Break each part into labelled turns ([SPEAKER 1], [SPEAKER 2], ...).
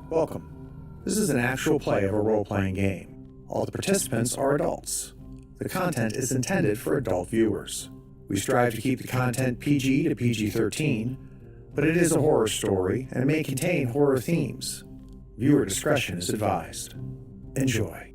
[SPEAKER 1] Welcome. This is an actual play of a role-playing game. All the participants are adults. The content is intended for adult viewers. We strive to keep the content PG to PG-13, but it is a horror story and may contain horror themes. Viewer discretion is advised. Enjoy.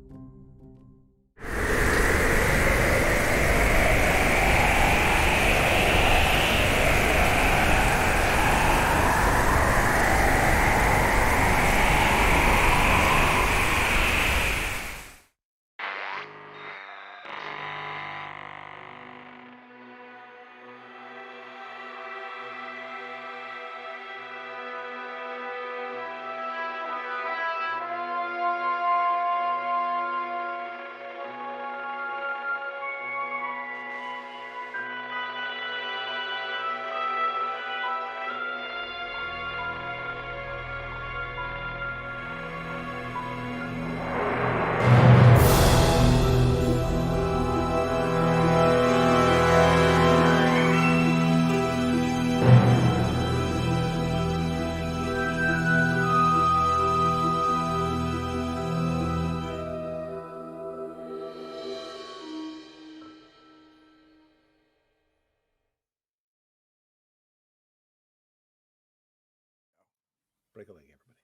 [SPEAKER 2] Break a leg, everybody.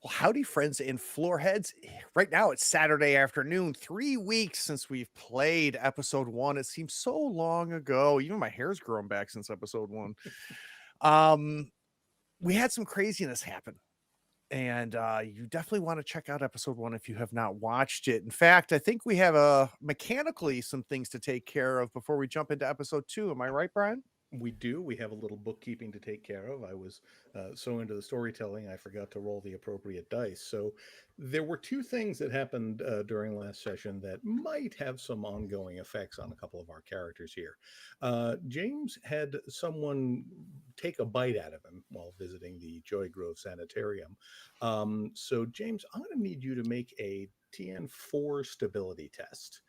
[SPEAKER 3] Well, howdy, friends and floorheads. Right now, it's Saturday afternoon, 3 weeks since we've played episode 1. It seems so long ago. Even my hair's grown back since episode 1. We had some craziness happen. And you definitely want to check out episode 1 if you have not watched it. In fact, I think we have mechanically some things to take care of before we jump into episode 2. Am I right, Brian?
[SPEAKER 2] We do. We have a little bookkeeping to take care of. I was so into the storytelling, I forgot to roll the appropriate dice. So there were two things that happened during last session that might have some ongoing effects on a couple of our characters here. James had someone take a bite out of him while visiting the Joy Grove Sanitarium. So James, I'm going to need you to make a TN4 stability test.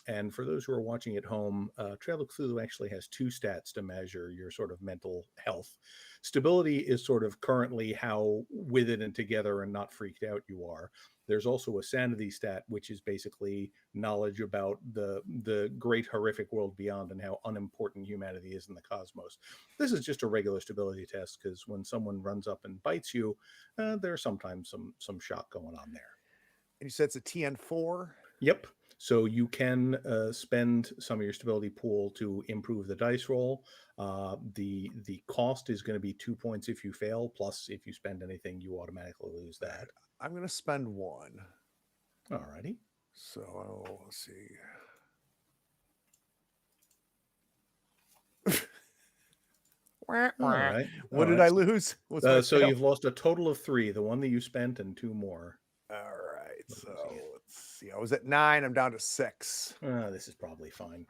[SPEAKER 2] And for those who are watching at home, Trail of Cthulhu actually has two stats to measure your sort of mental health. Stability is sort of currently how with it and together and not freaked out you are. There's also a sanity stat, which is basically knowledge about the great horrific world beyond and how unimportant humanity is in the cosmos. This is just a regular stability test because when someone runs up and bites you, there's sometimes some shock going on there.
[SPEAKER 3] And you said it's a TN4?
[SPEAKER 2] Yep. So you can spend some of your stability pool to improve the dice roll. The cost is going to be 2 points if you fail. Plus, if you spend anything, you automatically lose that.
[SPEAKER 3] I'm going to spend 1.
[SPEAKER 2] All righty.
[SPEAKER 3] So let's see.
[SPEAKER 2] All right.
[SPEAKER 3] What did I lose?
[SPEAKER 2] So you've lost a total of 3. The one that you spent and 2 more.
[SPEAKER 3] All right. So let's see. I was at 9. I'm down to 6.
[SPEAKER 2] This is probably fine.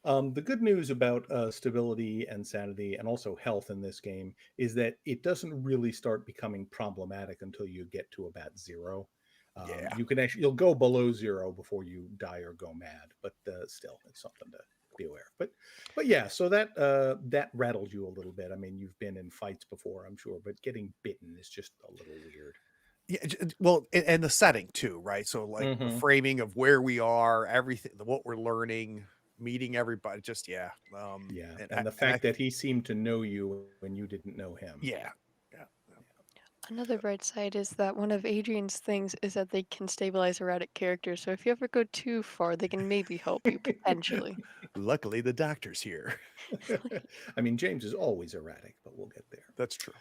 [SPEAKER 2] The good news about stability and sanity and also health in this game is that it doesn't really start becoming problematic until you get to about 0. You'll go below 0 before you die or go mad, but still, it's something to be aware of. But yeah, so that rattled you a little bit. I mean, you've been in fights before, I'm sure, but getting bitten is just a little weird.
[SPEAKER 3] Yeah, well, and the setting too, right? So like the framing of where we are, everything, what we're learning, meeting everybody, just
[SPEAKER 2] and the fact that he seemed to know you when you didn't know him.
[SPEAKER 3] Yeah.
[SPEAKER 4] Another bright side is that one of Adrian's things is that they can stabilize erratic characters. So if you ever go too far, they can maybe help you potentially.
[SPEAKER 3] Luckily, the doctor's here.
[SPEAKER 2] I mean, James is always erratic, but we'll get there.
[SPEAKER 3] That's true.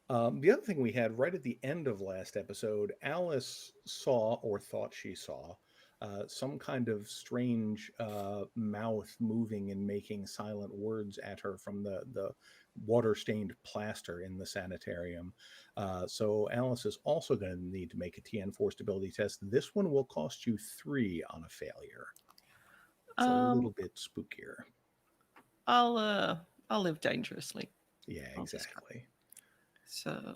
[SPEAKER 2] The other thing we had right at the end of last episode, Alice saw or thought she saw some kind of strange mouth moving and making silent words at her from the water-stained plaster in the sanitarium. So Alice is also going to need to make a TN4 stability test. This one will cost you 3 on a failure. It's a little bit spookier.
[SPEAKER 5] I'll live dangerously.
[SPEAKER 2] Yeah, exactly.
[SPEAKER 5] So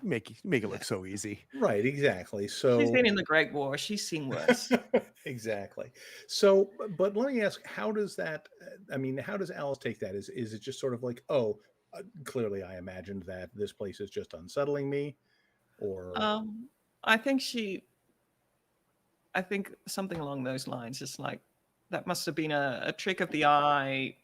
[SPEAKER 3] make it look so easy.
[SPEAKER 2] Right, exactly. So
[SPEAKER 5] she's been in the Great War. She's seen worse.
[SPEAKER 2] Exactly. So, but let me ask, how does that? I mean, how does Alice take that? Is it just sort of like, oh, clearly I imagined that this place is just unsettling me, or
[SPEAKER 5] I think I think something along those lines. It's like that must have been a trick of the eye,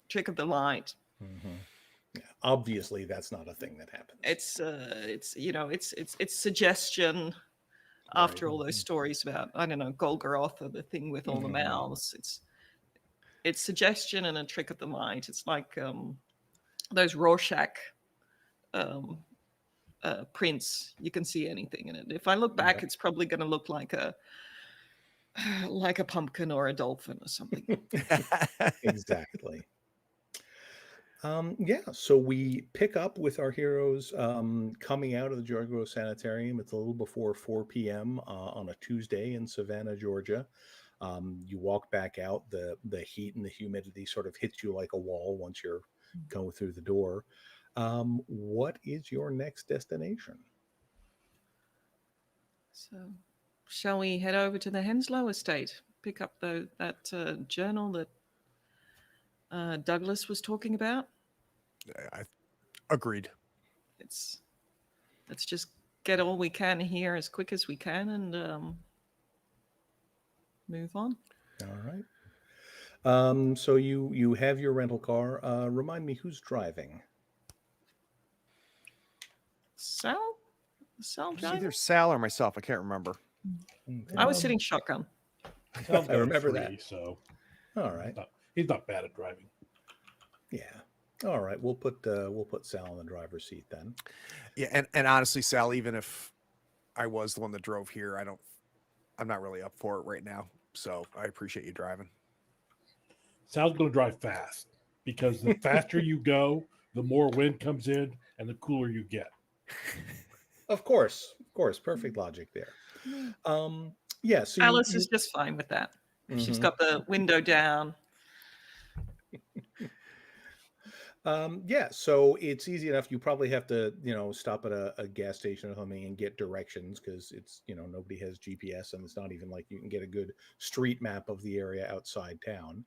[SPEAKER 5] trick of the light.
[SPEAKER 2] Yeah, obviously that's not a thing that happens.
[SPEAKER 5] It's you know it's suggestion. After all those stories about, I don't know, Golgoroth or the thing with all the mouths, it's suggestion and a trick of the mind. It's like those Rorschach prints. You can see anything in it. If I look back, it's probably going to look like a pumpkin or a dolphin or something.
[SPEAKER 2] Exactly. Yeah, so we pick up with our heroes coming out of the Georgia Grove Sanitarium. It's a little before 4 p.m. On a Tuesday in Savannah, Georgia. You walk back out, the heat and the humidity sort of hits you like a wall once you're going through the door. What is your next destination?
[SPEAKER 5] So, shall we head over to the Henslow estate, pick up that journal that Douglas was talking about?
[SPEAKER 3] I agreed.
[SPEAKER 5] Let's just get all we can here as quick as we can and move on.
[SPEAKER 2] All right. So you have your rental car. Remind me, who's driving?
[SPEAKER 5] Sal
[SPEAKER 3] It's either
[SPEAKER 5] driving?
[SPEAKER 3] Sal or myself. I can't remember.
[SPEAKER 5] I was sitting shotgun.
[SPEAKER 2] I remember that.
[SPEAKER 6] So
[SPEAKER 2] All right.
[SPEAKER 6] he's not bad at driving.
[SPEAKER 2] Yeah. All right. We'll put Sal in the driver's seat then.
[SPEAKER 3] Yeah, and honestly, Sal, even if I was the one that drove here, I'm not really up for it right now. So I appreciate you driving.
[SPEAKER 6] Sal's going to drive fast because the faster you go, the more wind comes in and the cooler you get.
[SPEAKER 2] Of course. Perfect logic there. Yeah. So
[SPEAKER 5] Alice is just fine with that. She's got the window down.
[SPEAKER 2] Yeah, so it's easy enough. You probably have to, stop at a gas station or something and get directions because it's, nobody has GPS and it's not even like you can get a good street map of the area outside town.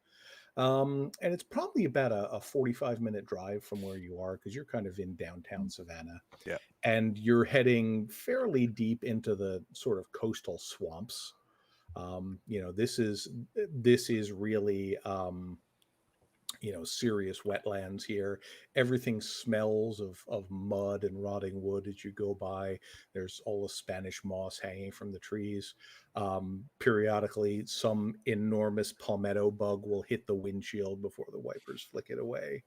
[SPEAKER 2] And it's probably about a 45-minute drive from where you are because you're kind of in downtown Savannah.
[SPEAKER 3] Yeah.
[SPEAKER 2] And you're heading fairly deep into the sort of coastal swamps. This is really serious wetlands here. Everything smells of mud and rotting wood as you go by. There's all the Spanish moss hanging from the trees. Periodically, some enormous palmetto bug will hit the windshield before the wipers flick it away.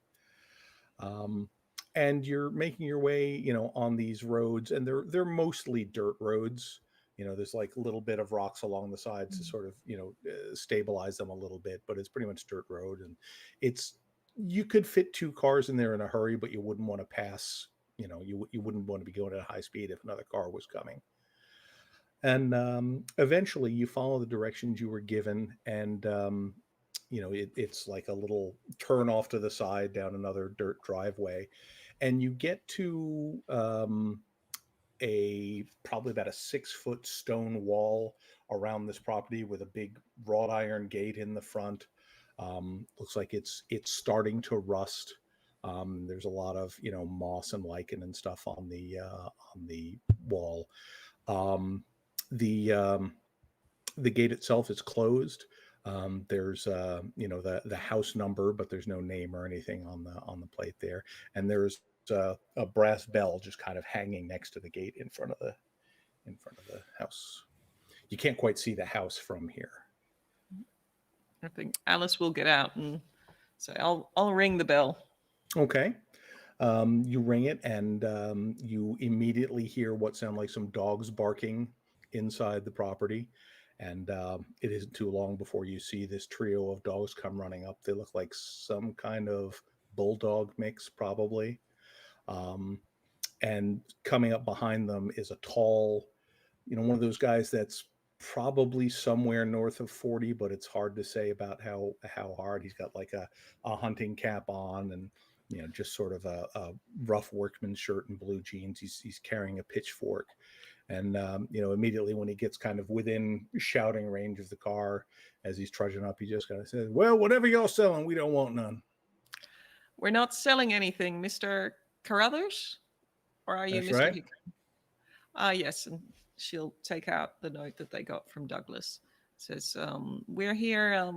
[SPEAKER 2] And you're making your way, on these roads, and they're mostly dirt roads. There's like a little bit of rocks along the sides to sort of, stabilize them a little bit, but it's pretty much dirt road. And you could fit two cars in there in a hurry, but you wouldn't want to pass, you wouldn't want to be going at a high speed if another car was coming. And eventually you follow the directions you were given. And, it's like a little turn off to the side down another dirt driveway. And you get to, probably about a 6-foot stone wall around this property with a big wrought iron gate in the front. Looks like it's starting to rust. There's a lot of moss and lichen and stuff on the wall. The gate itself is closed. There's the house number, but there's no name or anything on the plate there. And there's a brass bell just kind of hanging next to the gate in front of the house. You can't quite see the house from here.
[SPEAKER 5] I think Alice will get out and say, I'll ring the bell.
[SPEAKER 2] Okay. You ring it, and you immediately hear what sound like some dogs barking inside the property. And it isn't too long before you see this trio of dogs come running up. They look like some kind of bulldog mix, probably. And coming up behind them is a tall, one of those guys that's probably somewhere north of 40, but it's hard to say about how hard. He's got like a hunting cap on and, just sort of a rough workman's shirt and blue jeans. He's carrying a pitchfork. And, immediately when he gets kind of within shouting range of the car, as he's trudging up, he just kind of says, "Well, whatever y'all selling, we don't want none."
[SPEAKER 5] We're not selling anything, Mr. Carruthers? Or are you
[SPEAKER 2] That's
[SPEAKER 5] Mr.
[SPEAKER 2] right.
[SPEAKER 5] Hickman? Yes, and she'll take out the note that they got from Douglas. It says, we're here,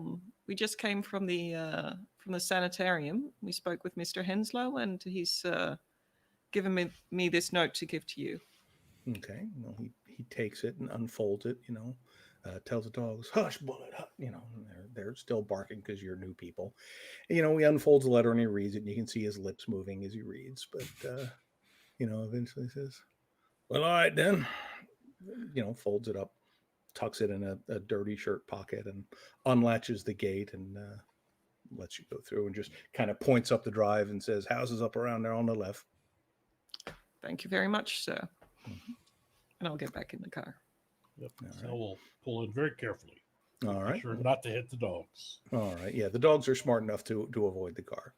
[SPEAKER 5] we just came from the sanitarium. We spoke with Mr. Henslow, and he's given me this note to give to you.
[SPEAKER 2] Okay. Well, he takes it and unfolds it, tells the dogs, hush, bullet, hush, and they're still barking because you're new people. He unfolds the letter and he reads it, and you can see his lips moving as he reads, but, eventually says, well, all right then, folds it up, tucks it in a dirty shirt pocket, and unlatches the gate and lets you go through, and just kind of points up the drive and says, houses up around there on the left.
[SPEAKER 5] Thank you very much, sir.
[SPEAKER 2] Mm-hmm.
[SPEAKER 5] And I'll get back in the car.
[SPEAKER 6] Yep.
[SPEAKER 2] All
[SPEAKER 6] So
[SPEAKER 2] right.
[SPEAKER 6] we'll pull in very carefully.
[SPEAKER 2] All right.
[SPEAKER 6] Make sure not to hit the dogs.
[SPEAKER 2] All right. Yeah, the dogs are smart enough to avoid the car,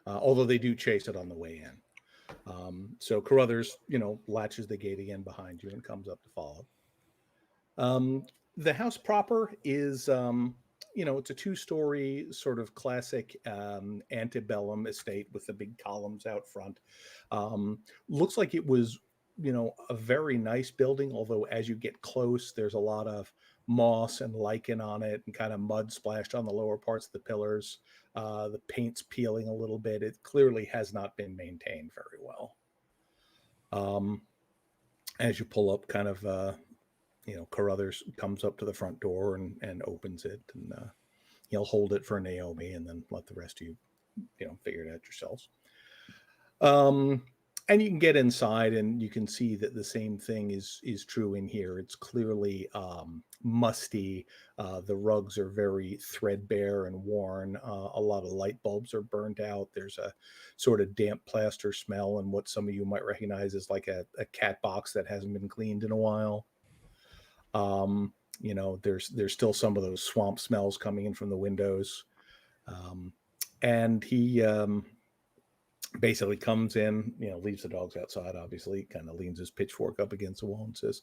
[SPEAKER 2] although they do chase it on the way in. So Carruthers, latches the gate again behind you and comes up to follow. The house proper is, it's a 2-story sort of classic antebellum estate with the big columns out front. Looks like it was, a very nice building, although as you get close, there's a lot of moss and lichen on it and kind of mud splashed on the lower parts of the pillars. The paint's peeling a little bit. It clearly has not been maintained very well. As you pull up, kind of, Carruthers comes up to the front door and opens it, and he'll hold it for Naomi and then let the rest of you, figure it out yourselves. And you can get inside and you can see that the same thing is true in here. It's clearly musty. The rugs are very threadbare and worn. A lot of light bulbs are burned out. There's a sort of damp plaster smell, and what some of you might recognize as like a cat box that hasn't been cleaned in a while. There's still some of those swamp smells coming in from the windows. And he basically comes in, leaves the dogs outside, obviously, kind of leans his pitchfork up against the wall and says,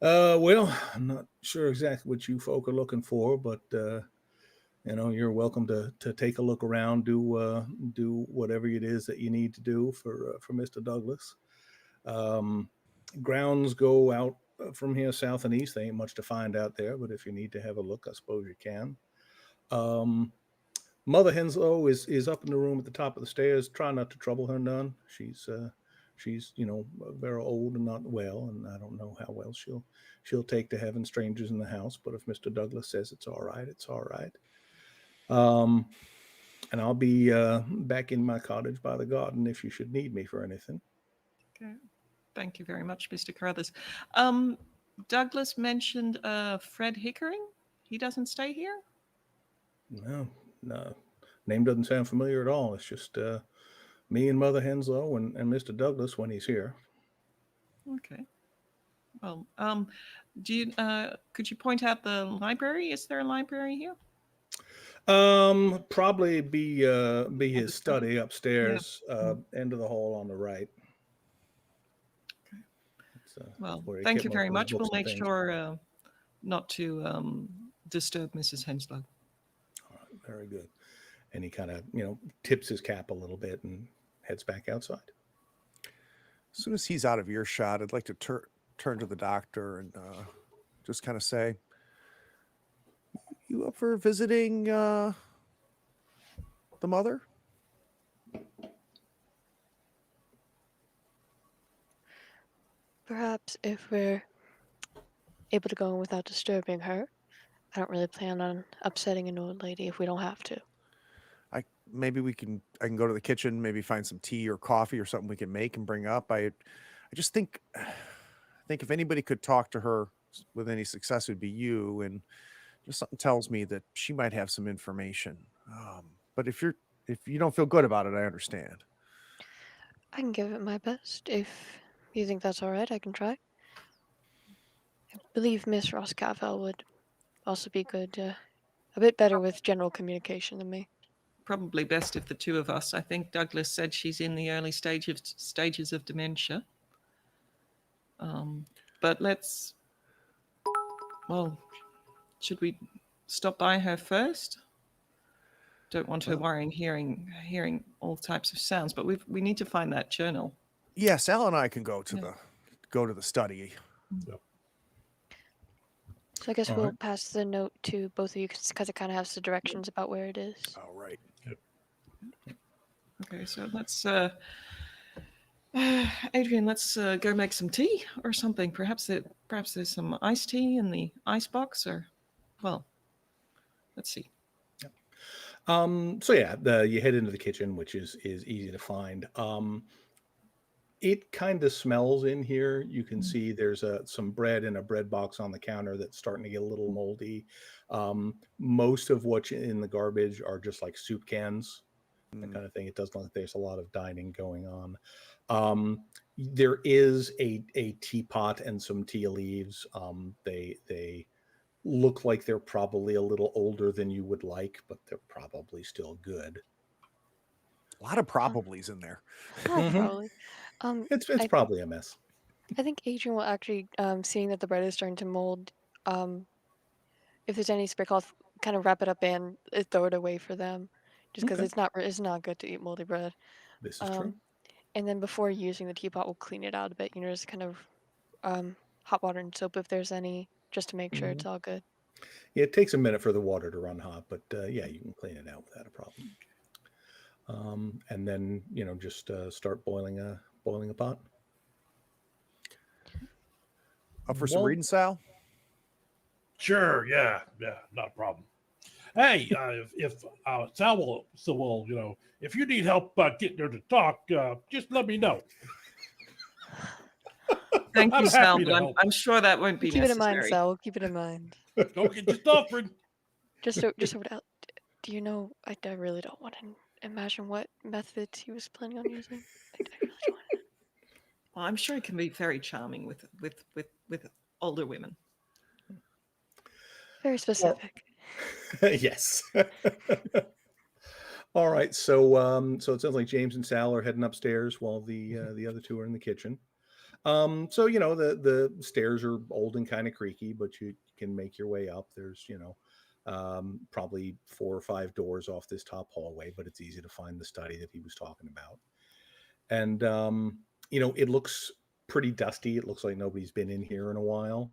[SPEAKER 2] well, I'm not sure exactly what you folk are looking for, but, you're welcome to take a look around, do whatever it is that you need to do for Mr. Douglas. Grounds go out from here south and east. There ain't much to find out there, but if you need to have a look, I suppose you can. Mother Henslow is up in the room at the top of the stairs. Try not to trouble her none. She's very old and not well, and I don't know how well she'll take to having strangers in the house. But if Mr. Douglas says it's all right, it's all right. And I'll be back in my cottage by the garden if you should need me for anything.
[SPEAKER 5] Okay. Thank you very much, Mr. Carruthers. Douglas mentioned Fred Hickering. He doesn't stay here?
[SPEAKER 2] No. Name doesn't sound familiar at all. It's just me and Mother Henslow and Mr. Douglas when he's here.
[SPEAKER 5] Okay. Well, could you point out the library? Is there a library here?
[SPEAKER 2] Probably be his study upstairs, end of the hall on the right.
[SPEAKER 5] Well, thank you very much. We'll make sure not to disturb Mrs. Henslow.
[SPEAKER 2] All right, very good. And he kind of, tips his cap a little bit and heads back outside.
[SPEAKER 3] As soon as he's out of earshot, I'd like to turn to the doctor and just kind of say, you up for visiting the mother?
[SPEAKER 4] Perhaps if we're able to go in without disturbing her. I don't really plan on upsetting an old lady if we don't have to.
[SPEAKER 3] I can go to the kitchen, maybe find some tea or coffee or something we can make and bring up. I just think if anybody could talk to her with any success, it would be you. And just something tells me that she might have some information. But if you don't feel good about it, I understand.
[SPEAKER 4] I can give it my best. If you think that's all right, I can try. I believe Miss Roscavel would also be good, a bit better with general communication than me.
[SPEAKER 5] Probably best if the two of us. I think Douglas said she's in the early stages of dementia. But should we stop by her first? don't want to worry hearing all types of sounds. But we need to find that journal.
[SPEAKER 3] Yeah, Sal and I can go to the study.
[SPEAKER 4] So I guess
[SPEAKER 2] All
[SPEAKER 4] we'll
[SPEAKER 2] right.
[SPEAKER 4] pass the note to both of you because it kind of has the directions about where it is.
[SPEAKER 3] All right.
[SPEAKER 5] Okay, so let's Adrian, let's go make some tea or something. Perhaps there's some iced tea in the icebox, or well, let's see.
[SPEAKER 2] So yeah, you head into the kitchen, which is easy to find. It kind of smells in here. You can see there's some bread in a bread box on the counter that's starting to get a little moldy. Most of what's in the garbage are just like soup cans, that kind of thing. It does look like there's a lot of dining going on. There is a teapot and some tea leaves. They look like they're probably a little older than you would like, but they're probably still good.
[SPEAKER 3] A lot of probablys in there.
[SPEAKER 4] Probably.
[SPEAKER 2] It's
[SPEAKER 4] I
[SPEAKER 2] probably a mess.
[SPEAKER 4] I think Adrian will actually, seeing that the bread is starting to mold, if there's any spray cloth, kind of wrap it up and throw it away for them, just because
[SPEAKER 2] Okay.
[SPEAKER 4] it's not good to eat moldy bread.
[SPEAKER 2] This is true.
[SPEAKER 4] And then before using the teapot, we'll clean it out a bit. Just kind of hot water and soap if there's any, just to make sure it's all good.
[SPEAKER 2] Yeah, it takes a minute for the water to run hot, but yeah, you can clean it out without a problem. And then just start boiling a pot.
[SPEAKER 3] Up for some reading, Sal?
[SPEAKER 6] Sure, yeah, not a problem. Hey, if Sal will, if you need help getting her to talk, just let me know.
[SPEAKER 5] Thank
[SPEAKER 6] I'm
[SPEAKER 5] you, Sal.
[SPEAKER 6] happy to
[SPEAKER 5] But
[SPEAKER 6] help.
[SPEAKER 5] I'm sure that won't be
[SPEAKER 4] Keep it in
[SPEAKER 5] necessary.
[SPEAKER 4] mind, Sal. We'll keep it in mind.
[SPEAKER 6] Don't get your stuffing.
[SPEAKER 4] Just so do you know? I really don't want to imagine what methods he was planning on using. I really don't want to.
[SPEAKER 5] Well, I'm sure it can be very charming with older women.
[SPEAKER 4] Very specific.
[SPEAKER 2] Yes. All right. So it sounds like James and Sal are heading upstairs while the other two are in the kitchen. So the stairs are old and kind of creaky, but you can make your way up. There's probably 4 or 5 doors off this top hallway, but it's easy to find the study that he was talking about. And it looks pretty dusty. It looks like nobody's been in here in a while.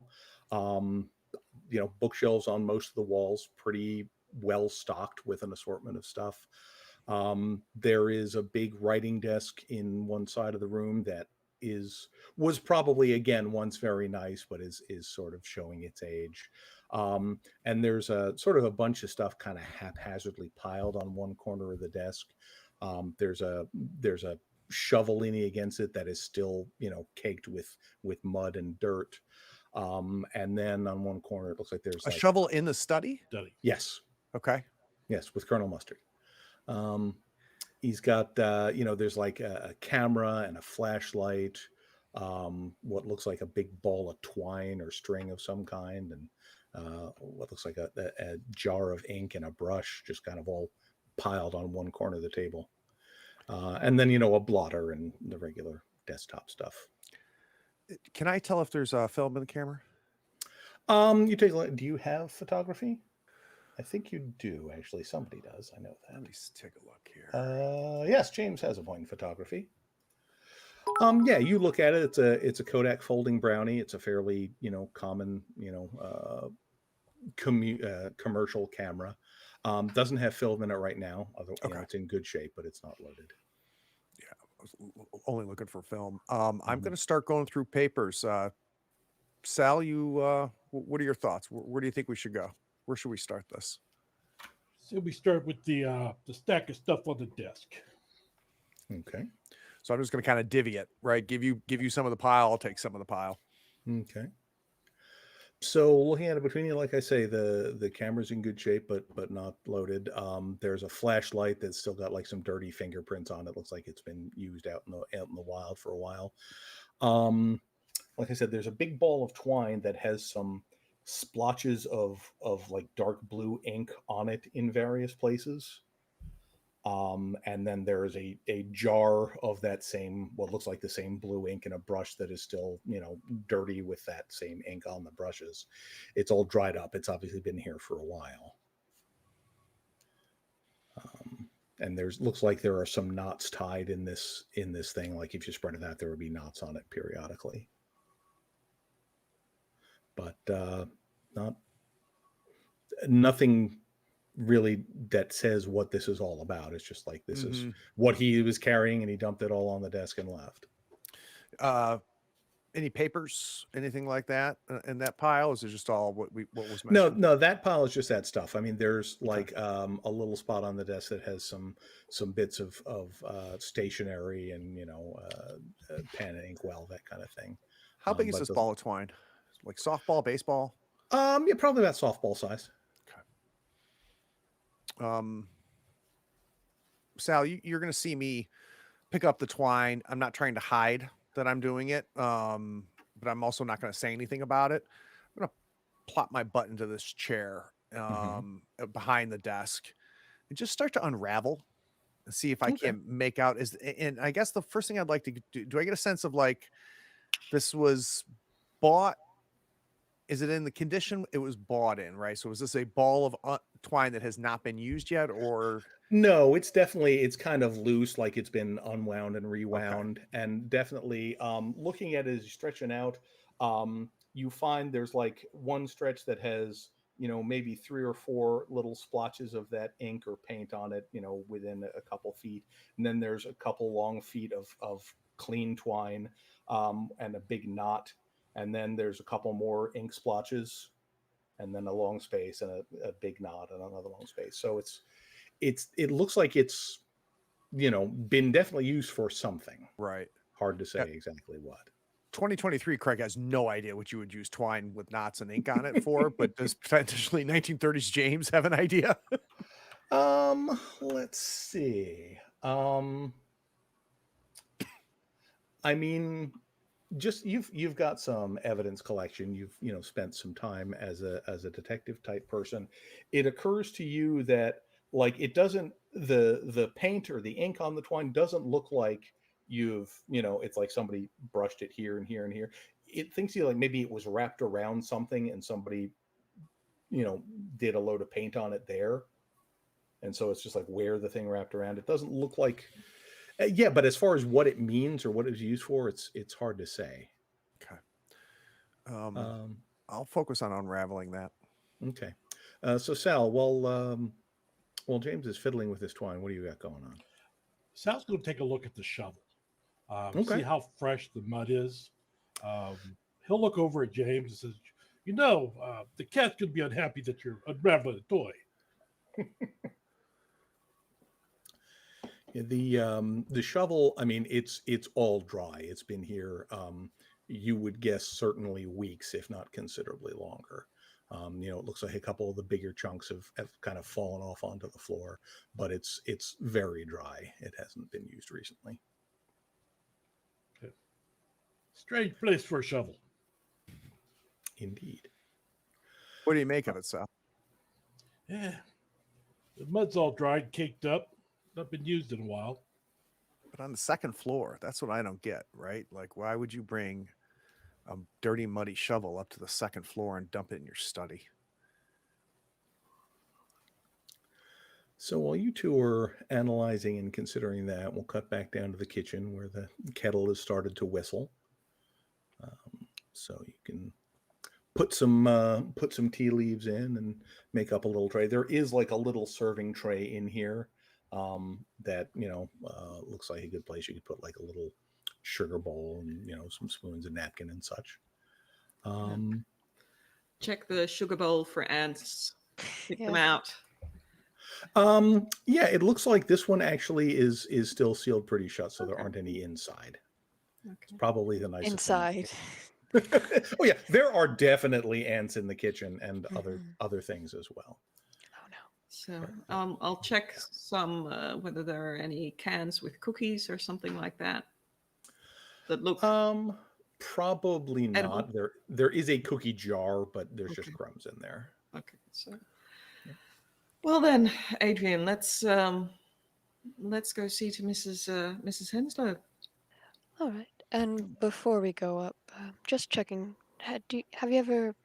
[SPEAKER 2] Bookshelves on most of the walls, pretty well stocked with an assortment of stuff. There is a big writing desk in one side of the room that was probably again once very nice, but is sort of showing its age. And there's a sort of a bunch of stuff kind of haphazardly piled on one corner of the desk. There's a shovel leaning against it that is still caked with mud and dirt. And then on one corner it looks like there's
[SPEAKER 3] A shovel in the study?
[SPEAKER 2] Yes.
[SPEAKER 3] Okay.
[SPEAKER 2] Yes, with Colonel Mustard. He's got there's like a camera and a flashlight, what looks like a big ball of twine or string of some kind, and what looks like a jar of ink and a brush just kind of all piled on one corner of the table. And then a blotter and the regular desktop stuff.
[SPEAKER 3] Can I tell if there's a film in the camera?
[SPEAKER 2] You take a look. Do you have photography? I think you do, actually. Somebody does. I know that.
[SPEAKER 3] Let me take a look here.
[SPEAKER 2] Yes, James has a point in photography. Yeah, you look at it. It's a Kodak folding brownie. It's a fairly common commercial camera. Doesn't have film in it right now. Although it's in good shape, but it's not loaded.
[SPEAKER 3] Yeah, I was only looking for film. I'm going to start going through papers. Sal, you what are your thoughts? Where do you think we should go? Where should we start this?
[SPEAKER 6] So we start with the stack of stuff on the desk.
[SPEAKER 2] Okay.
[SPEAKER 3] So I'm just going to kind of divvy it, right? Give you some of the pile. I'll take some of the pile.
[SPEAKER 2] Okay. So looking at it between you, like I say, the camera's in good shape, but not loaded. There's a flashlight that's still got like some dirty fingerprints on it. Looks like it's been used out in the wild for a while. Like I said, there's a big ball of twine that has some splotches of like dark blue ink on it in various places. And then there is a jar of that same, what looks like the same blue ink and a brush that is still, dirty with that same ink on the brushes. It's all dried up. It's obviously been here for a while. And looks like there are some knots tied in this thing. Like if you spread it out, there would be knots on it periodically. But nothing really that says what this is all about. It's just like this is what he was carrying, and he dumped it all on the desk and left.
[SPEAKER 3] Any papers, anything like that in that pile? Is it just all what was mentioned?
[SPEAKER 2] No, that pile is just that stuff. I mean, there's like a little spot on the desk that has some bits of stationery and pen and inkwell, that kind of thing.
[SPEAKER 3] How big is this ball of twine? Like softball, baseball?
[SPEAKER 2] Yeah, probably about softball size.
[SPEAKER 3] Okay. Sal, you're going to see me pick up the twine. I'm not trying to hide that I'm doing it, but I'm also not going to say anything about it. I'm going to plop my butt into this chair behind the desk and just start to unravel and see if I can make out. And I guess the first thing I'd like to do I get a sense of like this was bought? Is it in the condition it was bought in, right? So is this a ball of twine that has not been used yet, or?
[SPEAKER 2] No, it's kind of loose, like it's been unwound and rewound. And definitely looking at it as you're stretching out, you find there's like one stretch that has, maybe 3 or 4 little splotches of that ink or paint on it, within a couple feet. And then there's a couple long feet of clean twine and a big knot. And then there's a couple more ink splotches, and then a long space and a big knot and another long space. So it looks like it's, been definitely used for something.
[SPEAKER 3] Right.
[SPEAKER 2] Hard to say exactly what.
[SPEAKER 3] 2023, Craig has no idea what you would use twine with knots and ink on it for, but does potentially 1930s James have an idea?
[SPEAKER 2] Let's see. I mean, just you've got some evidence collection. You've spent some time as a detective type person. It occurs to you that like it doesn't the paint or the ink on the twine doesn't look like it's like somebody brushed it here and here and here. It thinks like maybe it was wrapped around something and somebody did a load of paint on it there, and so it's just like where the thing wrapped around. It doesn't look like. Yeah, but as far as what it means or what it's used for, it's hard to say.
[SPEAKER 3] Okay. I'll focus on unraveling that.
[SPEAKER 2] Okay. So Sal, while James is fiddling with his twine, what do you got going on?
[SPEAKER 6] Sal's going to take a look at the shovel. See how fresh the mud is. He'll look over at James and says, the cat's going to be unhappy that you're unraveling a toy.
[SPEAKER 2] The shovel, I mean, it's all dry. It's been here, you would guess certainly weeks, if not considerably longer. It looks like a couple of the bigger chunks have kind of fallen off onto the floor, but it's very dry. It hasn't been used recently.
[SPEAKER 6] Okay. Strange place for a shovel.
[SPEAKER 2] Indeed.
[SPEAKER 3] What do you make of it, Sal?
[SPEAKER 6] Yeah. The mud's all dried, caked up. Not been used in a while.
[SPEAKER 3] But on the second floor, that's what I don't get, right? Like, why would you bring a dirty, muddy shovel up to the second floor and dump it in your study?
[SPEAKER 2] So while you two are analyzing and considering that, we'll cut back down to the kitchen where the kettle has started to whistle. So you can put some tea leaves in and make up a little tray. There is like a little serving tray in here. That looks like a good place. You could put like a little sugar bowl and some spoons and napkin and such.
[SPEAKER 5] Check the sugar bowl for ants. Pick them out.
[SPEAKER 2] Yeah, it looks like this one actually is still sealed pretty shut, so there aren't any inside.
[SPEAKER 5] Okay.
[SPEAKER 2] It's probably the nicest
[SPEAKER 4] Inside.
[SPEAKER 2] Oh yeah, there are definitely ants in the kitchen and other things as well.
[SPEAKER 5] So I'll check some whether there are any cans with cookies or something like that look
[SPEAKER 2] probably
[SPEAKER 5] edible?
[SPEAKER 2] not. There is a cookie jar, but there's just crumbs in there.
[SPEAKER 5] Okay, so well then, Adrian, let's go see to Mrs. Henslow.
[SPEAKER 4] All right. And before we go up, just checking, have you ever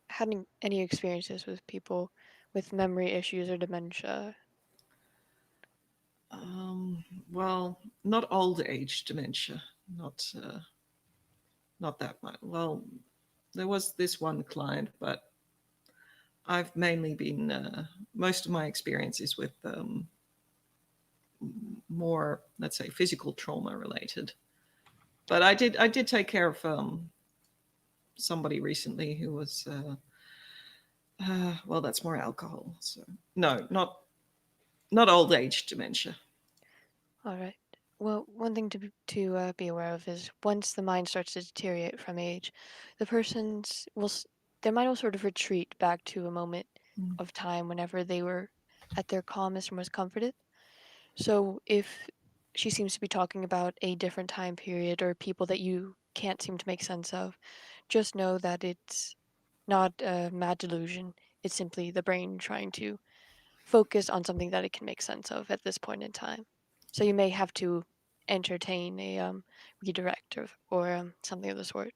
[SPEAKER 4] had any experiences with people with memory issues or dementia?
[SPEAKER 5] Well, not old age dementia, not that much. Well, there was this one client, but I've mainly been most of my experiences with more, let's say, physical trauma related. But I did take care of somebody recently who was well, that's more alcohol. So no, not old age dementia.
[SPEAKER 4] All right. Well, one thing to be aware of is once the mind starts to deteriorate from age, the person's their mind will sort of retreat back to a moment of time whenever they were at their calmest and most comforted. So if she seems to be talking about a different time period or people that you can't seem to make sense of, just know that it's not a mad delusion. It's simply the brain trying to focus on something that it can make sense of at this point in time. So you may have to entertain a redirect or something of the sort.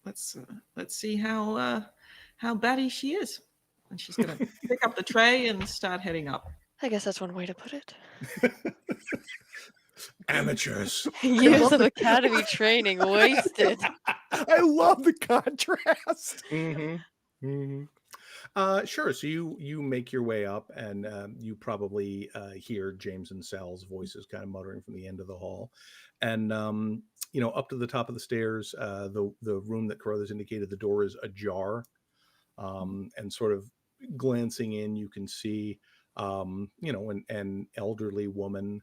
[SPEAKER 5] Let's see how batty she is, and she's gonna pick up the tray and start heading up.
[SPEAKER 4] I guess that's one way to put it.
[SPEAKER 2] Amateurs.
[SPEAKER 4] Years of academy training wasted.
[SPEAKER 3] I love the contrast.
[SPEAKER 2] Sure. So you make your way up, and you probably hear James and Sal's voices kind of muttering from the end of the hall, and up to the top of the stairs. The room that Carruthers indicated, the door is ajar, and sort of glancing in, you can see an elderly woman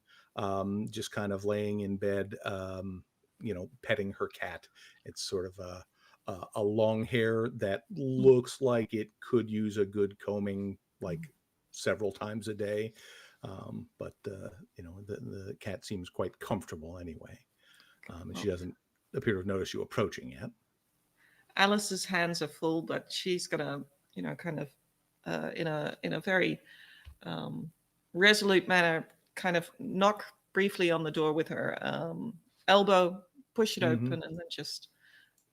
[SPEAKER 2] just kind of laying in bed, petting her cat. It's sort of a long hair that looks like it could use a good combing, like several times a day. But the cat seems quite comfortable anyway. And she doesn't appear to have noticed you approaching yet.
[SPEAKER 5] Alice's hands are full, but she's gonna, kind of in a very resolute manner, kind of knock briefly on the door with her elbow, push it open, and then just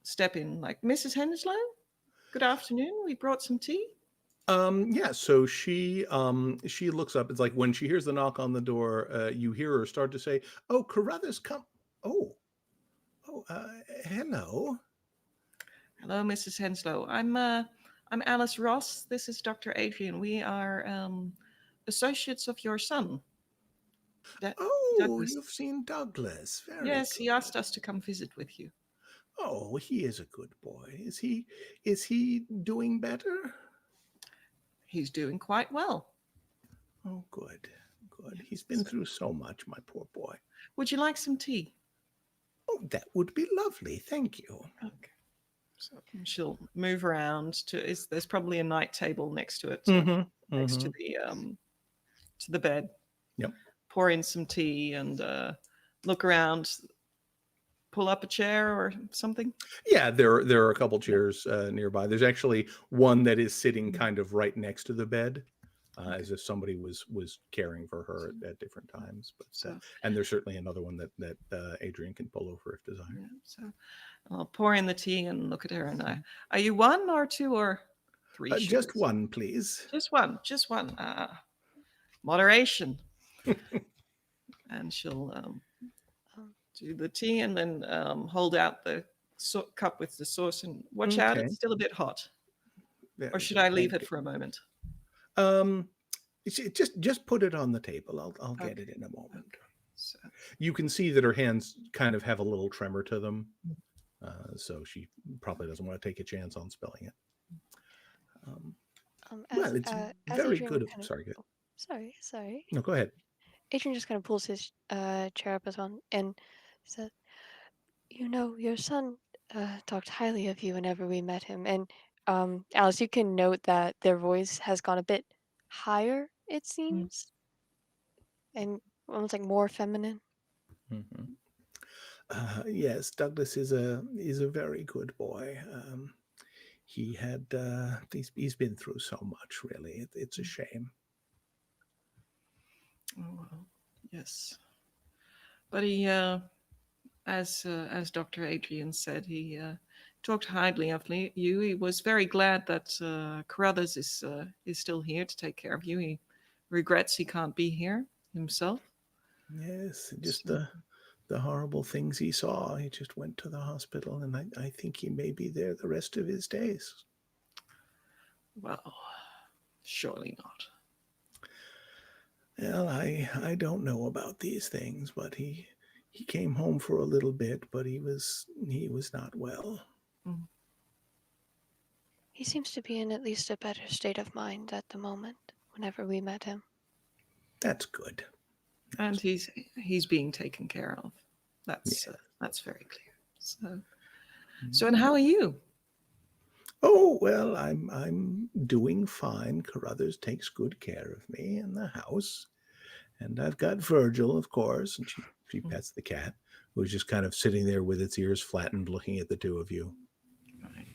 [SPEAKER 5] step in, like, Mrs. Henslow, good afternoon. We brought some tea.
[SPEAKER 2] Yeah, so she looks up. It's like when she hears the knock on the door, you hear her start to say, "Oh, Carruthers, come." Hello.
[SPEAKER 5] Hello, Mrs. Henslow. I'm Alice Ross. This is Dr. Adrian. We are associates of your son. Douglas.
[SPEAKER 2] You've seen Douglas. Very
[SPEAKER 5] yes,
[SPEAKER 2] good.
[SPEAKER 5] He asked us to come visit with you.
[SPEAKER 2] Oh, he is a good boy. Is he doing better?
[SPEAKER 5] He's doing quite well.
[SPEAKER 2] Oh, good. He's been through so much, my poor boy.
[SPEAKER 5] Would you like some tea?
[SPEAKER 2] Oh, that would be lovely. Thank you.
[SPEAKER 5] Okay. So she'll move around there's probably a night table next to it, next to the bed.
[SPEAKER 2] Yep.
[SPEAKER 5] Pour in some tea and look around. Pull up a chair or something?
[SPEAKER 2] Yeah, there are a couple chairs nearby. There's actually one that is sitting kind of right next to the bed, as if somebody was caring for her at different times. But and there's certainly another one that Adrian can pull over if desired.
[SPEAKER 5] Yeah, so I'll pour in the tea and look at her, and are you one or two or three?
[SPEAKER 2] Just one, please.
[SPEAKER 5] Just one. Moderation. And she'll do the tea and then hold out the cup with the sauce and watch out. It's still a bit hot. Or should I leave it for a moment?
[SPEAKER 2] Just put it on the table. I'll get it in a moment. Okay. So you can see that her hands kind of have a little tremor to them, so she probably doesn't want to take a chance on spilling it. Well, it's very good. Sorry, good.
[SPEAKER 4] Sorry.
[SPEAKER 2] No, go ahead.
[SPEAKER 4] Adrian just kind of pulls his chair up as well and says, your son talked highly of you whenever we met him. And Alice, you can note that their voice has gone a bit higher, it seems, and almost like more feminine.
[SPEAKER 2] Yes, Douglas is a very good boy. He had he's been through so much. Really, it's a shame.
[SPEAKER 5] Oh well, yes, but he, as Dr. Adrian said, he talked highly of you. He was very glad that Carruthers is still here to take care of you. He regrets he can't be here himself.
[SPEAKER 2] Yes, just the horrible things he saw. He just went to the hospital, and I think he may be there the rest of his days.
[SPEAKER 5] Well, surely not.
[SPEAKER 2] Well, I don't know about these things, but he came home for a little bit, but he was not well.
[SPEAKER 5] Mm.
[SPEAKER 4] He seems to be in at least a better state of mind at the moment, whenever we met him.
[SPEAKER 2] That's good.
[SPEAKER 5] And he's being taken care of. That's
[SPEAKER 2] Yeah.
[SPEAKER 5] that's very clear. So and how are you?
[SPEAKER 2] Oh, well, I'm doing fine. Carruthers takes good care of me in the house. And I've got Virgil, of course, and she pets the cat, who's just kind of sitting there with its ears flattened, looking at the two of you.
[SPEAKER 5] Right,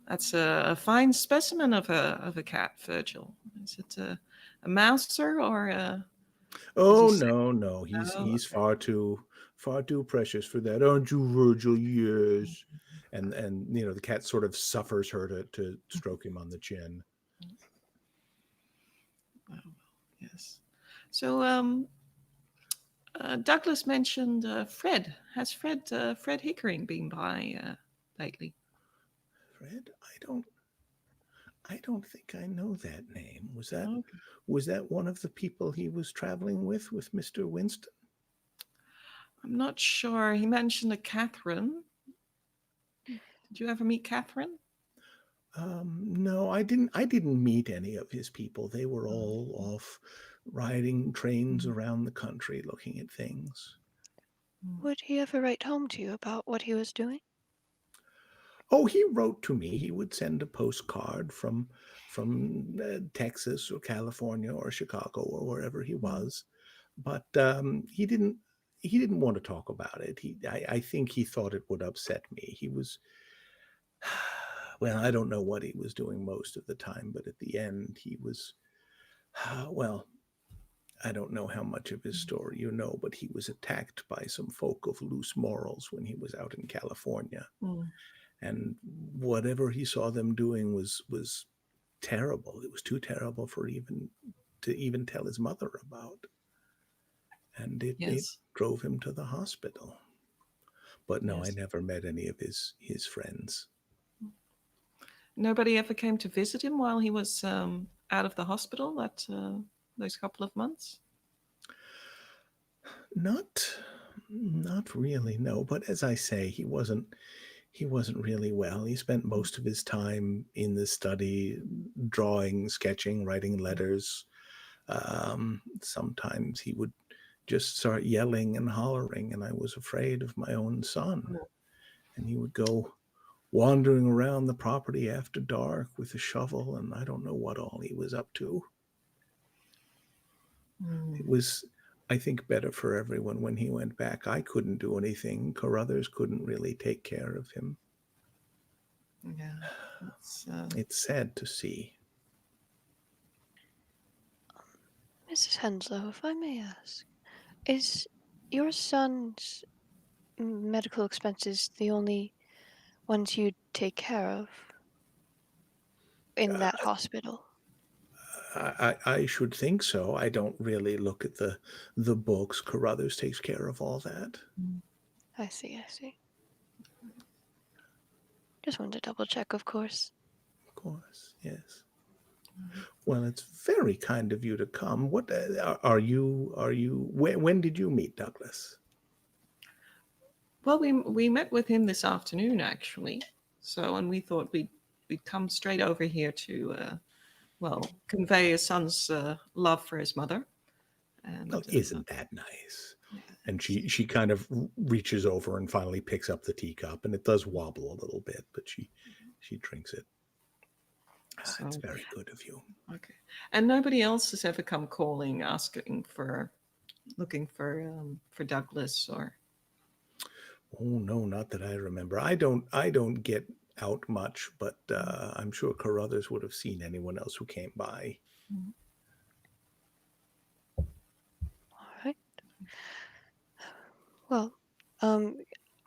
[SPEAKER 5] that's a fine specimen of a cat, Virgil. Is it a mouser or a?
[SPEAKER 2] Oh
[SPEAKER 5] Is he
[SPEAKER 2] no, he's
[SPEAKER 5] okay.
[SPEAKER 2] far too precious for that, aren't you, Virgil? Yes. And the cat sort of suffers her to stroke him on the chin.
[SPEAKER 5] Oh, well, yes. So Douglas mentioned Fred. Has Fred Hickering been by lately?
[SPEAKER 2] Fred, I don't think I know that name.
[SPEAKER 5] Okay.
[SPEAKER 2] Was that one of the people he was traveling with Mr. Winston?
[SPEAKER 5] I'm not sure. He mentioned a Catherine. Did you ever meet Catherine?
[SPEAKER 2] No, I didn't meet any of his people. They were all off riding trains around the country looking at things.
[SPEAKER 4] Would he ever write home to you about what he was doing?
[SPEAKER 2] Oh, he wrote to me. He would send a postcard from Texas or California or Chicago or wherever he was, but he didn't want to talk about it. I think he thought it would upset me. He was well, I don't know what he was doing most of the time, but at the end he was well, I don't know how much of his story you know, but he was attacked by some folk of loose morals when he was out in California.
[SPEAKER 5] Mm.
[SPEAKER 2] And whatever he saw them doing was terrible. It was too terrible for even tell his mother about. And it
[SPEAKER 5] Yes.
[SPEAKER 2] drove him to the hospital. But no, I
[SPEAKER 5] Yes.
[SPEAKER 2] never met any of his friends.
[SPEAKER 5] Nobody ever came to visit him while he was out of the hospital that those couple of months?
[SPEAKER 2] Not really, no. But as I say, he wasn't really well. He spent most of his time in the study, drawing, sketching, writing letters. Sometimes he would just start yelling and hollering, and I was afraid of my own son. And he would go wandering around the property after dark with a shovel, and I don't know what all he was up to. It was, I think, better for everyone when he went back. I couldn't do anything. Carruthers couldn't really take care of him.
[SPEAKER 5] Yeah,
[SPEAKER 2] It's sad to see.
[SPEAKER 4] Mrs. Henslow, if I may ask, is your son's medical expenses the only ones you take care of in that hospital?
[SPEAKER 2] I should think so. I don't really look at the books. Carruthers takes care of all that.
[SPEAKER 4] I see. Just wanted to double check, of course.
[SPEAKER 2] Of course, yes. Well, it's very kind of you to come. What are you? When did you meet Douglas?
[SPEAKER 5] Well, we met with him this afternoon, actually. So, and we thought we'd come straight over here to, convey his son's love for his mother. And
[SPEAKER 2] Oh, isn't that nice? And she kind of reaches over and finally picks up the teacup, and it does wobble a little bit, but she drinks it.
[SPEAKER 5] So,
[SPEAKER 2] it's very good of you.
[SPEAKER 5] Okay. And nobody else has ever come calling, looking for Douglas or.
[SPEAKER 2] Oh no, not that I remember. I don't get out much, but I'm sure Carruthers would have seen anyone else who came by.
[SPEAKER 4] All right. Well, and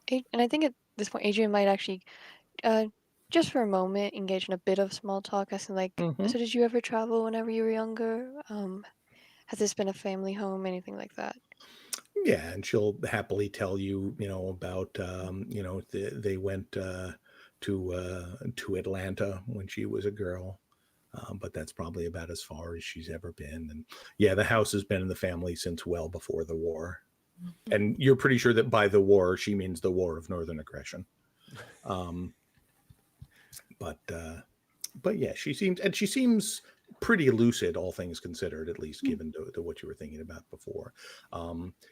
[SPEAKER 4] I think at this point, Adrian might actually just for a moment, engage in a bit of small talk, asking like,
[SPEAKER 2] Mm-hmm.
[SPEAKER 4] so did you ever travel whenever you were younger? Has this been a family home? Anything like that?
[SPEAKER 2] Yeah, and she'll happily tell you, about, they went to Atlanta when she was a girl, but that's probably about as far as she's ever been. And yeah, the house has been in the family since well before the war. And you're pretty sure that by the war she means the War of Northern Aggression. Um, but yeah, she seems pretty lucid, all things considered, at least given to what you were thinking about before.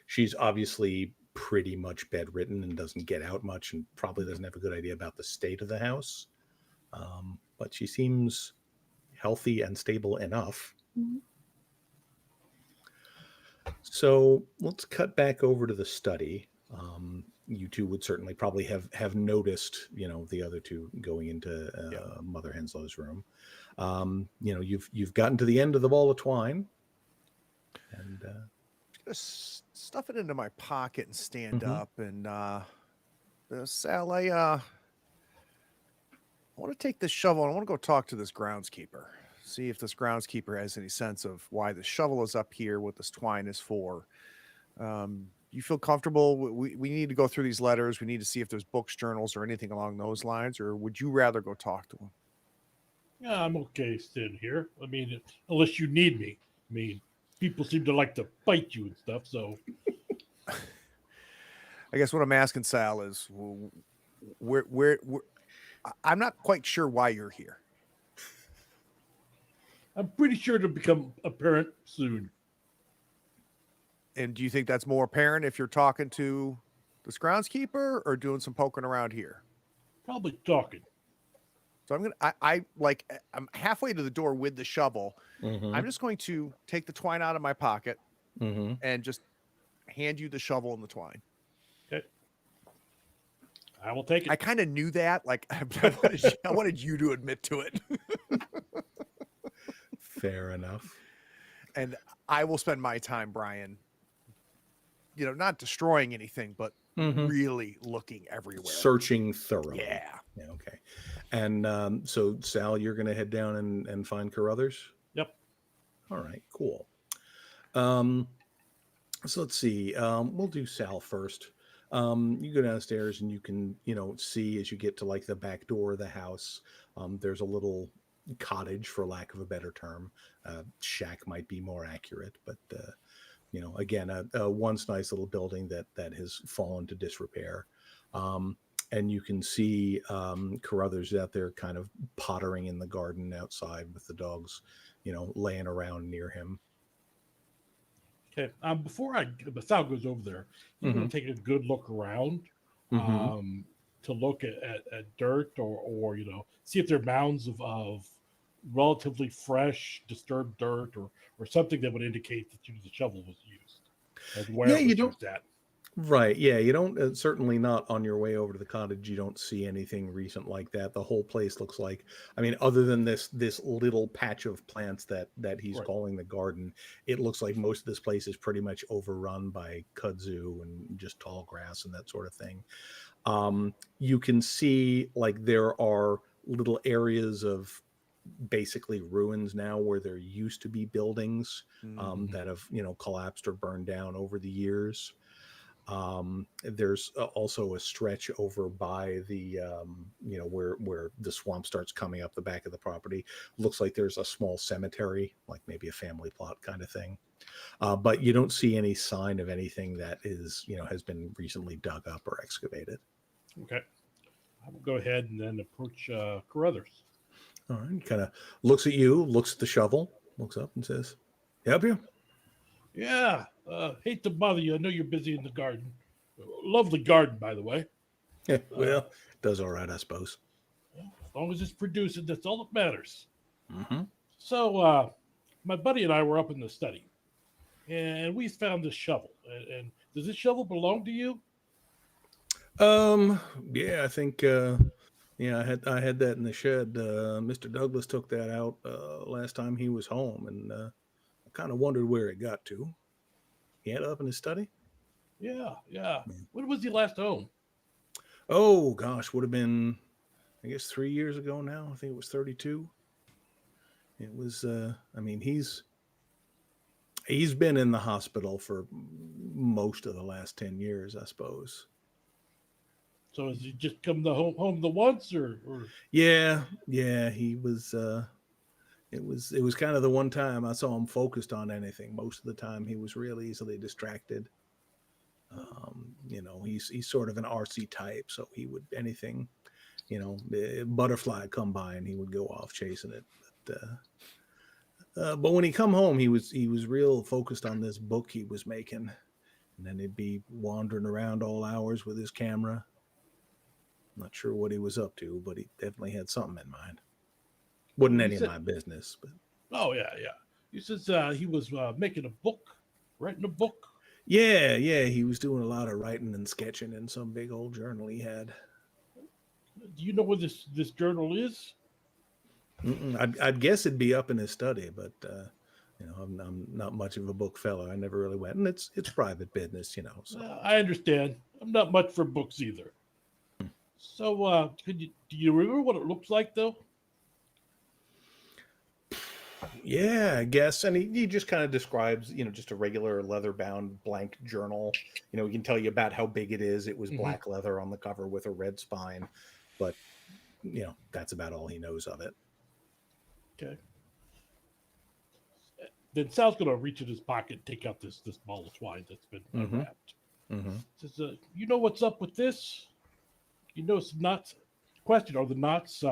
[SPEAKER 2] She's obviously pretty much bedridden and doesn't get out much, and probably doesn't have a good idea about the state of the house. But she seems healthy and stable enough. So let's cut back over to the study. You two would certainly probably have noticed, the other two going into Mother Henslow's room. You've gotten to the end of the ball of twine, and
[SPEAKER 3] Just stuff it into my pocket and stand up. And Sal, I want to take this shovel and I want to go talk to this groundskeeper. See if this groundskeeper has any sense of why the shovel is up here, what this twine is for. You feel comfortable? We need to go through these letters. We need to see if there's books, journals, or anything along those lines. Or would you rather go talk to him?
[SPEAKER 6] Yeah, I'm okay sitting here. I mean, unless you need me. I mean, people seem to like to fight you and stuff. So,
[SPEAKER 3] I guess what I'm asking, Sal, is where I'm not quite sure why you're here.
[SPEAKER 6] I'm pretty sure it'll become apparent soon.
[SPEAKER 3] And do you think that's more apparent if you're talking to this groundskeeper or doing some poking around here?
[SPEAKER 6] Probably talking.
[SPEAKER 3] So I'm halfway to the door with the shovel. I'm just going to take the twine out of my pocket and just hand you the shovel and the twine.
[SPEAKER 6] Okay. I will take it.
[SPEAKER 3] I kind of knew that. Like, I wanted you to admit to it.
[SPEAKER 2] fair enough.
[SPEAKER 3] And I will spend my time, Brian, not destroying anything, but really looking everywhere.
[SPEAKER 2] Searching thoroughly.
[SPEAKER 3] Yeah.
[SPEAKER 2] Okay. And so, Sal, you're going to head down and find Carruthers?
[SPEAKER 6] Yep.
[SPEAKER 2] All right, cool. So let's see. We'll do Sal first. You go downstairs and you can, see as you get to like the back door of the house, there's a little cottage, for lack of a better term. Shack might be more accurate, but again, a once nice little building that has fallen to disrepair. And you can see Carruthers out there kind of pottering in the garden outside with the dogs, laying around near him.
[SPEAKER 6] Okay. Before Sal goes over there, you're going to take a good look around to look at dirt or see if there are mounds of relatively fresh, disturbed dirt or something that would indicate that the shovel was used. And where it was used at.
[SPEAKER 2] Right. Yeah. You don't, certainly not on your way over to the cottage. You don't see anything recent like that. The whole place looks like, other than this little patch of plants that he's calling the garden, it looks like most of this place is pretty much overrun by kudzu and just tall grass and that sort of thing. You can see like there are little areas of basically ruins now where there used to be buildings that have, collapsed or burned down over the years. There's also a stretch over by the, where the swamp starts coming up the back of the property. Looks like there's a small cemetery, like maybe a family plot kind of thing. But you don't see any sign of anything that is, has been recently dug up or excavated.
[SPEAKER 6] Okay. I will go ahead and then approach Carruthers.
[SPEAKER 2] All right. He kind of looks at you, looks at the shovel, looks up and says, "Help you?"
[SPEAKER 6] Yeah. Hate to bother you. I know you're busy in the garden. Lovely garden, by the way.
[SPEAKER 2] Yeah, well, it does all right, I suppose.
[SPEAKER 6] As long as it's producing, that's all that matters. So, my buddy and I were up in the study, and we found this shovel. And does this shovel belong to you?
[SPEAKER 2] Yeah, I think, I had that in the shed. Mr. Douglas took that out last time he was home, and I kind of wondered where it got to. He had it up in his study?
[SPEAKER 6] Yeah. When was he last home?
[SPEAKER 2] Oh, gosh, would have been I guess 3 years ago now. I think it was 32. It was. I mean, he's been in the hospital for most of the last 10 years, I suppose.
[SPEAKER 6] So has he just come the home the once or?
[SPEAKER 2] Yeah, he was. It was kind of the one time I saw him focused on anything. Most of the time, he was real easily distracted. You know, he's sort of an RC type, so he would anything, you know, the butterfly come by and he would go off chasing it. But when he come home, he was real focused on this book he was making, and then he'd be wandering around all hours with his camera. Not sure what he was up to, but he definitely had something in mind. Wasn't any of my business, but
[SPEAKER 6] oh yeah. He says he was making a book, writing a book.
[SPEAKER 2] Yeah, he was doing a lot of writing and sketching in some big old journal he had.
[SPEAKER 6] Do you know where this journal is?
[SPEAKER 2] I'd guess it'd be up in his study, but you know, I'm not much of a book fellow. I never really went, and it's private business, you know. So
[SPEAKER 6] I understand. I'm not much for books either. So, do you remember what it looks like though?
[SPEAKER 2] yeah, I guess. And he just kind of describes, you know, just a regular leather-bound blank journal. You know, he can tell you about how big it is. It was black leather on the cover with a red spine, but you know, that's about all he knows of it.
[SPEAKER 6] Okay. Then Sal's gonna reach in his pocket and take out this ball of twine that's been unwrapped. Says, you know what's up with this? You know, it's knots. Question: are the knots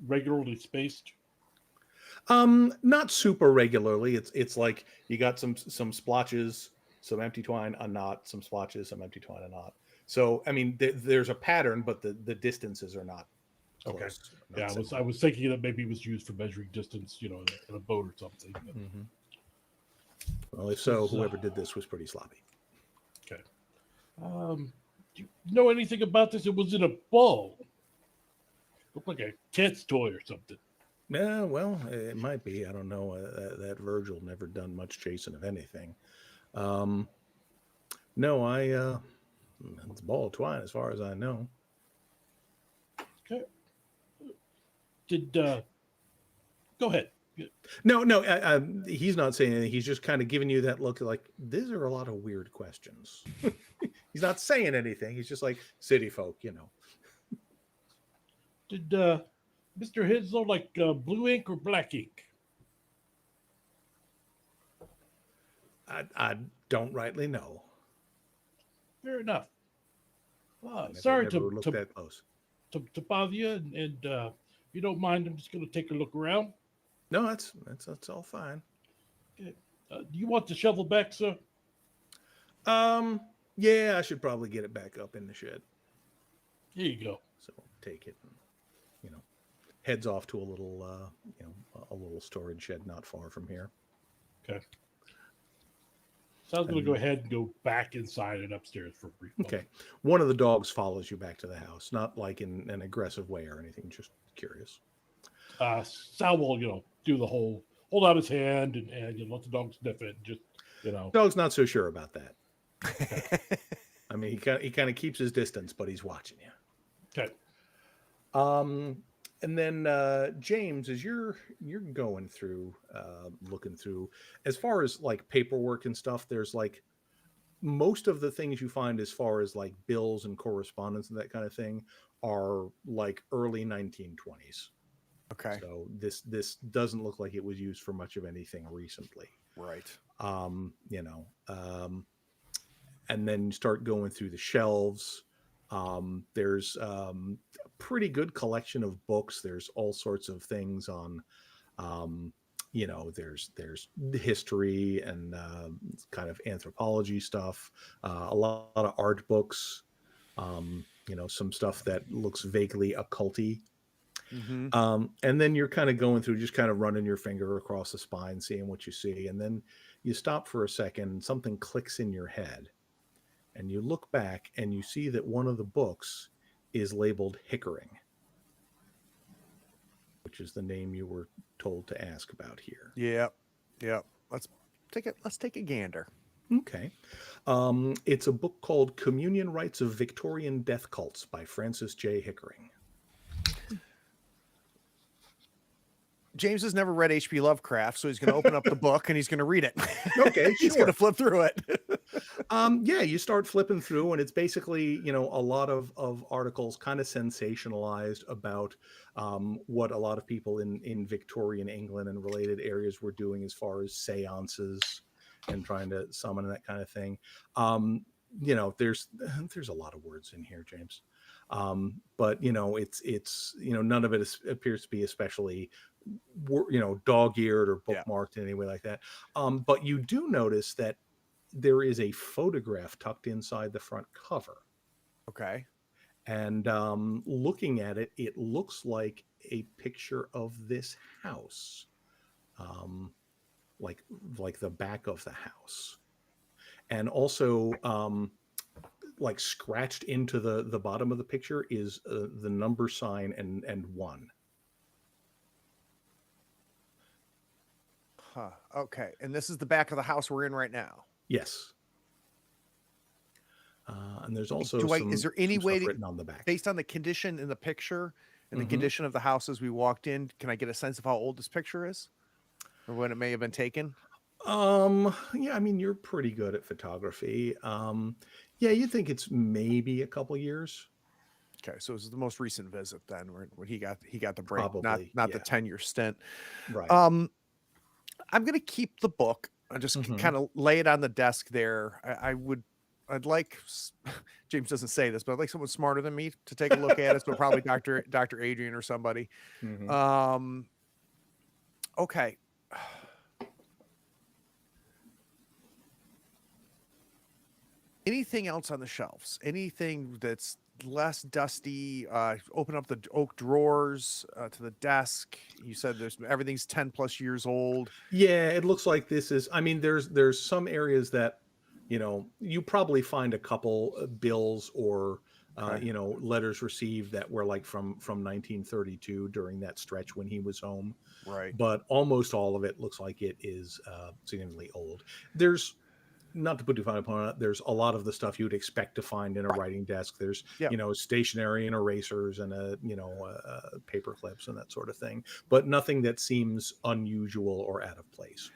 [SPEAKER 6] regularly spaced?
[SPEAKER 2] Not super regularly. It's like you got some splotches, some empty twine, a knot, some splotches, some empty twine, a knot. So I mean, there's a pattern, but the distances are not close.
[SPEAKER 6] Okay.
[SPEAKER 2] Not
[SPEAKER 6] Yeah,
[SPEAKER 2] similar.
[SPEAKER 6] I was thinking that maybe it was used for measuring distance, you know, in a boat or something.
[SPEAKER 2] Well, if so, whoever did this was pretty sloppy.
[SPEAKER 6] Okay. Do you know anything about this? It was in a bowl. Looked like a cat's toy or something.
[SPEAKER 2] Yeah, well, it might be. I don't know. That Virgil never done much chasing of anything. No, it's a ball of twine as far as I know.
[SPEAKER 6] Okay. Did go ahead.
[SPEAKER 2] No, he's not saying anything. He's just kind of giving you that look like, these are a lot of weird questions. He's not saying anything. He's just like, city folk, you know.
[SPEAKER 6] Did Mr. Hinslow like blue ink or black ink?
[SPEAKER 2] I don't rightly know.
[SPEAKER 6] Fair enough.
[SPEAKER 2] Never
[SPEAKER 6] Sorry
[SPEAKER 2] looked that close.
[SPEAKER 6] to bother you, and if you don't mind, I'm just going to take a look around.
[SPEAKER 2] No, that's all fine.
[SPEAKER 6] Okay. Do you want the shovel back, sir?
[SPEAKER 2] Yeah, I should probably get it back up in the shed.
[SPEAKER 6] Here you go.
[SPEAKER 2] So take it, and, you know, heads off to a little, you know, a little storage shed not far from here.
[SPEAKER 6] Okay. So I was going to go ahead and go back inside and upstairs for a brief moment.
[SPEAKER 2] Okay. One of the dogs follows you back to the house, not like in an aggressive way or anything, just curious.
[SPEAKER 6] Sal will, you know, do the whole hold out his hand and you know, let the dog sniff it. And just, you know,
[SPEAKER 2] Dog's not so sure about that. I mean, he kind of keeps his distance, but he's watching you.
[SPEAKER 6] Okay.
[SPEAKER 2] And then James, as you're going through, looking through, as far as like paperwork and stuff, there's like most of the things you find as far as like bills and correspondence and that kind of thing are like early 1920s.
[SPEAKER 3] Okay.
[SPEAKER 2] So this doesn't look like it was used for much of anything recently.
[SPEAKER 3] Right.
[SPEAKER 2] You know, and then you start going through the shelves. There's a pretty good collection of books. There's all sorts of things on, you know, there's history and kind of anthropology stuff, a lot of art books, you know, some stuff that looks vaguely occulty. And then you're kind of going through, just kind of running your finger across the spine, seeing what you see. And then you stop for a second, something clicks in your head. And you look back and you see that one of the books is labeled Hickering, which is the name you were told to ask about here.
[SPEAKER 3] Yep. Let's take a gander.
[SPEAKER 2] Okay. It's a book called Communion Rites of Victorian Death Cults by Francis J. Hickering.
[SPEAKER 3] James has never read H.P. Lovecraft, so he's going to open up the book and he's going to read it.
[SPEAKER 2] Okay,
[SPEAKER 3] He's going to flip through it.
[SPEAKER 2] Yeah, you start flipping through, and it's basically, a lot of articles kind of sensationalized about what a lot of people in Victorian England and related areas were doing as far as seances and trying to summon that kind of thing. There's a lot of words in here, James. But it's none of it appears to be especially dog-eared or bookmarked in any way like that. But you do notice that there is a photograph tucked inside the front cover.
[SPEAKER 3] Okay.
[SPEAKER 2] And looking at it, it looks like a picture of this house, like the back of the house, and also like scratched into the bottom of the picture is the number sign and 1.
[SPEAKER 3] Huh. Okay. And this is the back of the house we're in right now.
[SPEAKER 2] Yes. And there's also
[SPEAKER 3] is there any way to,
[SPEAKER 2] written on the back,
[SPEAKER 3] based on the condition in the picture and the condition of the house as we walked in, can I get a sense of how old this picture is or when it may have been taken?
[SPEAKER 2] Yeah, I mean, you're pretty good at photography. Yeah, you think it's maybe a couple years.
[SPEAKER 3] Okay, so this is the most recent visit then, when he got the break,
[SPEAKER 2] Probably,
[SPEAKER 3] not the 10-year stint.
[SPEAKER 2] Right.
[SPEAKER 3] I'm gonna keep the book. I just kind of lay it on the desk there. I'd like, James doesn't say this, but I'd like someone smarter than me to take a look at it. So probably Dr. Adrian or somebody. Okay. Anything else on the shelves? Anything that's less dusty? Open up the oak drawers to the desk. You said everything's 10 plus years old.
[SPEAKER 2] Yeah, it looks like this is, I mean, there's some areas that, you probably find a couple bills or, letters received that were like from 1932 during that stretch when he was home.
[SPEAKER 3] Right.
[SPEAKER 2] But almost all of it looks like it is significantly old. There's, not to put too fine a point on it, there's a lot of the stuff you would expect to find in a writing desk. There's, stationery and erasers and paper clips and that sort of thing, but nothing that seems unusual or out of place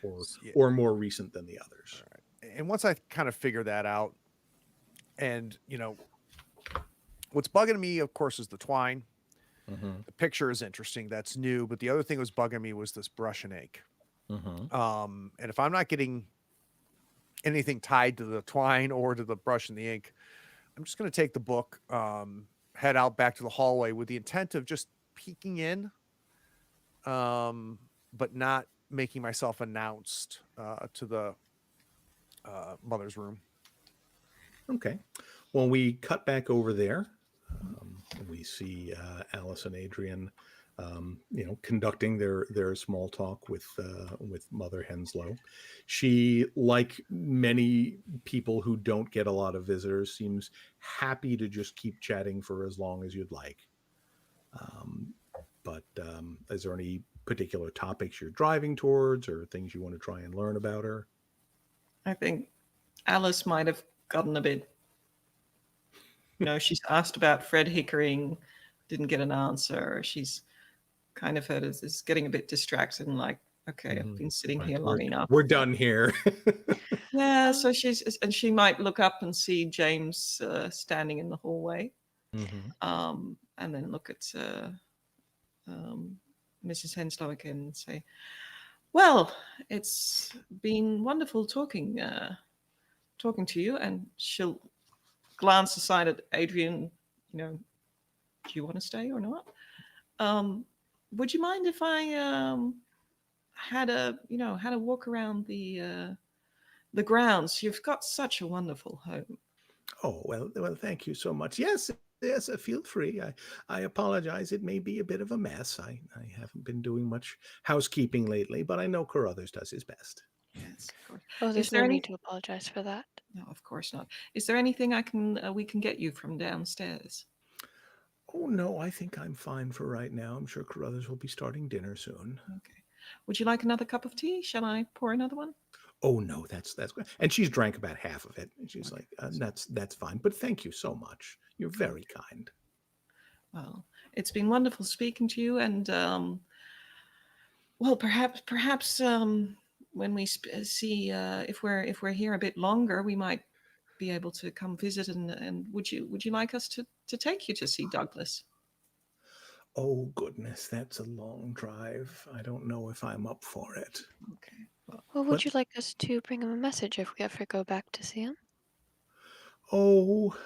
[SPEAKER 2] or more recent than the others.
[SPEAKER 3] Right. And once I kind of figure that out, and what's bugging me, of course, is the twine. The picture is interesting. That's new. But the other thing that was bugging me was this brush and ink. And if I'm not getting anything tied to the twine or to the brush and the ink, I'm just going to take the book, head out back to the hallway with the intent of just peeking in, but not making myself announced to the mother's room.
[SPEAKER 2] Okay. Well, we cut back over there. We see Alice and Adrian, conducting their small talk with Mother Henslow. She, like many people who don't get a lot of visitors, seems happy to just keep chatting for as long as you'd like. But is there any particular topics you're driving towards or things you want to try and learn about her?
[SPEAKER 5] I think Alice might have gotten a bit, she's asked about Fred Hickering, didn't get an answer. She's kind of heard is getting a bit distracted and like, okay, I've been sitting here long enough.
[SPEAKER 2] We're done here.
[SPEAKER 5] Yeah, so she might look up and see James standing in the hallway, and then look at Mrs. Henslow again and say, well, it's been wonderful talking to you. And she'll glance aside at Adrian, do you want to stay or not? Would you mind if I had a walk around the grounds? You've got such a wonderful home.
[SPEAKER 2] Oh, well, thank you so much. Yes, feel free. I apologize. It may be a bit of a mess. I haven't been doing much housekeeping lately, but I know Carruthers does his best.
[SPEAKER 5] Yes, of course.
[SPEAKER 4] Oh, there's no need to apologize for that.
[SPEAKER 5] No, of course not. Is there anything we can get you from downstairs?
[SPEAKER 2] Oh, no, I think I'm fine for right now. I'm sure Carruthers will be starting dinner soon.
[SPEAKER 5] Okay. Would you like another cup of tea? Shall I pour another one?
[SPEAKER 2] Oh, no, that's good. And she's drank about half of it. And she's like, that's fine. But thank you so much. You're very kind.
[SPEAKER 5] Well, it's been wonderful speaking to you. And Well, perhaps when we see if we're here a bit longer, we might be able to come visit. And would you like us to take you to see Douglas?
[SPEAKER 2] Oh, goodness, that's a long drive. I don't know if I'm up for it.
[SPEAKER 5] Okay. Well,
[SPEAKER 4] Well, would
[SPEAKER 2] But,
[SPEAKER 4] you like us to bring him a message if we ever go back to see him?
[SPEAKER 2] oh,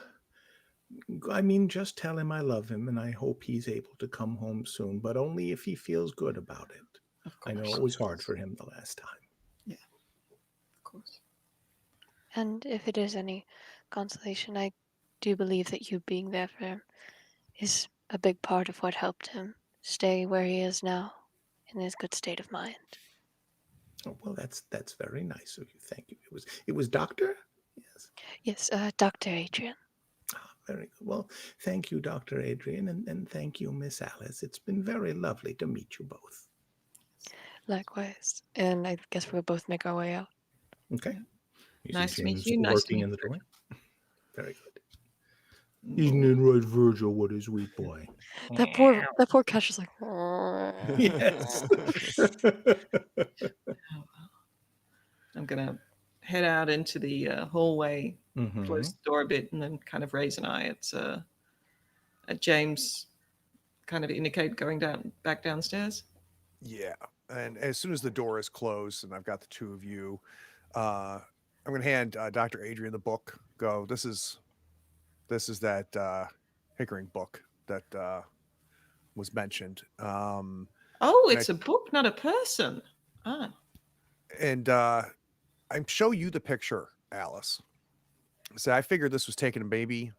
[SPEAKER 2] I mean, just tell him I love him and I hope he's able to come home soon, but only if he feels good about it.
[SPEAKER 5] of
[SPEAKER 2] I know
[SPEAKER 5] course.
[SPEAKER 2] it was hard for him the last time.
[SPEAKER 5] Yeah, of course.
[SPEAKER 4] And if it is any consolation, I do believe that you being there for him is a big part of what helped him stay where he is now in his good state of mind.
[SPEAKER 2] Oh, well, that's very nice of you. Thank you. It was Doctor? Yes.
[SPEAKER 4] Yes, Dr. Adrian.
[SPEAKER 2] Ah, very good. Well, thank you, Dr. Adrian, and thank you, Miss Alice. It's been very lovely to meet you both.
[SPEAKER 4] Likewise. And I guess we'll both make our way out.
[SPEAKER 2] Okay. You
[SPEAKER 5] Nice
[SPEAKER 2] see
[SPEAKER 5] to meet
[SPEAKER 2] James
[SPEAKER 5] you. Nice to
[SPEAKER 2] lurking
[SPEAKER 5] meet
[SPEAKER 2] in the
[SPEAKER 5] you.
[SPEAKER 2] doorway. Very good. Isn't it right, Virgil? What a sweet boy.
[SPEAKER 4] That poor catch is like.
[SPEAKER 2] Yes.
[SPEAKER 5] I'm gonna head out into the hallway, close the door a bit, and then kind of raise an eye at James, kind of indicate going back downstairs.
[SPEAKER 3] Yeah. And as soon as the door is closed and I've got the two of you, I'm going to hand Dr. Adrian the book. Go. This is that Hickering book that was mentioned.
[SPEAKER 5] Oh, it's a book, not a person. Ah.
[SPEAKER 3] And I'm show you the picture, Alice. So I figured this was taken maybe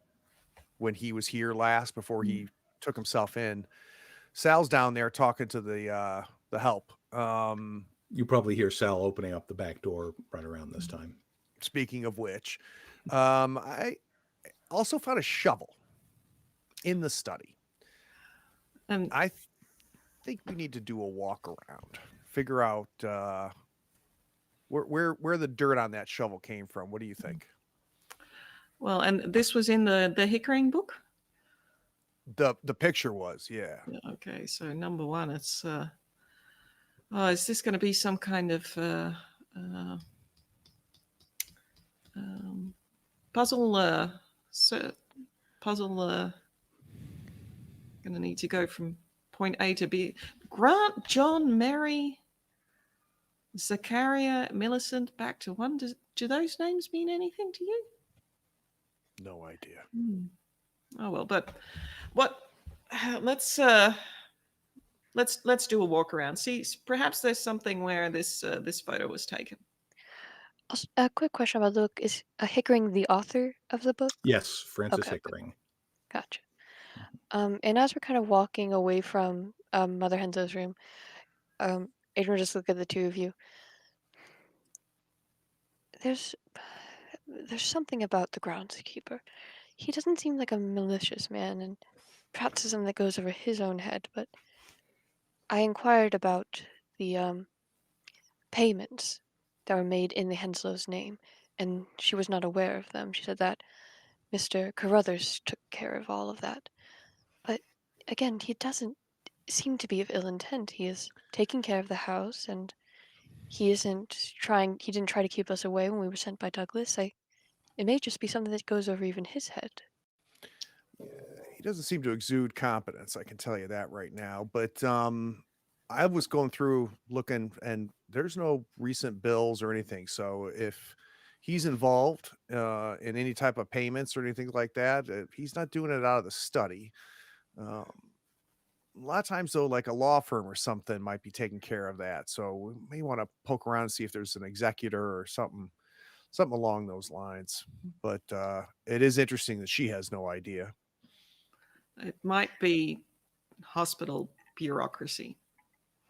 [SPEAKER 3] when he was here last before he took himself in. Sal's down there talking to the help.
[SPEAKER 2] You probably hear Sal opening up the back door right around this time.
[SPEAKER 3] Speaking of which, I also found a shovel in the study. I think we need to do a walk around, figure out where the dirt on that shovel came from. What do you think?
[SPEAKER 5] Well, and this was in the Hickering book?
[SPEAKER 3] The picture was, yeah.
[SPEAKER 5] Okay, so number one, it's is this going to be some kind of puzzle? Puzzle. Going to need to go from point A to B. Grant, John, Mary, Zachariah, Millicent, back to one. Do those names mean anything to you?
[SPEAKER 3] No idea.
[SPEAKER 5] Oh well, but what? Let's do a walk around. See, perhaps there's something where this photo was taken.
[SPEAKER 4] Also, a quick question about the book. Is Hickering the author of the book?
[SPEAKER 2] Yes, Francis
[SPEAKER 4] Okay.
[SPEAKER 2] Hickering.
[SPEAKER 4] Gotcha. And as we're kind of walking away from Mother Henzo's room, Adrian just look at the two of you. There's something about the groundskeeper. He doesn't seem like a malicious man, and perhaps it's something that goes over his own head, but I inquired about the payments that were made in the Henslow's name, and she was not aware of them. She said that Mr. Carruthers took care of all of that. But again, he doesn't seem to be of ill intent. He is taking care of the house, and he didn't try to keep us away when we were sent by Douglas. It may just be something that goes over even his head.
[SPEAKER 3] He doesn't seem to exude competence, I can tell you that right now. But I was going through looking, and there's no recent bills or anything. So if he's involved in any type of payments or anything like that, he's not doing it out of the study. A lot of times, though, like a law firm or something might be taking care of that. So we may want to poke around and see if there's an executor or something along those lines. But it is interesting that she has no idea.
[SPEAKER 5] It might be hospital bureaucracy.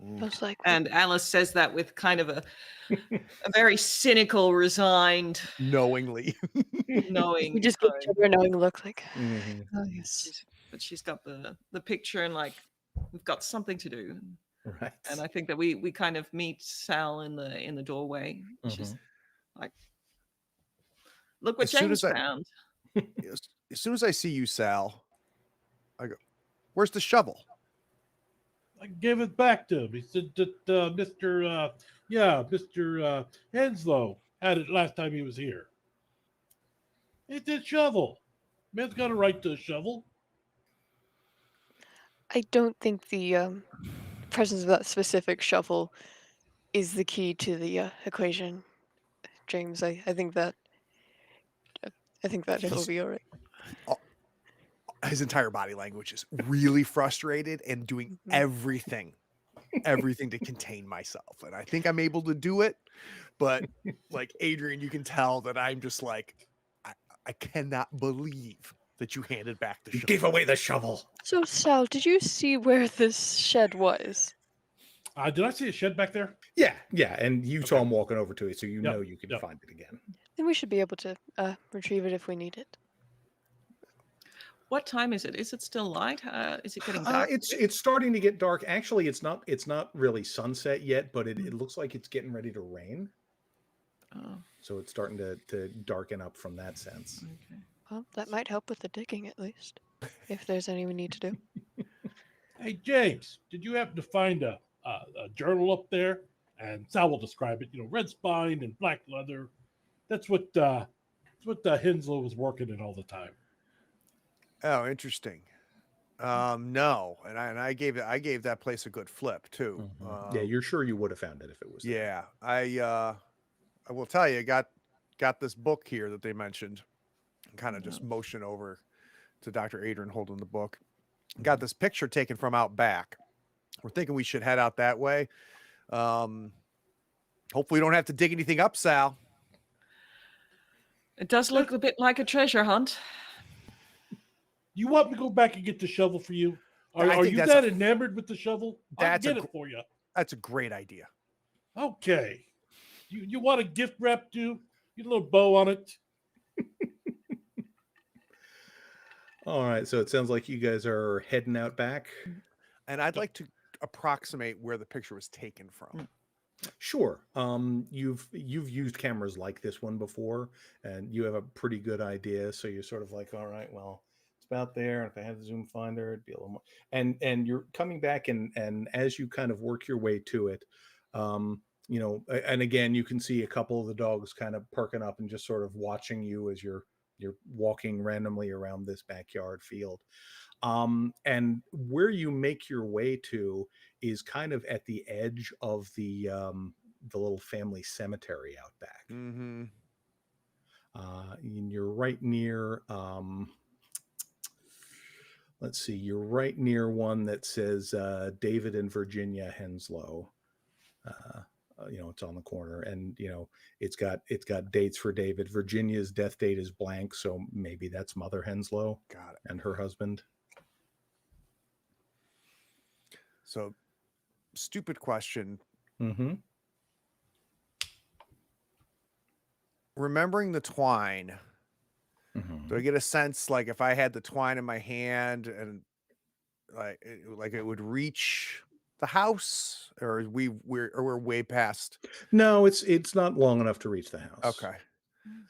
[SPEAKER 4] Most likely.
[SPEAKER 5] And Alice says that with kind of a very cynical, resigned,
[SPEAKER 3] knowingly.
[SPEAKER 5] knowing.
[SPEAKER 4] We just give each other a knowing look, like,
[SPEAKER 2] Oh,
[SPEAKER 4] yes.
[SPEAKER 5] But she's got the picture, and like, we've got something to do.
[SPEAKER 2] Right.
[SPEAKER 5] And I think that we kind of meet Sal in the doorway. She's like, look what James found.
[SPEAKER 3] As soon as I see you, Sal, I go, where's the shovel?
[SPEAKER 6] I gave it back to him. He said that Mr. Henslow had it last time he was here. It's a shovel. Man's got a right to a shovel.
[SPEAKER 4] I don't think the presence of that specific shovel is the key to the equation, James. I think that it'll be all right.
[SPEAKER 3] His entire body language is really frustrated and doing everything to contain myself. And I think I'm able to do it. But like Adrian, you can tell that I'm just like, I cannot believe that you handed back the shovel.
[SPEAKER 2] Give away the shovel.
[SPEAKER 4] So, Sal, did you see where this shed was?
[SPEAKER 6] Did I see a shed back there?
[SPEAKER 2] Yeah, and you saw him walking over to it, so you know you can
[SPEAKER 6] Yep.
[SPEAKER 2] find it again.
[SPEAKER 4] Then we should be able to retrieve it if we need it.
[SPEAKER 5] What time is it? Is it still light? Is it getting dark?
[SPEAKER 2] It's starting to get dark. Actually, it's not really sunset yet, but it looks like it's getting ready to rain.
[SPEAKER 5] Oh,
[SPEAKER 2] So it's starting to darken up from that sense.
[SPEAKER 5] okay.
[SPEAKER 4] Well, that might help with the digging at least, if there's any we need to do.
[SPEAKER 6] Hey, James, did you happen to find a journal up there? And Sal will describe it. Red spine and black leather. That's what Henslow was working in all the time.
[SPEAKER 3] Oh, interesting. No, and I gave that place a good flip too.
[SPEAKER 2] Yeah, you're sure you would have found it if it was there.
[SPEAKER 3] Yeah, I will tell you, got this book here that they mentioned. Kind of just motion over to Dr. Adrian holding the book. Got this picture taken from out back. We're thinking we should head out that way. Hopefully we don't have to dig anything up, Sal.
[SPEAKER 5] It does look a bit like a treasure hunt.
[SPEAKER 6] You want me to go back and get the shovel for you? Are you that enamored with the shovel? I'll get it for you.
[SPEAKER 3] That's a great idea.
[SPEAKER 6] Okay. You want a gift wrap too? Get a little bow on it.
[SPEAKER 2] All right, so it sounds like you guys are heading out back.
[SPEAKER 3] And I'd like to approximate where the picture was taken from.
[SPEAKER 2] Sure. You've used cameras like this one before, and you have a pretty good idea. So you're sort of like, all right, well, it's about there. If I had the zoom finder, it'd be a little more. And you're coming back, and as you kind of work your way to it, and again, you can see a couple of the dogs kind of perking up and just sort of watching you as you're walking randomly around this backyard field. And where you make your way to is kind of at the edge of the little family cemetery out back.
[SPEAKER 3] Mm-hmm.
[SPEAKER 2] And you're right near, let's see, you're right near one that says David and Virginia Henslow. It's on the corner, and it's got dates for David. Virginia's death date is blank, so maybe that's Mother Henslow.
[SPEAKER 3] Got it.
[SPEAKER 2] And her husband.
[SPEAKER 3] So, stupid question.
[SPEAKER 2] Mm-hmm.
[SPEAKER 3] Remembering the twine,
[SPEAKER 2] Mm-hmm.
[SPEAKER 3] do I get a sense like if I had the twine in my hand and like it would reach the house, or we're way past?
[SPEAKER 2] No, it's not long enough to reach the house.
[SPEAKER 3] Okay.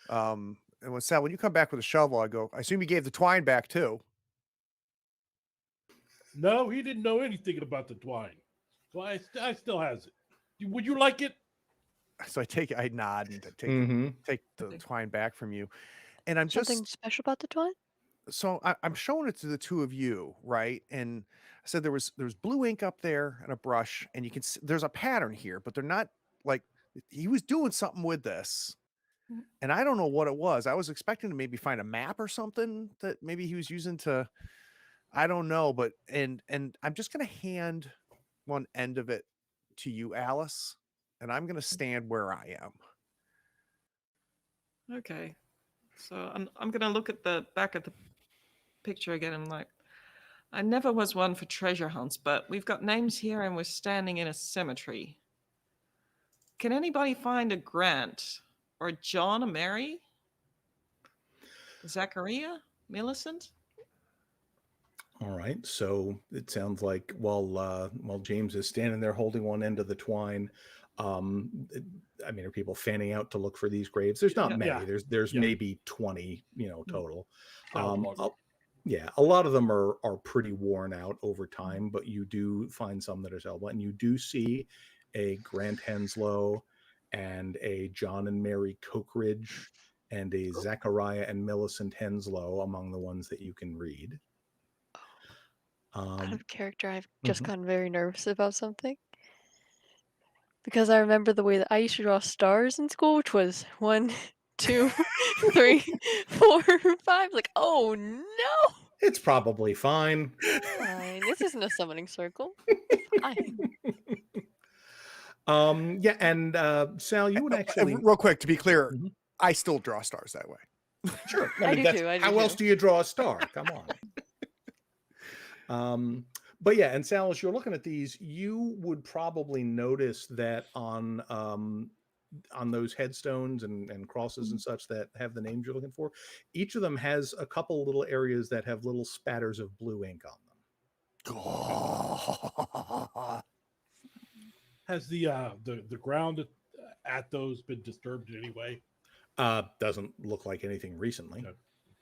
[SPEAKER 3] And when you come back with a shovel, I assume you gave the twine back too.
[SPEAKER 6] No, he didn't know anything about the twine. So I still has it. Would you like it?
[SPEAKER 3] So I nod and take the twine back from you. And I'm
[SPEAKER 4] Something special about the twine?
[SPEAKER 3] So I'm showing it to the two of you, right? And I said there was blue ink up there and a brush, and you can see there's a pattern here, but they're not like he was doing something with this. And I don't know what it was. I was expecting to maybe find a map or something that maybe he was using to, I don't know, but and I'm just gonna hand one end of it to you, Alice, and I'm gonna stand where I am.
[SPEAKER 5] Okay. So I'm gonna look at the back of the picture again. I'm like, I never was one for treasure hunts, but we've got names here and we're standing in a cemetery. Can anybody find a Grant or John or Mary? Zachariah? Millicent?
[SPEAKER 2] All right. So it sounds like while James is standing there holding one end of the twine, are people fanning out to look for these graves? There's not many.
[SPEAKER 6] Yeah.
[SPEAKER 2] There's maybe 20, total. Yeah, a lot of them are pretty worn out over time, but you do find some that are sellable, and you do see a Grant Henslow and a John and Mary Cokeridge and a Zachariah and Millicent Henslow among the ones that you can read.
[SPEAKER 4] Out of character, I've just
[SPEAKER 2] Mhm.
[SPEAKER 4] gotten very nervous about something. Because I remember the way that I used to draw stars in school, which was 1, 2, 3, 4, 5. Like, oh no!
[SPEAKER 2] It's probably fine.
[SPEAKER 4] Fine. This isn't a summoning circle. Fine.
[SPEAKER 2] Yeah, and Sal, you would actually
[SPEAKER 3] Real quick, to be clear,
[SPEAKER 2] Mhm.
[SPEAKER 3] I still draw stars that way.
[SPEAKER 2] Sure.
[SPEAKER 4] I do too, I do
[SPEAKER 2] how else
[SPEAKER 4] too.
[SPEAKER 2] do you draw a star? Come on. But yeah, and Sal, as you're looking at these, you would probably notice that on those headstones and crosses and such that have the names you're looking for, each of them has a couple little areas that have little spatters of blue ink on them.
[SPEAKER 6] Has the ground at those been disturbed in any way?
[SPEAKER 2] Doesn't look like anything recently.
[SPEAKER 6] No.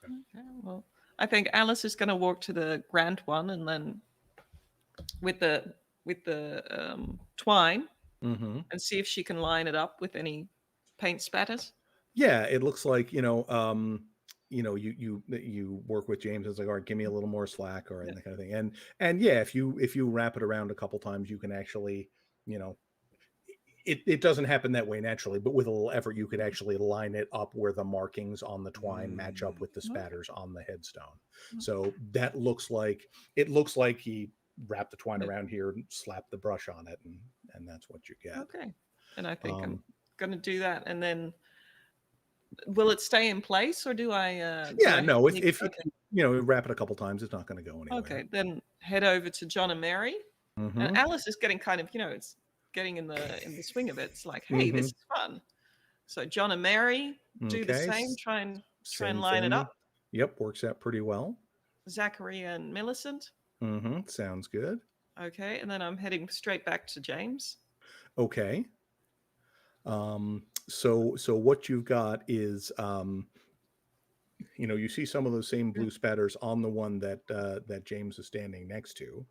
[SPEAKER 6] Okay.
[SPEAKER 5] Okay, well, I think Alice is going to walk to the Grant one, and then with the twine,
[SPEAKER 2] Mm-hmm.
[SPEAKER 5] and see if she can line it up with any paint spatters.
[SPEAKER 2] Yeah, it looks like you work with James. It's like, all right, give me a little more slack, or that kind of thing. And yeah, if you wrap it around a couple times, you can actually, it doesn't happen that way naturally, but with a little effort, you could actually line it up where the markings on the twine match up with the spatters on the headstone. So that looks like he wrapped the twine around here and slapped the brush on it, and that's what you get.
[SPEAKER 5] Okay, and I think I'm going to do that, and then will it stay in place, or do I?
[SPEAKER 2] If you wrap it a couple times, it's not going to go anywhere.
[SPEAKER 5] Okay, then head over to John and Mary, and Alice is getting kind of it's getting in the swing of it. It's like, hey, this is fun. So John and Mary do the same. Try and line it up.
[SPEAKER 2] Yep, works out pretty well.
[SPEAKER 5] Zachary and Millicent.
[SPEAKER 2] Sounds good.
[SPEAKER 5] Okay, and then I'm heading straight back to James.
[SPEAKER 2] Okay. So what you've got is you see some of those same blue spatters on the one that James is standing next to.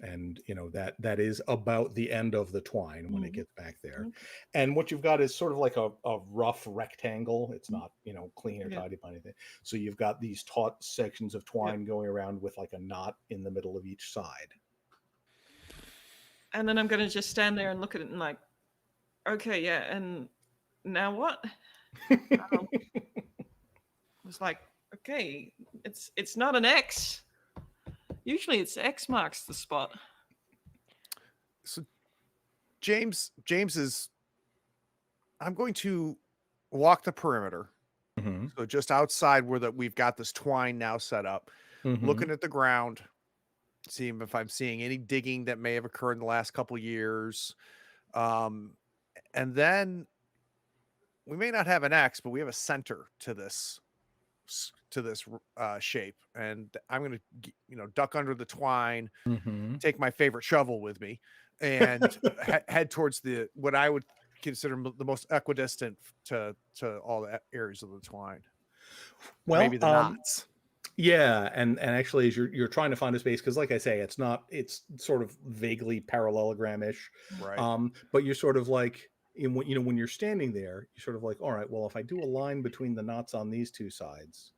[SPEAKER 2] And that is about the end of the twine when it gets back there. And what you've got is sort of like a rough rectangle. It's not clean or tidy by anything. So you've got these taut sections of twine going around with like a knot in the middle of each side.
[SPEAKER 5] And then I'm going to just stand there and look at it and like, okay, yeah, and now what? I was like, okay, it's not an X. Usually it's X marks the spot.
[SPEAKER 3] So James is, I'm going to walk the perimeter. So just outside where we've got this twine now set up, looking at the ground, seeing if I'm seeing any digging that may have occurred in the last couple of years. And then we may not have an X, but we have a center to this shape, and I'm going to duck under the twine, take my favorite shovel with me, and head towards what I would consider the most equidistant to all the areas of the twine. Well, maybe the knots.
[SPEAKER 2] Yeah, and actually, as you're trying to find a space, because like I say, it's sort of vaguely parallelogram-ish,
[SPEAKER 3] right?
[SPEAKER 2] But you're sort of like, when you're standing there, you're sort of like, all right, well, if I do a line between the knots on these two sides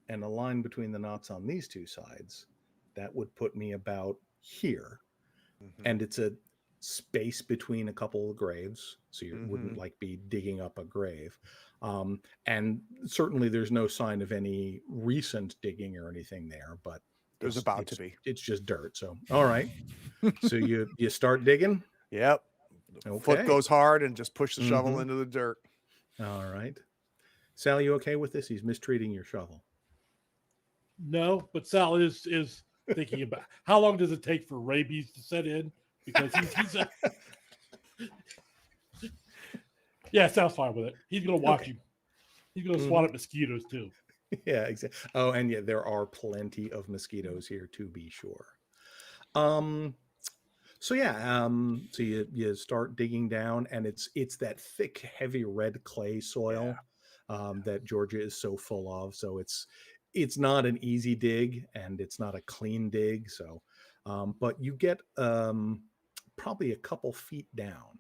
[SPEAKER 2] and a line between the knots on these two sides, that would put me about here. And it's a space between a couple of graves, so you wouldn't like be digging up a grave. And certainly there's no sign of any recent digging or anything there, but
[SPEAKER 3] there's about to be.
[SPEAKER 2] It's just dirt. So all right. So you start digging?
[SPEAKER 3] Yep.
[SPEAKER 2] Okay.
[SPEAKER 3] Foot goes hard and just push the shovel into the dirt.
[SPEAKER 2] All right. Sal, you okay with this? He's mistreating your shovel.
[SPEAKER 6] No, but Sal is thinking about how long does it take for rabies to set in, because he's yeah, Sal's fine with it. He's gonna watch you. He's gonna swat at mosquitoes too.
[SPEAKER 2] Yeah, exactly. Oh, and yeah, there are plenty of mosquitoes here, to be sure. So yeah, so you start digging down, and it's that thick, heavy red clay soil that Georgia is so full of. So It's not an easy dig, and it's not a clean dig. So, but you get probably a couple feet down,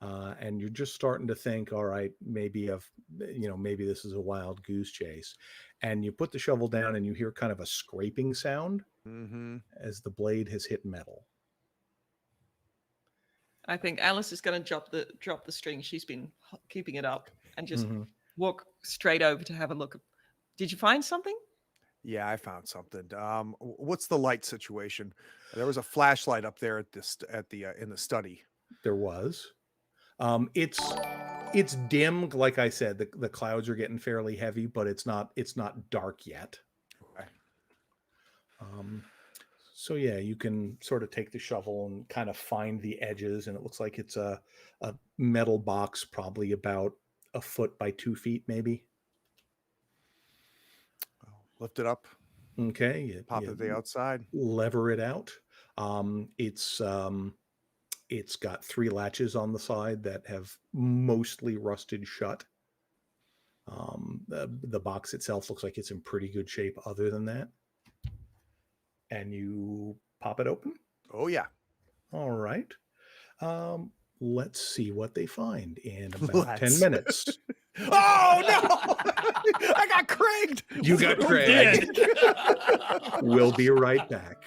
[SPEAKER 2] and you're just starting to think, all right, maybe maybe this is a wild goose chase. And you put the shovel down, and you hear kind of a scraping sound as the blade has hit metal.
[SPEAKER 5] I think Alice is going to drop the string. She's been keeping it up and just walk straight over to have a look. Did you find something?
[SPEAKER 3] Yeah, I found something. What's the light situation? There was a flashlight up there in the study.
[SPEAKER 2] There was. It's dim, like I said. The clouds are getting fairly heavy, but it's not dark yet.
[SPEAKER 3] Okay.
[SPEAKER 2] So yeah, you can sort of take the shovel and kind of find the edges, and it looks like it's a metal box, probably about 1 foot by 2 feet, maybe.
[SPEAKER 3] Lift it up.
[SPEAKER 2] Okay.
[SPEAKER 3] Pop it to the outside.
[SPEAKER 2] Lever it out. It's got 3 latches on the side that have mostly rusted shut. The box itself looks like it's in pretty good shape other than that. And you pop it open?
[SPEAKER 3] Oh, yeah.
[SPEAKER 2] All right. Let's see what they find in about 10 minutes.
[SPEAKER 3] Oh, no! I got cragged!
[SPEAKER 2] You got cragged. We'll be right back.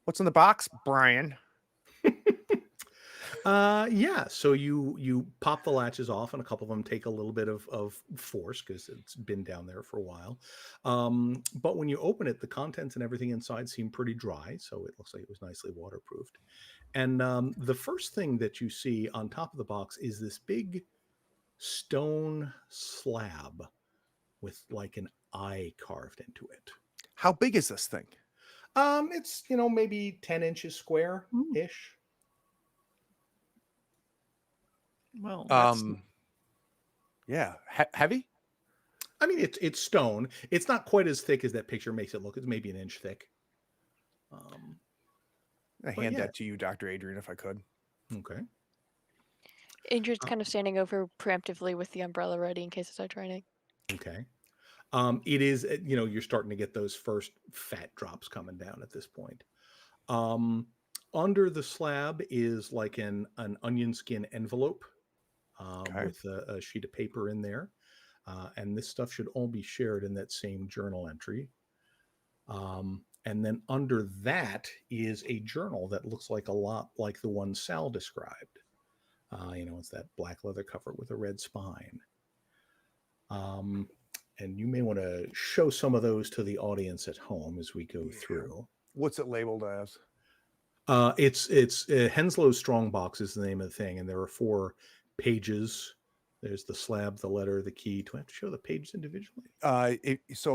[SPEAKER 3] What's in the box, Brian?
[SPEAKER 2] Yeah, so you pop the latches off, and a couple of them take a little bit of force because it's been down there for a while. But when you open it, the contents and everything inside seem pretty dry, so it looks like it was nicely waterproofed. And the first thing that you see on top of the box is this big stone slab with like an eye carved into it.
[SPEAKER 3] How big is this thing?
[SPEAKER 2] It's maybe 10 inches square ish.
[SPEAKER 5] Well, that's
[SPEAKER 3] Yeah, heavy.
[SPEAKER 2] I mean, it's stone. It's not quite as thick as that picture makes it look. It's maybe an inch thick.
[SPEAKER 3] I hand that to you, Dr. Adrian, if I could.
[SPEAKER 2] Okay.
[SPEAKER 4] Adrian's kind of standing over preemptively with the umbrella ready in case it starts raining.
[SPEAKER 2] Okay. It is, you're starting to get those first fat drops coming down at this point. Under the slab is like an onion skin envelope with a sheet of paper in there. And this stuff should all be shared in that same journal entry. And then under that is a journal that looks like a lot like the one Sal described. It's that black leather cover with a red spine. And you may want to show some of those to the audience at home as we go through.
[SPEAKER 3] What's it labeled as?
[SPEAKER 2] It's Henslow's Strongbox is the name of the thing, and there are 4 pages. There's the slab, the letter, the key. Do I have to show the pages individually?
[SPEAKER 3] It's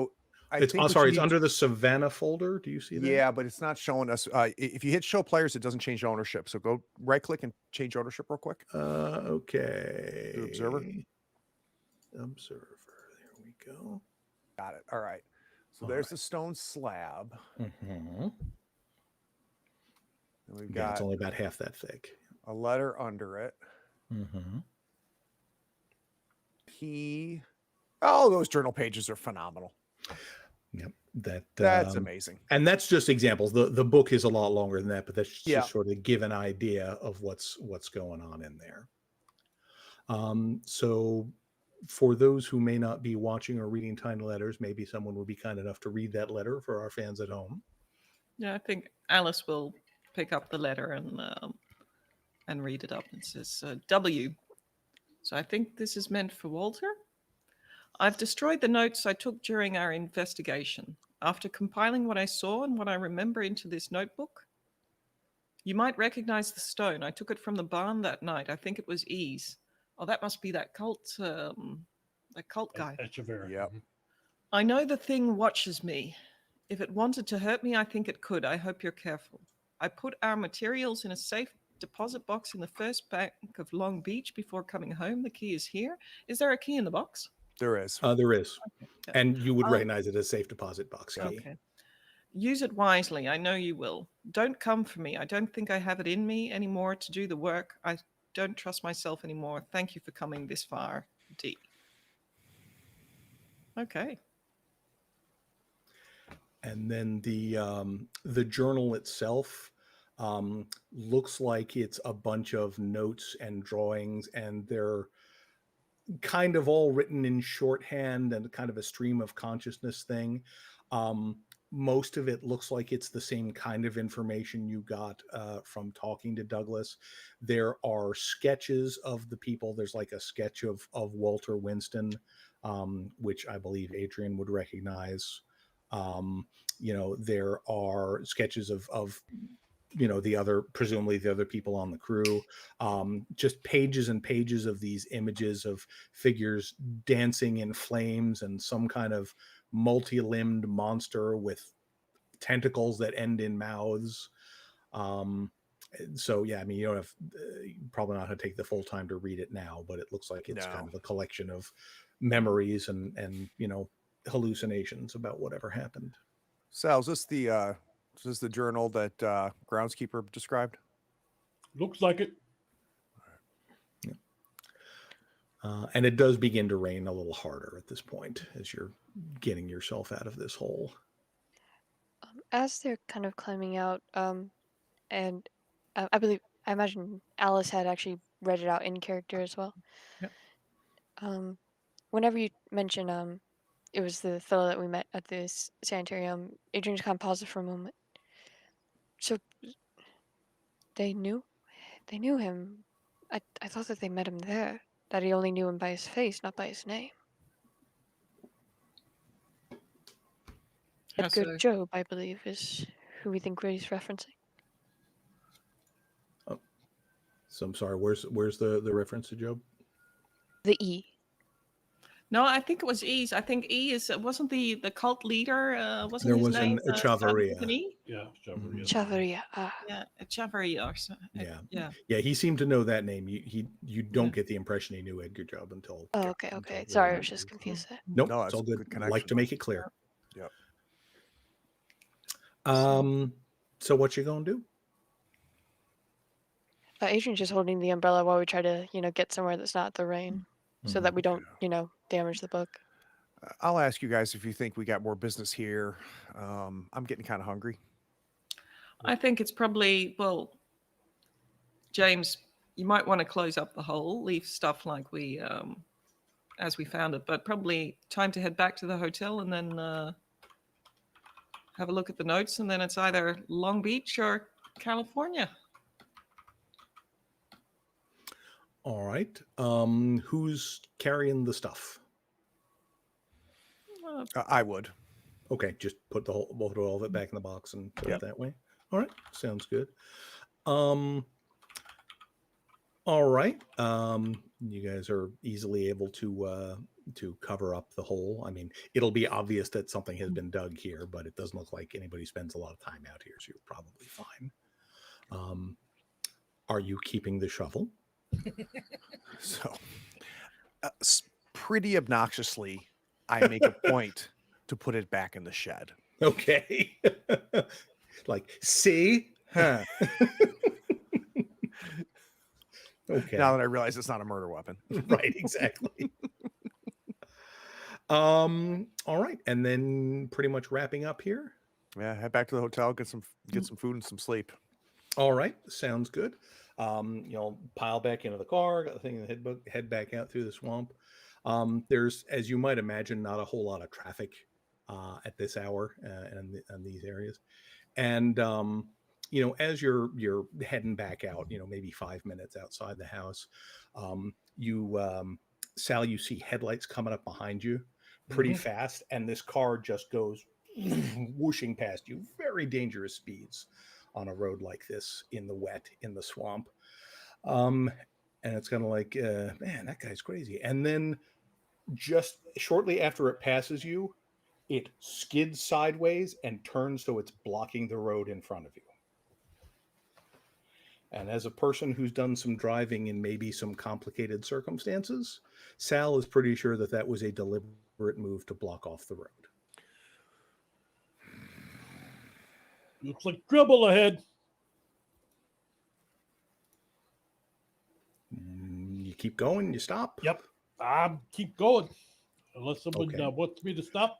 [SPEAKER 2] under the Savannah folder. Do you see that?
[SPEAKER 3] Yeah, but it's not showing us. If you hit show players, it doesn't change ownership. So go right click and change ownership real quick.
[SPEAKER 2] Okay.
[SPEAKER 3] Do observer.
[SPEAKER 2] Observer. There we go.
[SPEAKER 3] Got it. All right. So there's the stone slab.
[SPEAKER 2] Mm-hmm.
[SPEAKER 3] And we've got
[SPEAKER 2] it's only about half that thick.
[SPEAKER 3] A letter under it.
[SPEAKER 2] Mm-hmm.
[SPEAKER 3] Those journal pages are phenomenal.
[SPEAKER 2] Yep.
[SPEAKER 3] That's amazing.
[SPEAKER 2] And that's just examples. The book is a lot longer than that, but that's just sort of give an idea of what's going on in there. So for those who may not be watching or reading tiny letters, maybe someone will be kind enough to read that letter for our fans at home.
[SPEAKER 5] Yeah, I think Alice will pick up the letter and read it up. It says W. So I think this is meant for Walter. I've destroyed the notes I took during our investigation. After compiling what I saw and what I remember into this notebook, you might recognize the stone. I took it from the barn that night. I think it was Ease. Oh, that must be that cult guy.
[SPEAKER 6] Yep.
[SPEAKER 5] I know the thing watches me. If it wanted to hurt me, I think it could. I hope you're careful. I put our materials in a safe deposit box in the First Bank of Long Beach before coming home. The key is here. Is there a key in the box?
[SPEAKER 3] There is.
[SPEAKER 2] There is. Okay. And you would recognize it as safe deposit box key.
[SPEAKER 5] Okay. Use it wisely. I know you will. Don't come for me. I don't think I have it in me anymore to do the work. I don't trust myself anymore. Thank you for coming this far, D. Okay.
[SPEAKER 2] And then the journal itself looks like it's a bunch of notes and drawings, and they're kind of all written in shorthand and kind of a stream of consciousness thing. Most of it looks like it's the same kind of information you got from talking to Douglas. There are sketches of the people. There's like a sketch of Walter Winston, which I believe Adrian would recognize. There are sketches of presumably the other people on the crew, just pages and pages of these images of figures dancing in flames and some kind of multi-limbed monster with tentacles that end in mouths. So yeah, I mean, you don't have probably not going to take the full time to read it now, but it looks like it's kind of a collection of memories and hallucinations about whatever happened.
[SPEAKER 3] Sal, is this the journal that Groundskeeper described?
[SPEAKER 6] Looks like it.
[SPEAKER 2] Yeah. And it does begin to rain a little harder at this point as you're getting yourself out of this hole.
[SPEAKER 4] As they're kind of climbing out, and I imagine Alice had actually read it out in character as well.
[SPEAKER 2] Yep.
[SPEAKER 4] Whenever you mention it was the fellow that we met at this sanitarium, Adrian just kind of paused for a moment. So they knew him. I thought that they met him there. That he only knew him by his face, not by his name.
[SPEAKER 5] How
[SPEAKER 4] Edgar
[SPEAKER 5] so?
[SPEAKER 4] Job, I believe, is who we think he's referencing.
[SPEAKER 2] Oh, so I'm sorry. Where's the reference to Job?
[SPEAKER 4] The E.
[SPEAKER 5] No, I think it was E's. I think E wasn't the cult leader. Wasn't
[SPEAKER 2] There
[SPEAKER 5] his
[SPEAKER 2] was
[SPEAKER 5] name
[SPEAKER 2] a Chavaria.
[SPEAKER 5] with an E?
[SPEAKER 6] Yeah, Chavaria.
[SPEAKER 4] Chavaria. Ah.
[SPEAKER 5] Yeah, Chavaria or something.
[SPEAKER 2] Yeah. He seemed to know that name. You don't get the impression he knew Edgar Job until.
[SPEAKER 4] Oh, okay.
[SPEAKER 2] until
[SPEAKER 4] Sorry, I
[SPEAKER 2] very
[SPEAKER 4] was just
[SPEAKER 2] briefly.
[SPEAKER 4] confused there.
[SPEAKER 2] Nope,
[SPEAKER 3] No,
[SPEAKER 2] it's
[SPEAKER 3] that's
[SPEAKER 2] all
[SPEAKER 3] a
[SPEAKER 2] good.
[SPEAKER 3] good
[SPEAKER 2] Like
[SPEAKER 3] connection.
[SPEAKER 2] to make it clear.
[SPEAKER 3] Yep.
[SPEAKER 2] So what you gonna do?
[SPEAKER 4] Adrian's just holding the umbrella while we try to, get somewhere that's not the rain, so that we don't, damage the book.
[SPEAKER 3] I'll ask you guys if you think we got more business here. I'm getting kind of hungry.
[SPEAKER 5] I think it's probably, well, James, you might want to close up the hole, leave stuff like we, as we found it, but probably time to head back to the hotel and then have a look at the notes, and then it's either Long Beach or California.
[SPEAKER 2] All right. Who's carrying the stuff?
[SPEAKER 3] I would.
[SPEAKER 2] Okay, just put all of it back in the box and put it that way. All right, sounds good. All right. You guys are easily able to cover up the hole. I mean, it'll be obvious that something has been dug here, but it doesn't look like anybody spends a lot of time out here, so you're probably fine. Are you keeping the shovel?
[SPEAKER 3] So, pretty obnoxiously, I make a point to put it back in the shed.
[SPEAKER 2] Okay. Like, see? Huh. Okay.
[SPEAKER 3] Now that I realize it's not a murder weapon.
[SPEAKER 2] Right, exactly. All right. And then pretty much wrapping up here.
[SPEAKER 3] Yeah, head back to the hotel, get some food and some sleep.
[SPEAKER 2] All right. Sounds good. Pile back into the car, got the thing in the head back out through the swamp. There's, as you might imagine, not a whole lot of traffic at this hour in these areas. And as you're heading back out, maybe 5 minutes outside the house, Sal, you see headlights coming up behind you pretty fast, and this car just goes whooshing past you, very dangerous speeds on a road like this in the wet, in the swamp. And it's kind of like, man, that guy's crazy. And then just shortly after it passes you, it skids sideways and turns so it's blocking the road in front of you. And as a person who's done some driving in maybe some complicated circumstances, Sal is pretty sure that was a deliberate move to block off the road.
[SPEAKER 6] Looks like trouble ahead.
[SPEAKER 2] You keep going, you stop?
[SPEAKER 6] Yep. Keep going. Unless someone
[SPEAKER 2] Okay.
[SPEAKER 6] wants me to stop.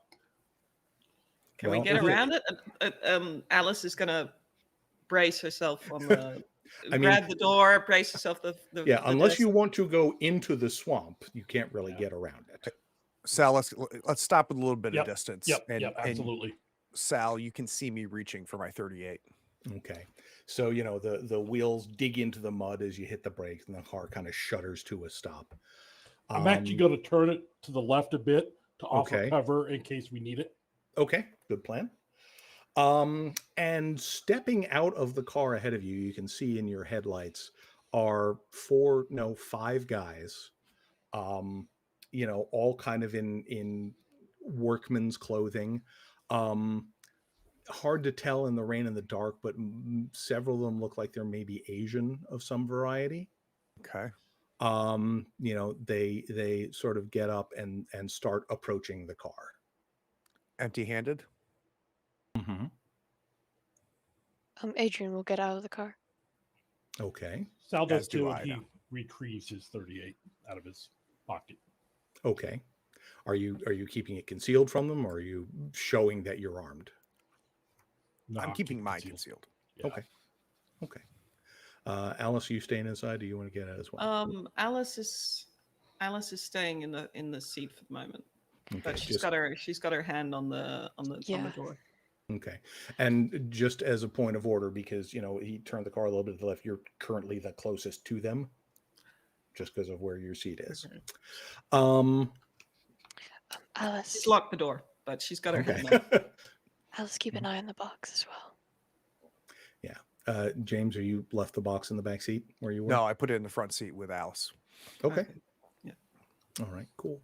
[SPEAKER 5] Can we get around it? Alice is going to brace herself on the... grab the door, brace herself.
[SPEAKER 2] Unless you want to go into the swamp, you can't really get around it.
[SPEAKER 3] Sal, let's stop with a little bit of distance.
[SPEAKER 6] Yep, absolutely.
[SPEAKER 3] And Sal, you can see me reaching for my 38.
[SPEAKER 2] Okay. So, the wheels dig into the mud as you hit the brakes, and the car kind of shudders to a stop.
[SPEAKER 6] I'm actually going to turn it to the left a bit to offer
[SPEAKER 2] Okay.
[SPEAKER 6] cover in case we need it.
[SPEAKER 2] Okay, good plan. And stepping out of the car ahead of you, you can see in your headlights are 5 guys, all kind of in workman's clothing. Hard to tell in the rain and the dark, but several of them look like they're maybe Asian of some variety.
[SPEAKER 3] Okay.
[SPEAKER 2] They sort of get up and start approaching the car.
[SPEAKER 3] Empty-handed?
[SPEAKER 2] Mm-hmm.
[SPEAKER 4] Adrian will get out of the car.
[SPEAKER 2] Okay.
[SPEAKER 6] Sal does
[SPEAKER 3] As do
[SPEAKER 6] too,
[SPEAKER 3] I
[SPEAKER 6] and he
[SPEAKER 3] now.
[SPEAKER 6] retrieves his 38 out of his pocket.
[SPEAKER 2] Okay. Are you keeping it concealed from them, or are you showing that you're armed?
[SPEAKER 6] No,
[SPEAKER 3] I'm keeping mine
[SPEAKER 6] concealed.
[SPEAKER 3] concealed.
[SPEAKER 6] Yeah.
[SPEAKER 2] Okay. Alice, are you staying inside? Do you want to get out as well?
[SPEAKER 5] Alice is staying in the seat for the moment,
[SPEAKER 2] Okay,
[SPEAKER 5] but she's got her hand on the door.
[SPEAKER 2] Okay. And just as a point of order, because, he turned the car a little bit to the left, you're currently the closest to them just because of where your seat is.
[SPEAKER 5] Okay.
[SPEAKER 4] Alice,
[SPEAKER 5] She's locked the door, but she's got her
[SPEAKER 2] Okay.
[SPEAKER 5] hand up.
[SPEAKER 4] Alice, keep an eye on the box as well.
[SPEAKER 2] Yeah. James, are you left the box in the back seat where you were?
[SPEAKER 3] No, I put it in the front seat with Alice.
[SPEAKER 2] Okay.
[SPEAKER 5] Yeah.
[SPEAKER 2] All right, cool.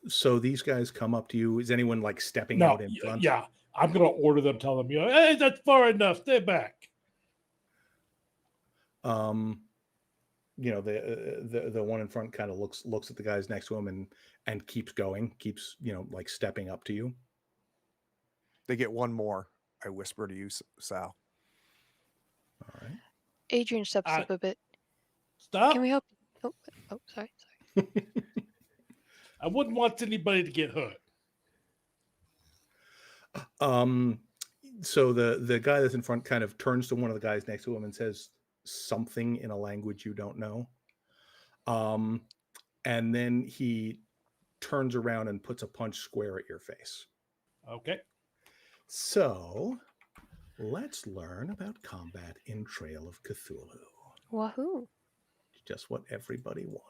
[SPEAKER 2] So these guys come up to you. Is anyone like stepping out in front?
[SPEAKER 6] Yeah, I'm going to order them, tell them, hey, that's far enough. Stay back.
[SPEAKER 2] The one in front kind of looks at the guys next to him and keeps going, like stepping up to you.
[SPEAKER 3] They get one more. I whisper to you, Sal.
[SPEAKER 2] All right.
[SPEAKER 4] Adrian steps up a bit.
[SPEAKER 6] Stop.
[SPEAKER 4] Can we help? Oh, sorry.
[SPEAKER 6] I wouldn't want anybody to get hurt.
[SPEAKER 2] So the guy that's in front kind of turns to one of the guys next to him and says something in a language you don't know. And then he turns around and puts a punch square at your face.
[SPEAKER 6] Okay.
[SPEAKER 2] So let's learn about combat in Trail of Cthulhu.
[SPEAKER 4] Wahoo!
[SPEAKER 2] Just what everybody wanted.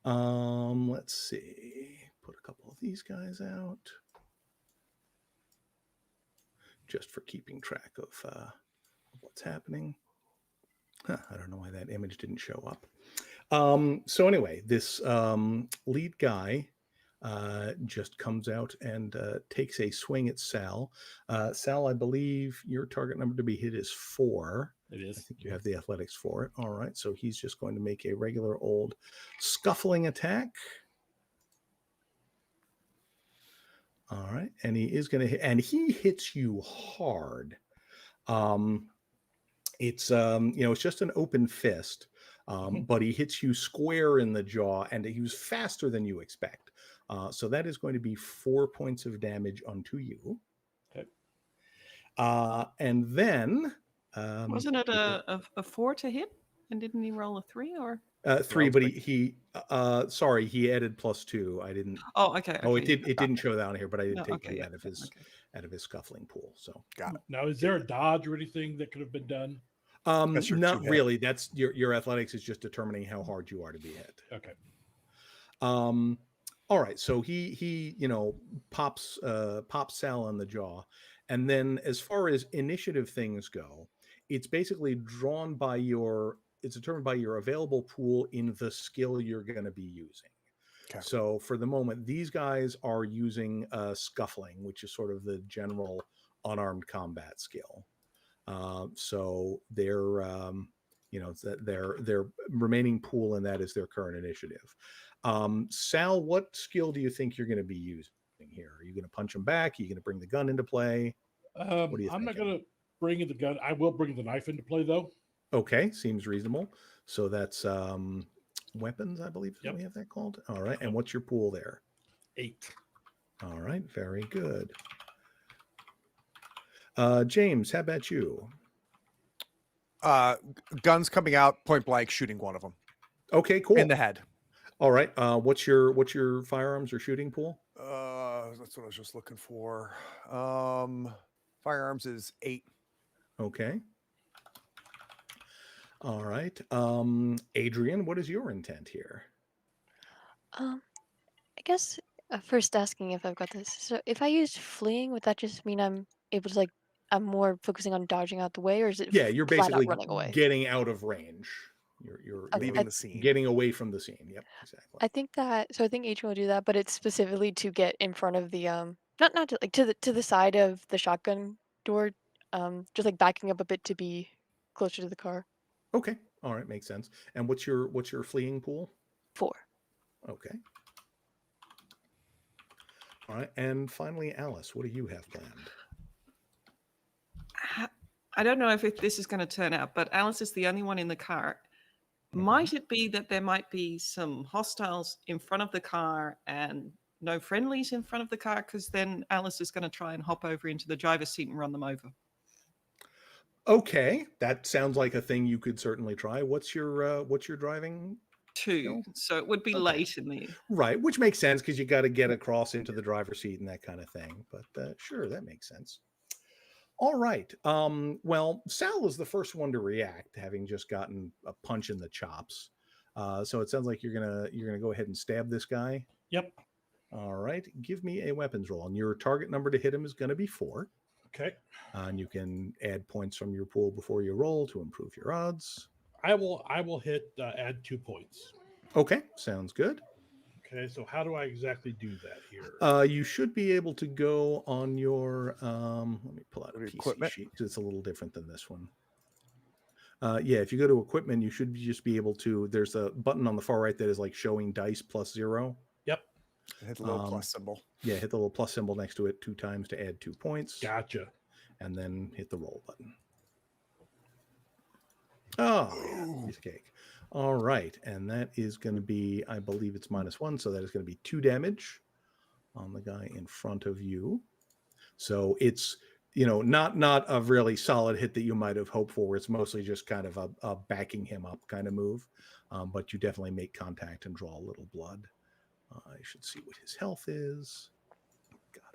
[SPEAKER 2] Let's see. Put a couple of these guys out. Just for keeping track of what's happening. I don't know why that image didn't show up. So anyway, this lead guy just comes out and takes a swing at Sal. Sal, I believe your target number to be hit is 4.
[SPEAKER 6] It is.
[SPEAKER 2] I think you have the athletics for it. All right, so he's just going to make a regular old scuffling attack. All right, and he is going to hit, and he hits you hard. It's it's just an open fist, but he hits you square in the jaw, and he was faster than you expect. So that is going to be 4 points of damage unto you.
[SPEAKER 6] Okay.
[SPEAKER 2] And then
[SPEAKER 5] Wasn't it a 4 to hit? And didn't he roll a 3 or?
[SPEAKER 2] 3, but he added +2. I didn't.
[SPEAKER 5] Oh, okay.
[SPEAKER 2] It didn't show that on here, but I did take 2 out of his scuffling pool. So
[SPEAKER 3] got it.
[SPEAKER 6] Now, is there a dodge or anything that could have been done?
[SPEAKER 2] Not really. That's your athletics is just determining how hard you are to be hit.
[SPEAKER 6] Okay.
[SPEAKER 2] All right. So he pops Sal on the jaw, and then as far as initiative things go, it's basically determined by your available pool in the skill you're going to be using. Okay. So for the moment, these guys are using scuffling, which is sort of the general unarmed combat skill. So their remaining pool in that is their current initiative. Sal, what skill do you think you're going to be using here? Are you going to punch them back? Are you going to bring the gun into play? What do you
[SPEAKER 6] I'm not going to bring in the gun. I will bring the knife into play, though.
[SPEAKER 2] Okay, seems reasonable. So that's weapons, I believe. Yep. We have that called. All right, and what's your pool there?
[SPEAKER 6] 8.
[SPEAKER 2] All right, very good. James, how about you?
[SPEAKER 3] Guns coming out, point blank, shooting one of them.
[SPEAKER 2] Okay, cool.
[SPEAKER 3] In the head.
[SPEAKER 2] All right. What's your firearms or shooting pool?
[SPEAKER 3] That's what I was just looking for. Firearms is 8.
[SPEAKER 2] Okay. All right. Adrian, what is your intent here?
[SPEAKER 4] I guess first asking if I've got this. So if I use fleeing, would that just mean I'm able to I'm more focusing on dodging out the way, or is it
[SPEAKER 2] you're basically
[SPEAKER 4] running away?
[SPEAKER 2] Getting out of range. You're
[SPEAKER 3] leaving the scene.
[SPEAKER 2] Getting away from the scene. Yep, exactly.
[SPEAKER 4] I think Adrian will do that, but it's specifically to get in front of the not to the side of the shotgun door, just backing up a bit to be closer to the car.
[SPEAKER 2] Okay. All right, makes sense. And what's your fleeing pool?
[SPEAKER 4] 4.
[SPEAKER 2] Okay. All right, and finally, Alice, what do you have planned?
[SPEAKER 5] I don't know if this is going to turn out, but Alice is the only one in the car. Mm-hmm. Might it be that there might be some hostiles in front of the car and no friendlies in front of the car? Because then Alice is going to try and hop over into the driver's seat and run them over.
[SPEAKER 2] Okay, that sounds like a thing you could certainly try. What's your driving
[SPEAKER 5] 2, so it would be
[SPEAKER 3] Okay.
[SPEAKER 5] late in the.
[SPEAKER 2] Right, which makes sense because you got to get across into the driver's seat and that kind of thing. But sure, that makes sense. All right. Well, Sal is the first one to react, having just gotten a punch in the chops. So it sounds like you're gonna go ahead and stab this guy.
[SPEAKER 6] Yep.
[SPEAKER 2] All right. Give me a weapons roll, and your target number to hit him is going to be 4.
[SPEAKER 6] Okay.
[SPEAKER 2] And you can add points from your pool before you roll to improve your odds.
[SPEAKER 6] I will hit add 2 points.
[SPEAKER 2] Okay, sounds good.
[SPEAKER 6] Okay, so how do I exactly do that here?
[SPEAKER 2] You should be able to go on your let me pull out a PC
[SPEAKER 3] Equipment?
[SPEAKER 2] sheet because it's a little different than this one. Yeah, if you go to equipment, you should just be able to. There's a button on the far right that is like showing dice +0.
[SPEAKER 6] Yep.
[SPEAKER 3] Hit the little plus symbol.
[SPEAKER 2] Yeah, hit the little plus symbol next to it 2 times to add 2 points.
[SPEAKER 6] Gotcha.
[SPEAKER 2] And then hit the roll button. Oh, yeah, piece of cake. All right, and that is going to be, I believe it's -1, so that is going to be 2 damage on the guy in front of you. So it's, not a really solid hit that you might have hoped for. It's mostly just kind of a backing him up kind of move, but you definitely make contact and draw a little blood. I should see what his health is. Got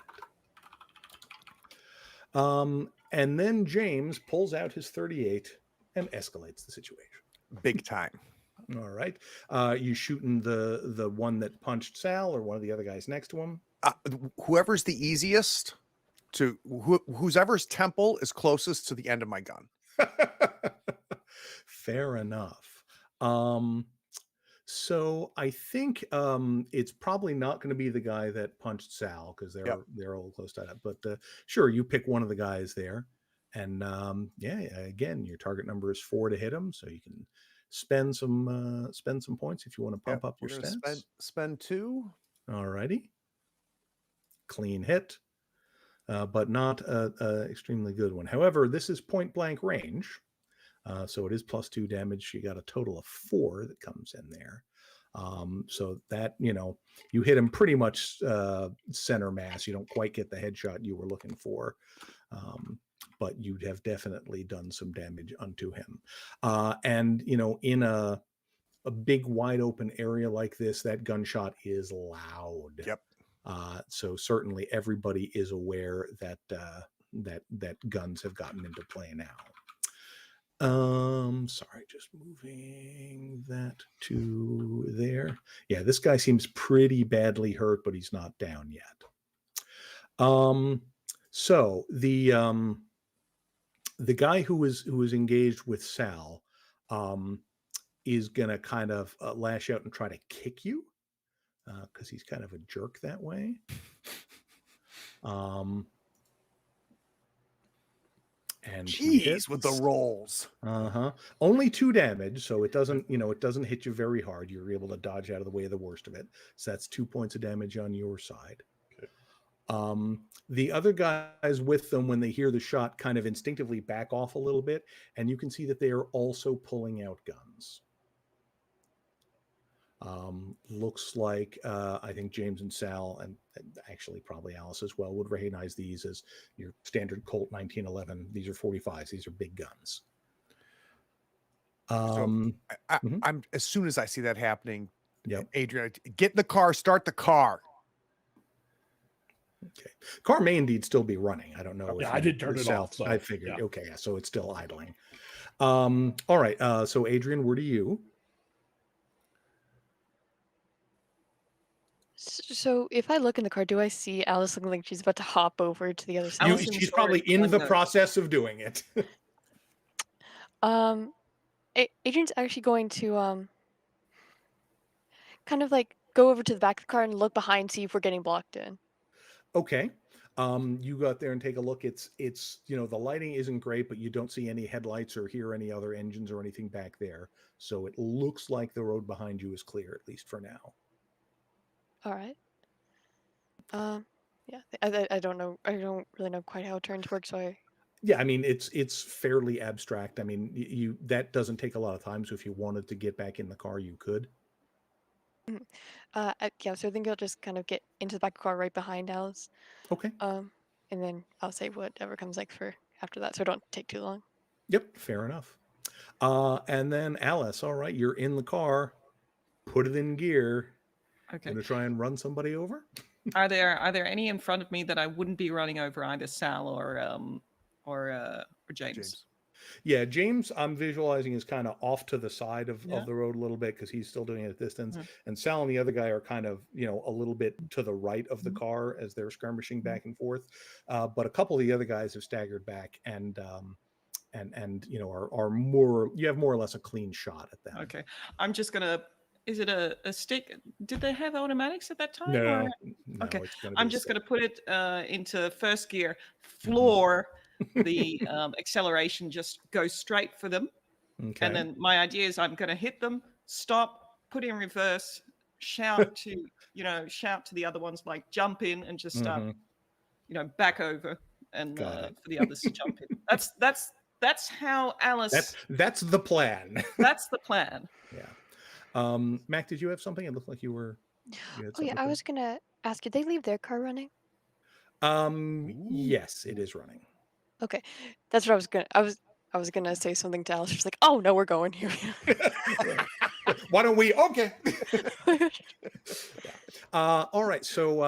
[SPEAKER 2] it. And then James pulls out his 38 and escalates the situation.
[SPEAKER 3] Big time.
[SPEAKER 2] All right. You shooting the one that punched Sal or one of the other guys next to him?
[SPEAKER 3] Whoever's the easiest to whoever's temple is closest to the end of my gun.
[SPEAKER 2] Fair enough. So I think it's probably not going to be the guy that punched Sal because they're all close to that. But sure, you pick one of the guys there, and again, your target number is 4 to hit him, so you can spend some points if you want to pump up your stats.
[SPEAKER 3] Spend 2.
[SPEAKER 2] All righty. Clean hit, but not a extremely good one. However, this is point blank range. So it is +2 damage. You got a total of 4 that comes in there. So that, you hit him pretty much center mass. You don't quite get the headshot you were looking for. But you'd have definitely done some damage unto him. And, in a big wide open area like this, that gunshot is loud.
[SPEAKER 3] Yep.
[SPEAKER 2] So certainly everybody is aware that that guns have gotten into play now. Sorry, just moving that to there. Yeah, this guy seems pretty badly hurt, but he's not down yet. So the guy who was engaged with Sal is gonna kind of lash out and try to kick you because he's kind of a jerk that way. And
[SPEAKER 3] jeez, with the rolls.
[SPEAKER 2] Only 2 damage, so it doesn't hit you very hard. You're able to dodge out of the way of the worst of it. So that's 2 points of damage on your side. Okay. The other guys with them, when they hear the shot, kind of instinctively back off a little bit, and you can see that they are also pulling out guns. Looks like I think James and Sal, and actually probably Alice as well, would recognize these as your standard Colt 1911. These are 45s. These are big guns.
[SPEAKER 3] I'm as soon as I see that happening,
[SPEAKER 2] yep.
[SPEAKER 3] Adrian, get in the car, start the car.
[SPEAKER 2] Okay. Car may indeed still be running. I don't know.
[SPEAKER 6] Yeah, I did turn it off. So,
[SPEAKER 2] I figured. Yeah. Okay, so it's still idling. All right. So Adrian, where do you?
[SPEAKER 4] So if I look in the car, do I see Alice looking like she's about to hop over to the other side?
[SPEAKER 2] She's probably in the process of doing it.
[SPEAKER 4] Adrian's actually going to kind of like go over to the back of the car and look behind, see if we're getting blocked in.
[SPEAKER 2] Okay. You go out there and take a look. It's the lighting isn't great, but you don't see any headlights or hear any other engines or anything back there. So it looks like the road behind you is clear, at least for now.
[SPEAKER 4] All right. Yeah, I don't know. I don't really know quite how turns work, so
[SPEAKER 2] yeah, I mean, it's fairly abstract. I mean, that doesn't take a lot of time. So if you wanted to get back in the car, you could.
[SPEAKER 4] Yeah, so I think I'll just kind of get into the back of the car right behind Alice.
[SPEAKER 2] Okay.
[SPEAKER 4] And then I'll say whatever comes like for after that, so it don't take too long.
[SPEAKER 2] Yep, fair enough. And then Alice, all right, you're in the car. put it in gear.
[SPEAKER 5] Okay.
[SPEAKER 2] Gonna try and run somebody over.
[SPEAKER 5] Are there any in front of me that I wouldn't be running over, either Sal or James?
[SPEAKER 2] Yeah, James, I'm visualizing is kind of off to the side of
[SPEAKER 5] Yeah.
[SPEAKER 2] the road a little bit because he's still doing it at distance.
[SPEAKER 5] Mhm.
[SPEAKER 2] And Sal and the other guy are kind of, a little bit to the right of the
[SPEAKER 5] Mhm.
[SPEAKER 2] car as they're skirmishing back and forth. But a couple of the other guys have staggered back and are more, you have more or less a clean shot at them.
[SPEAKER 5] Okay. I'm just gonna. Is it a stick? Did they have automatics at that time?
[SPEAKER 2] No,
[SPEAKER 5] Okay.
[SPEAKER 2] it's gonna be
[SPEAKER 5] I'm
[SPEAKER 2] a
[SPEAKER 5] just
[SPEAKER 2] stick.
[SPEAKER 5] going to put it into first gear, floor the acceleration, just go straight for them.
[SPEAKER 2] Okay.
[SPEAKER 5] And then my idea is I'm going to hit them, stop, put in reverse, shout to the other ones, like jump in and just start, back over and for the others to jump in. That's how Alice.
[SPEAKER 2] That's the plan.
[SPEAKER 5] That's the plan.
[SPEAKER 2] Yeah. Mac, did you have something? It looked like you were.
[SPEAKER 4] Oh yeah, I was gonna ask, did they leave their car running?
[SPEAKER 2] Yes, it is running.
[SPEAKER 4] Okay, that's what I was gonna. I was gonna say something to Alice. She's like, "Oh no, we're going here."
[SPEAKER 2] Why don't we? Okay. All right. So,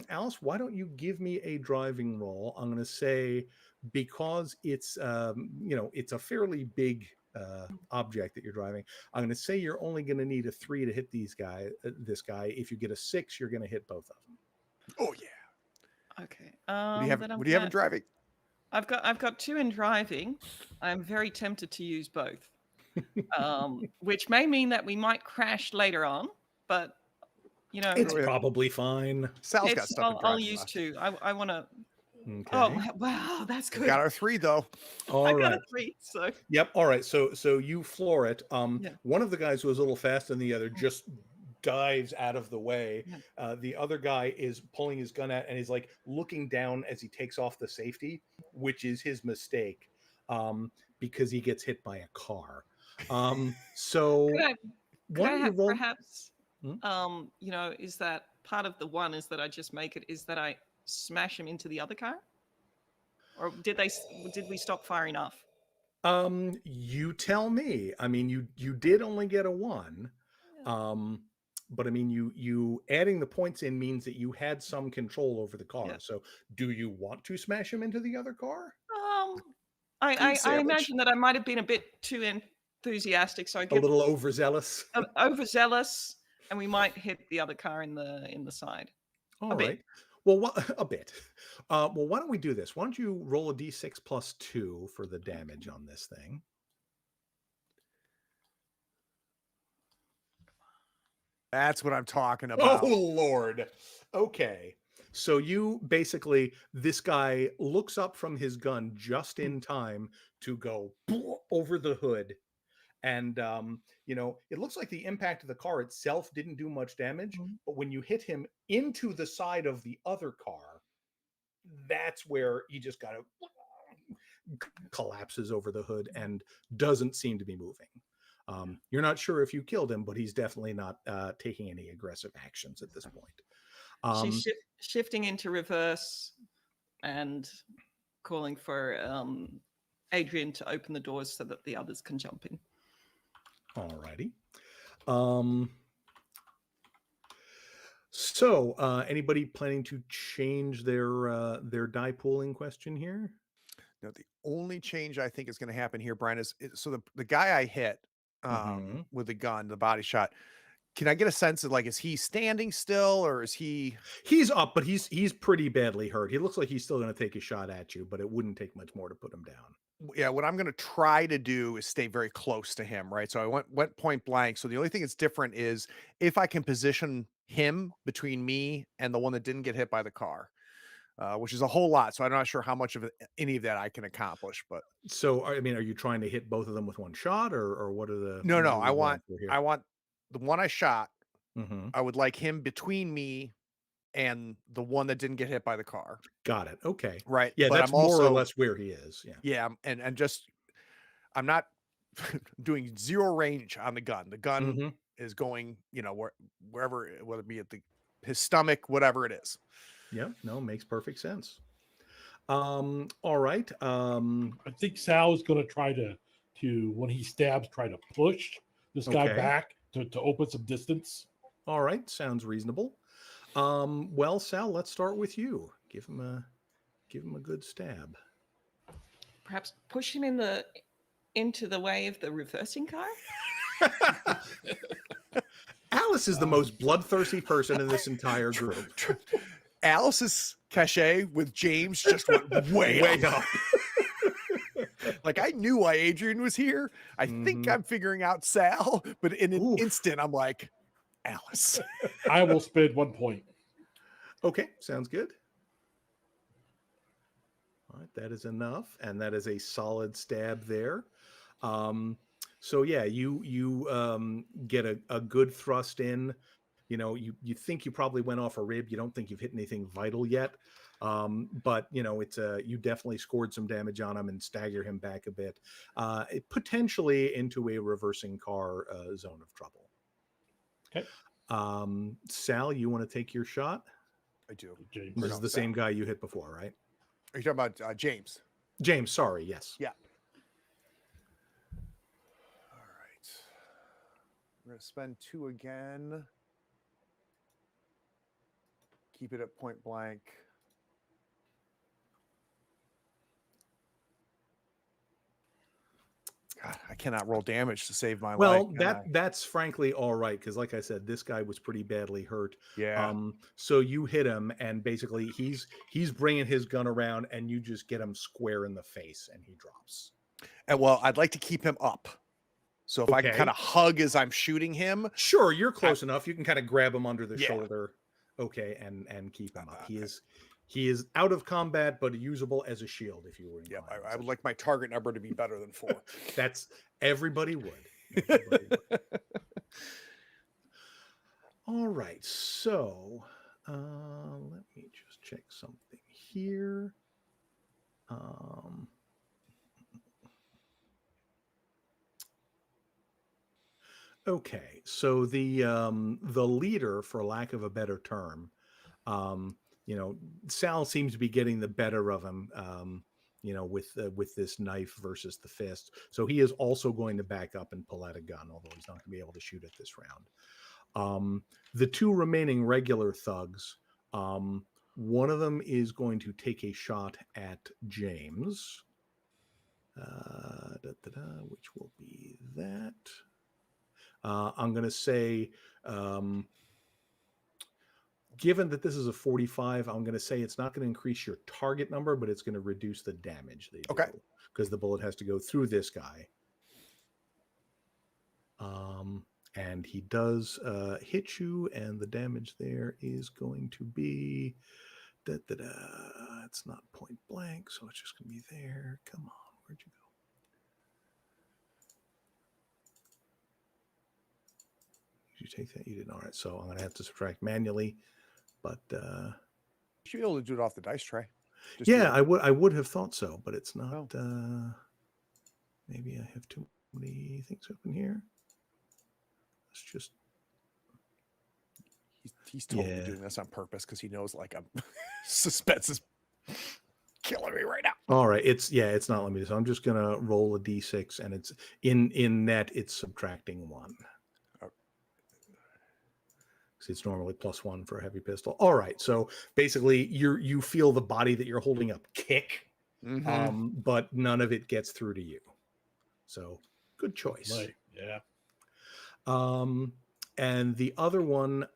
[SPEAKER 2] Alice, why don't you give me a driving roll? I'm going to say because it's it's a fairly big object that you're driving. I'm going to say you're only going to need a 3 to hit this guy. If you get a 6, you're going to hit both of them.
[SPEAKER 3] Oh yeah.
[SPEAKER 5] Okay.
[SPEAKER 3] What do you have in driving?
[SPEAKER 5] I've got 2 in driving. I'm very tempted to use both, which may mean that we might crash later on. But
[SPEAKER 2] it's probably fine.
[SPEAKER 3] Sal's got stuff.
[SPEAKER 5] I'll use 2. I want to.
[SPEAKER 2] Okay.
[SPEAKER 5] Oh wow, that's good.
[SPEAKER 3] We got our 3 though.
[SPEAKER 2] All right.
[SPEAKER 5] Got a 3. So.
[SPEAKER 2] Yep. All right. So you floor it. One of the guys who was a little faster than the other just dives out of the way. The other guy is pulling his gun out and he's like looking down as he takes off the safety, which is his mistake, because he gets hit by a car. So
[SPEAKER 5] could I have perhaps, is that part of the one is that I just make it is that I smash him into the other car, or did we stop far enough?
[SPEAKER 2] You tell me. I mean, you did only get a 1. But I mean, you adding the points in means that you had some control over the car. Yeah. So do you want to smash him into the other car?
[SPEAKER 5] I imagine that I might have been a bit too enthusiastic. So I get
[SPEAKER 2] a little overzealous.
[SPEAKER 5] Overzealous, and we might hit the other car in the side.
[SPEAKER 2] All right. Well, a bit. Well, why don't we do this? Why don't you roll a d6 plus 2 for the damage on this thing?
[SPEAKER 3] That's what I'm talking about.
[SPEAKER 2] Oh, Lord. Okay. So you basically, this guy looks up from his gun just in time to go over the hood. And, it looks like the impact of the car itself didn't do much damage. But when you hit him into the side of the other car, that's where he just kind of collapses over the hood and doesn't seem to be moving. You're not sure if you killed him, but he's definitely not taking any aggressive actions at this point.
[SPEAKER 5] She's shifting into reverse and calling for Adrian to open the doors so that the others can jump in.
[SPEAKER 2] All righty. So anybody planning to change their die pooling question here?
[SPEAKER 3] No, the only change I think is going to happen here, Brian, is so the guy I hit with the gun, the body shot. Can I get a sense of, like, is he standing still or is he?
[SPEAKER 2] He's up, but he's pretty badly hurt. He looks like he's still going to take a shot at you, but it wouldn't take much more to put him down.
[SPEAKER 3] Yeah, what I'm going to try to do is stay very close to him, right? So I went point blank. So the only thing that's different is if I can position him between me and the one that didn't get hit by the car. Which is a whole lot. So I'm not sure how much of any of that I can accomplish. But
[SPEAKER 2] so, I mean, are you trying to hit both of them with one shot, or what are the?
[SPEAKER 3] No. I want the one I shot.
[SPEAKER 2] Mm-hmm.
[SPEAKER 3] I would like him between me and the one that didn't get hit by the car.
[SPEAKER 2] Got it. Okay.
[SPEAKER 3] Right.
[SPEAKER 2] Yeah,
[SPEAKER 3] but
[SPEAKER 2] that's more or less where he is. Yeah.
[SPEAKER 3] Yeah, and just I'm not doing zero range on the gun. The gun is going, wherever, whether it be at his stomach, whatever it is.
[SPEAKER 2] Yep. No, makes perfect sense. All right.
[SPEAKER 6] I think Sal is going to try to when he stabs, try to push this guy back to open some distance.
[SPEAKER 2] All right, sounds reasonable. Well, Sal, let's start with you. Give him a good stab.
[SPEAKER 5] Perhaps push him into the way of the reversing car.
[SPEAKER 2] Alice is the most bloodthirsty person in this entire group.
[SPEAKER 3] Alice's cachet with James just went way up. Like, I knew why Adrian was here. I think I'm figuring out Sal, but in an instant, I'm like, Alice.
[SPEAKER 6] I will spend 1 point.
[SPEAKER 2] Okay, sounds good. All right, that is enough, and that is a solid stab there. So yeah, you get a good thrust in. You think you probably went off a rib. You don't think you've hit anything vital yet, but it's you definitely scored some damage on him and stagger him back a bit, potentially into a reversing car zone of trouble.
[SPEAKER 6] Okay.
[SPEAKER 2] Sal, you want to take your shot?
[SPEAKER 3] I do.
[SPEAKER 6] James.
[SPEAKER 2] This is the same guy you hit before, right?
[SPEAKER 3] Are you talking about James?
[SPEAKER 2] James, sorry, yes.
[SPEAKER 3] Yeah. All right. We're going to spend 2 again. Keep it at point blank. God, I cannot roll damage to save my life.
[SPEAKER 2] Well, that's frankly all right, because like I said, this guy was pretty badly hurt.
[SPEAKER 3] Yeah.
[SPEAKER 2] So you hit him, and basically he's bringing his gun around, and you just get him square in the face, and he drops.
[SPEAKER 3] And well, I'd like to keep him up. So if I can kind of hug as I'm shooting him.
[SPEAKER 2] Sure, you're close enough. You can kind of grab him under the shoulder. Okay, and keep him up. He is out of combat, but usable as a shield if you were.
[SPEAKER 3] Yeah, I would like my target number to be better than 4.
[SPEAKER 2] That's everybody would. Everybody would. All right, so let me just check something here. Okay, so the leader, for lack of a better term, Sal seems to be getting the better of him, with this knife versus the fist. So he is also going to back up and pull out a gun, although he's not going to be able to shoot it this round. The 2 remaining regular thugs, one of them is going to take a shot at James, which will be that. I'm going to say, given that this is a 45, I'm going to say it's not going to increase your target number, but it's going to reduce the damage they do. Okay. Because the bullet has to go through this guy. And he does hit you, and the damage there is going to be... It's not point blank, so it's just going to be there. Come on, where'd you go? Did you take that? You didn't. All right, so I'm going to have to subtract manually. But
[SPEAKER 3] you should be able to do it off the dice tray.
[SPEAKER 2] Yeah, I would have thought so, but it's not. Maybe I have too many things open here. Let's just.
[SPEAKER 3] He's totally doing this on purpose because he knows I'm suspense is killing me right now. All
[SPEAKER 2] right, it's not letting me. So I'm just gonna roll a d6, and it's in net. It's subtracting 1. It's normally +1 for a heavy pistol. All right, so basically you feel the body that you're holding up kick, but none of it gets through to you. So good choice.
[SPEAKER 6] Right. Yeah.
[SPEAKER 2] And the other one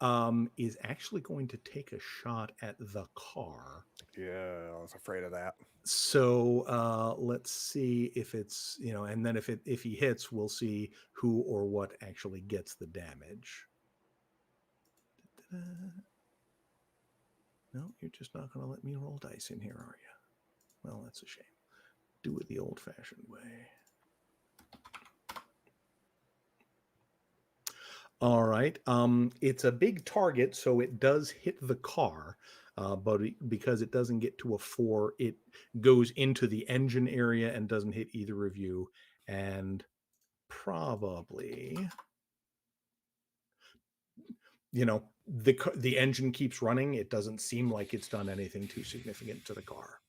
[SPEAKER 2] is actually going to take a shot at the car.
[SPEAKER 3] Yeah, I was afraid of that.
[SPEAKER 2] So let's see if it's and then if he hits, we'll see who or what actually gets the damage. No, you're just not going to let me roll dice in here, are you? Well, that's a shame. Do it the old-fashioned way. All right. It's a big target, so it does hit the car, but because it doesn't get to a 4, it goes into the engine area and doesn't hit either of you, and probably... the engine keeps running. It doesn't seem like it's done anything too significant to the car.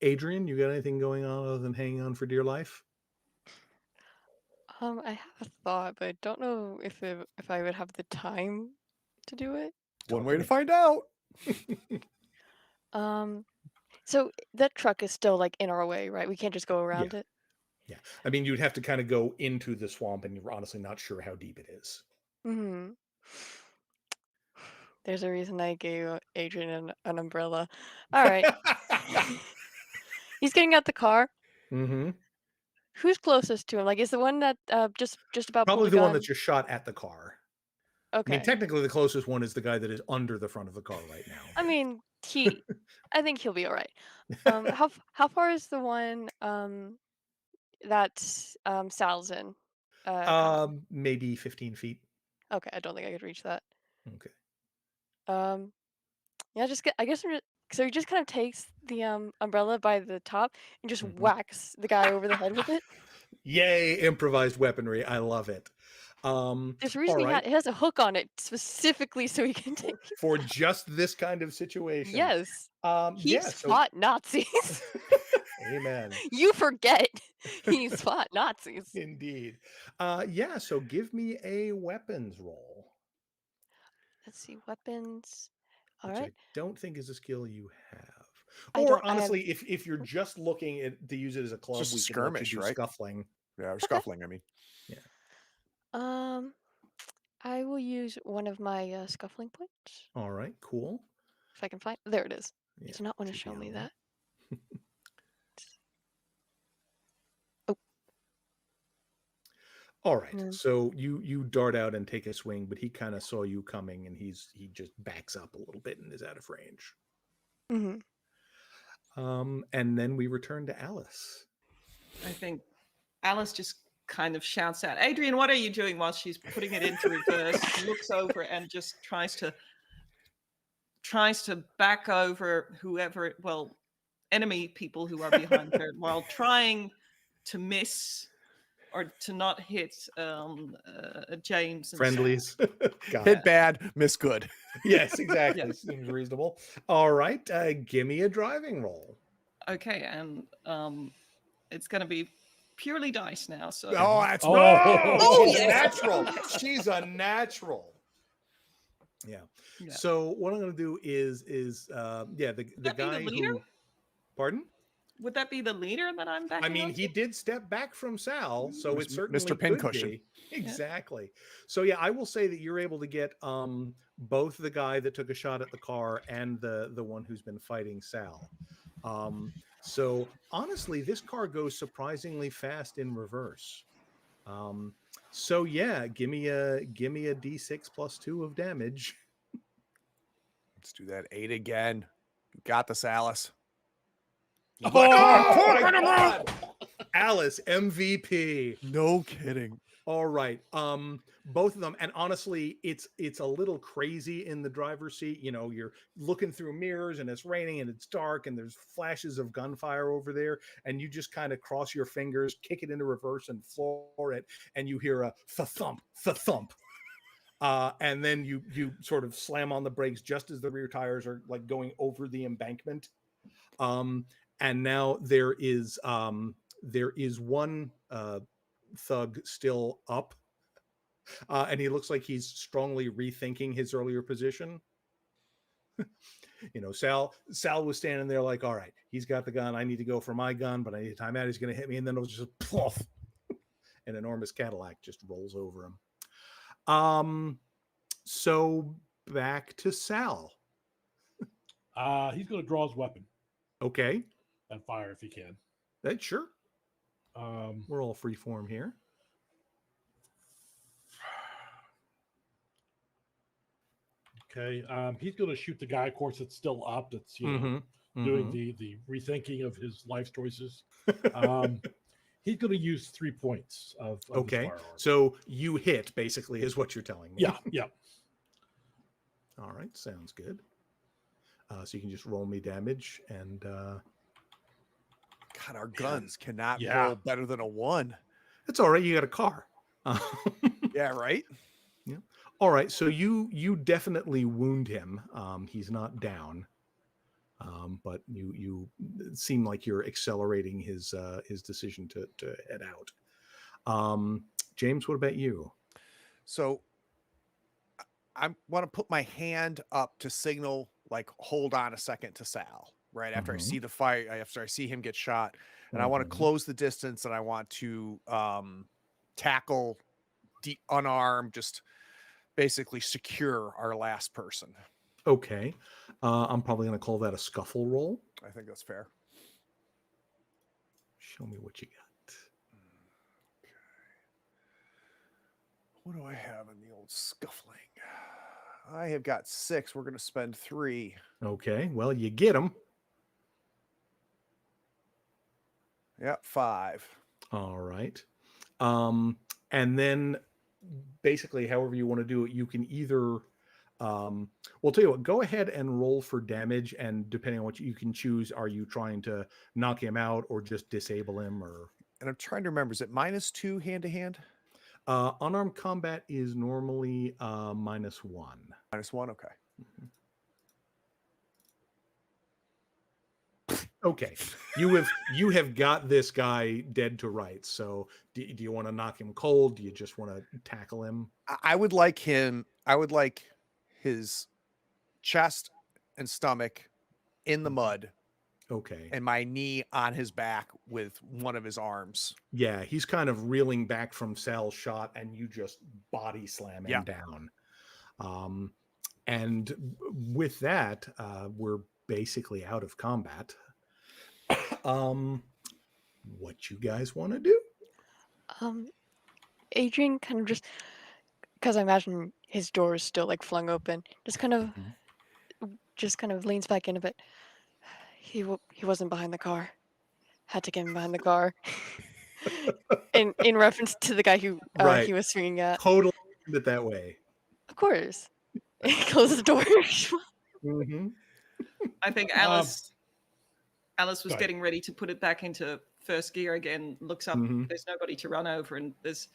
[SPEAKER 2] Adrian, you got anything going on other than hanging on for dear life?
[SPEAKER 4] I have a thought, but I don't know if I would have the time to do it.
[SPEAKER 3] One way to find out.
[SPEAKER 4] So that truck is still like in our way, right? We can't just go around it.
[SPEAKER 2] Yeah. I mean, you'd have to kind of go into the swamp, and you're honestly not sure how deep it is.
[SPEAKER 4] Mm-hmm. There's a reason I gave Adrian an umbrella. All right. He's getting out the car.
[SPEAKER 2] Mm-hmm.
[SPEAKER 4] Who's closest to him? Like, is the one that just about
[SPEAKER 2] Probably
[SPEAKER 4] pulled a
[SPEAKER 2] the
[SPEAKER 4] gun?
[SPEAKER 2] one that you shot at the car.
[SPEAKER 4] Okay.
[SPEAKER 2] I mean, technically, the closest one is the guy that is under the front of the car right now.
[SPEAKER 4] I mean, I think he'll be all right. How far is the one that Sal's in?
[SPEAKER 2] Maybe 15 feet.
[SPEAKER 4] Okay, I don't think I could reach that.
[SPEAKER 2] Okay.
[SPEAKER 4] Yeah, so he just kind of takes the umbrella by the top and just whacks the guy over the head with it.
[SPEAKER 2] Yay, improvised weaponry. I love it.
[SPEAKER 4] There's a reason it has a hook on it specifically so he can take it.
[SPEAKER 2] For just this kind of situation.
[SPEAKER 4] Yes. He's
[SPEAKER 2] so
[SPEAKER 4] fought Nazis.
[SPEAKER 2] Amen.
[SPEAKER 4] You forget he's fought Nazis.
[SPEAKER 2] Indeed. So give me a weapons roll.
[SPEAKER 4] Let's see, weapons. All
[SPEAKER 2] which
[SPEAKER 4] right.
[SPEAKER 2] I don't think is a skill you have. Or honestly, if you're just looking to use it as a club,
[SPEAKER 3] just
[SPEAKER 2] we
[SPEAKER 3] skirmish,
[SPEAKER 2] can let you do
[SPEAKER 3] right?
[SPEAKER 2] scuffling.
[SPEAKER 3] Yeah, or scuffling, I mean.
[SPEAKER 2] Yeah.
[SPEAKER 4] I will use one of my scuffling points.
[SPEAKER 2] All right, cool.
[SPEAKER 4] If I can find, there it is.
[SPEAKER 2] Yeah,
[SPEAKER 4] It's not want to show me that.
[SPEAKER 2] All right, so you dart out and take a swing, but he kind of saw you coming, and he just backs up a little bit and is out of range. And then we return to Alice.
[SPEAKER 5] I think Alice just kind of shouts out, "Adrian, what are you doing?" while she's putting it into reverse, looks over and just tries to back over enemy people who are behind her while trying to miss or to not hit James. And
[SPEAKER 2] Friendlies.
[SPEAKER 3] Hit bad, miss good.
[SPEAKER 2] Yes, exactly. Yes. Seems reasonable. All right, give me a driving roll.
[SPEAKER 5] Okay, and it's going to be purely dice now. So
[SPEAKER 3] that's
[SPEAKER 2] natural. She's a natural. Yeah. So what I'm going to do is the guy who. Pardon?
[SPEAKER 5] Would that be the leader that I'm backing?
[SPEAKER 2] I mean, he did step back from Sal, so it certainly
[SPEAKER 3] Mr. Pincushion.
[SPEAKER 2] Be. Exactly. So I will say that you're able to get both the guy that took a shot at the car and the one who's been fighting Sal. So honestly, this car goes surprisingly fast in reverse. Give me a D6 plus 2 of damage.
[SPEAKER 3] Let's do that 8 again. You got this, Alice.
[SPEAKER 2] Oh my God. Alice, MVP.
[SPEAKER 3] No kidding.
[SPEAKER 2] All right. Both of them. And honestly, it's a little crazy in the driver's seat. You know, you're looking through mirrors and it's raining and it's dark and there's flashes of gunfire over there. And you just kind of cross your fingers, kick it into reverse and floor it. And you hear a thump. And then you sort of slam on the brakes just as the rear tires are like going over the embankment. And now there is one thug still up, and he looks like he's strongly rethinking his earlier position. Sal was standing there like, all right, he's got the gun. I need to go for my gun, but I need to time out. He's going to hit me, and then it'll just poof. An enormous Cadillac just rolls over him. So back to Sal.
[SPEAKER 6] He's going to draw his weapon.
[SPEAKER 2] Okay.
[SPEAKER 6] And fire if he can.
[SPEAKER 2] Sure. We're all free form here.
[SPEAKER 6] Okay. He's going to shoot the guy, of course, that's still up. That's doing the rethinking of his life choices. He's going to use 3 points of
[SPEAKER 2] okay. So you hit, basically, is what you're telling me.
[SPEAKER 6] Yeah.
[SPEAKER 2] All right. Sounds good. So you can just roll me damage and.
[SPEAKER 3] God, our guns cannot roll better than a 1.
[SPEAKER 2] It's all right. You got a car.
[SPEAKER 3] Yeah, right.
[SPEAKER 2] Yeah. All right. So you definitely wound him. He's not down, but you seem like you're accelerating his decision to head out. James, what about you?
[SPEAKER 3] So I want to put my hand up to signal, like, hold on a second to Sal, right after I see the fight, after I see him get shot, and I want to close the distance, and I want to tackle, unarm, just basically secure our last person.
[SPEAKER 2] Okay. I'm probably going to call that a scuffle roll.
[SPEAKER 3] I think that's fair.
[SPEAKER 2] Show me what you got.
[SPEAKER 3] Okay. What do I have in the old scuffling? I have got 6. We're going to spend 3.
[SPEAKER 2] Okay. Well, you get him.
[SPEAKER 3] Yeah, 5.
[SPEAKER 2] All right. And then basically, however you want to do it, you can either, well, tell you what, go ahead and roll for damage. And depending on what you can choose, are you trying to knock him out or just disable him? Or
[SPEAKER 3] And I'm trying to remember, is it -2 hand to hand?
[SPEAKER 2] Unarmed combat is normally -1.
[SPEAKER 3] -1, okay.
[SPEAKER 2] Okay, you have got this guy dead to rights. So do you want to knock him cold? Do you just want to tackle him?
[SPEAKER 3] I would like his chest and stomach in the mud.
[SPEAKER 2] Okay.
[SPEAKER 3] And my knee on his back with one of his arms.
[SPEAKER 2] Yeah, he's kind of reeling back from Sal's shot, and you just body slam him down. And with that, we're basically out of combat. What you guys want to do?
[SPEAKER 4] Adrian kind of just, because I imagine his door is still like flung open, just kind of leans back in a bit. He wasn't behind the car. Had to get him behind the car. in reference to the guy who
[SPEAKER 2] Right.
[SPEAKER 4] he was swinging at.
[SPEAKER 2] Totally did it that way.
[SPEAKER 4] Of course. Close the door.
[SPEAKER 5] I think Alice was getting ready to put it back into first gear again, looks up, there's nobody to run over, and there's